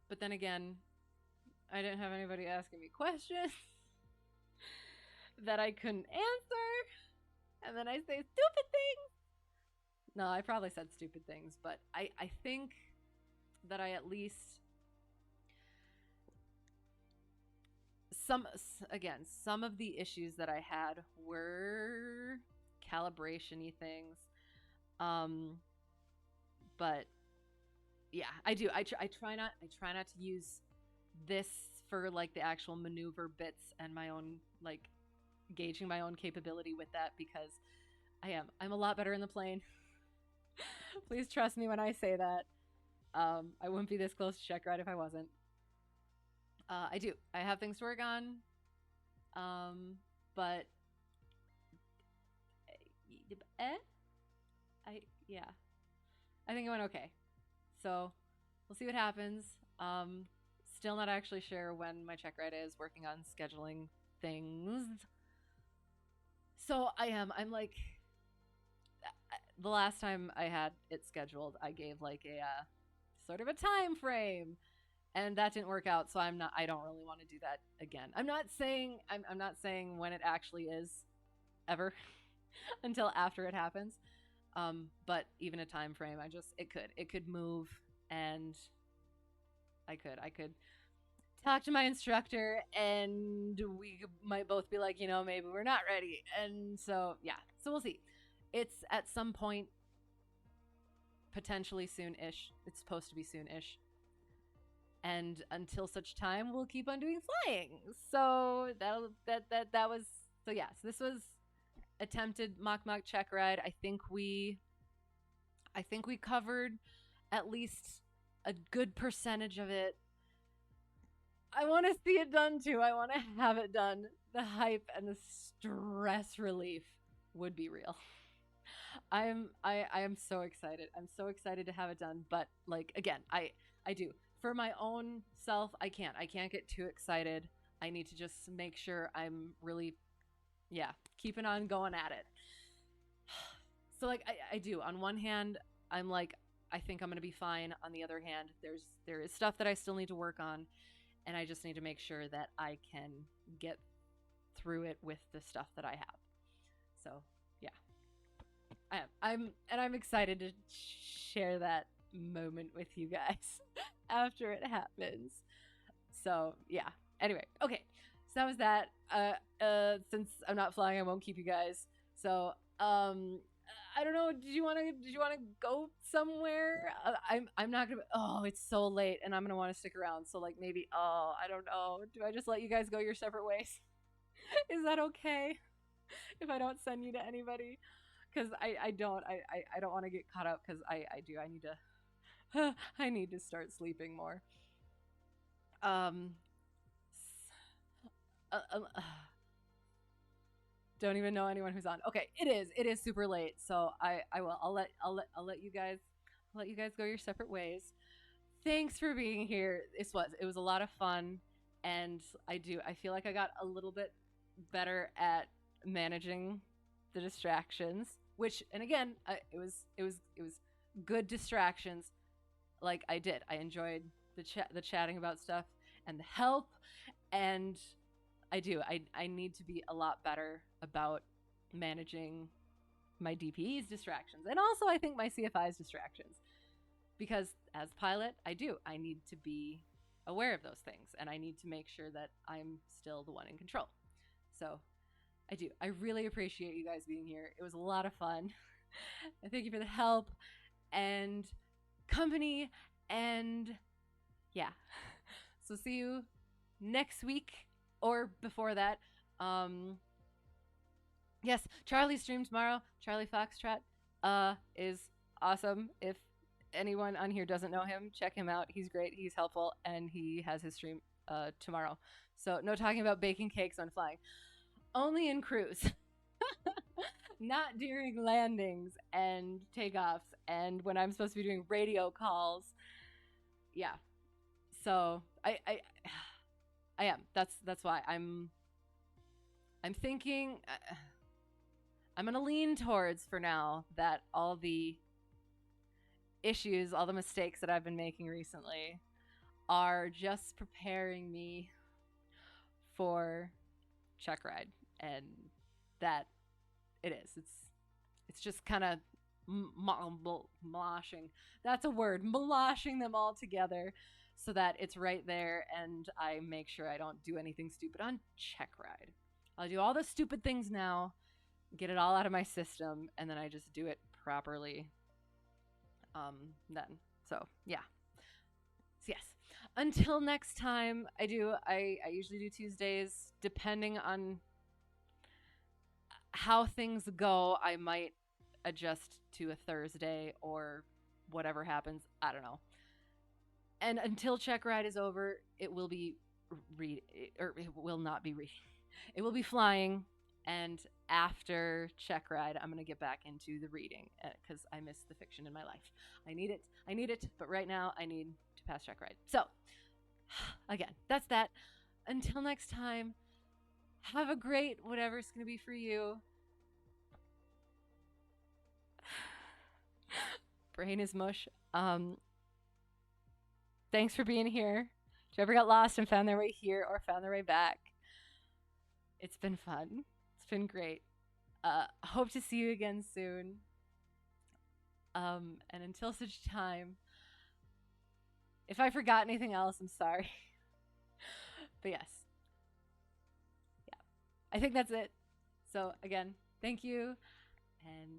But then again, I didn't have anybody asking me questions that I couldn't answer. And then I say stupid things. No, I probably said stupid things, but I think that I at least some of the issues that I had were calibration-y things. But yeah, I do. I try not to use this for the actual maneuver bits and my own gauging my own capability with that, because I'm a lot better in the plane. Please trust me when I say that. I wouldn't be this close to Checkride if I wasn't. I do. I have things to work on. But I think it went okay. So we'll see what happens. Still not actually sure when my Checkride is. Working on scheduling things. So I'm the last time I had it scheduled, I gave a sort of a time frame, and that didn't work out. So I don't really want to do that again. I'm not saying when it actually is ever until after it happens. But even a time frame, it could move, and I could talk to my instructor, and we might both be like, maybe we're not ready. And so, yeah, so we'll see. It's at some point, potentially soon-ish. It's supposed to be soon-ish. and until such time, we'll keep on doing flying. So that was so yeah. So this was attempted mock check ride. I think we covered at least a good percentage of it. I want to see it done too. I want to have it done. The hype and the stress relief would be real. I am so excited. I'm so excited to have it done. But like again, I do for my own self. I can't get too excited. I need to just make sure I'm really, yeah, keeping on going at it. So like I do. On one hand, I'm like I think I'm gonna be fine. On the other hand, there is stuff that I still need to work on, and I just need to make sure that I can get through it with the stuff that I have. So yeah, I'm excited to share that moment with you guys after it happens. So yeah. Anyway, okay. So that was that. Since I'm not flying, I won't keep you guys. So I don't know. Did you want to go somewhere? I'm not gonna. Oh, it's so late, and I'm gonna want to stick around. So like maybe. Oh, I don't know. Do I just let you guys go your separate ways? Is that okay if I don't send you to anybody? Because I don't want to get caught up because I need to I need to start sleeping more. Um. Uh, uh, don't even know anyone who's on. Okay, it is super late, so I'll let you guys go your separate ways. Thanks for being here. It was a lot of fun, and I feel like I got a little bit better at managing the distractions, which and again it was good distractions. Like I enjoyed the chatting about stuff and the help, and I need to be a lot better about managing my DPE's distractions, and also I think my CFI's distractions, because as pilot I need to be aware of those things, and I need to make sure that I'm still the one in control. So I really appreciate you guys being here. It was a lot of fun. And thank you for the help and company, and yeah. So see you next week or before that. Yes, Charlie stream tomorrow. Charlie Foxtrot is awesome. If anyone on here doesn't know him, check him out. He's great. He's helpful, and he has his stream tomorrow. So no talking about baking cakes on flying. Only in cruise. Not during landings and takeoffs and when I'm supposed to be doing radio calls. Yeah. So I am. That's why I'm thinking I'm going to lean towards for now that all the issues, all the mistakes that I've been making recently are just preparing me for Checkride, and that it is. It's just kind of moshing. That's a word. Moshing them all together so that it's right there, and I make sure I don't do anything stupid on Checkride. I'll do all the stupid things now, get it all out of my system, and then I just do it properly. Then. So yeah. So yes. Until next time, I usually do Tuesdays, depending on how things go. I might adjust to a Thursday or whatever happens. I don't know. And until Checkride is over, it will be it will not be reading. It will be flying, and after Checkride, I'm gonna get back into the reading because I miss the fiction in my life. I need it, but right now I need to pass Checkride. So again, that's that. Until next time, have a great whatever it's gonna be for you. Brain is mush. Thanks for being here. Whoever got lost and found their way here or found their way back, it's been fun. It's been great. Hope to see you again soon. And until such time, if I forgot anything else, I'm sorry. But yes. Yeah. I think that's it. So again, thank you, and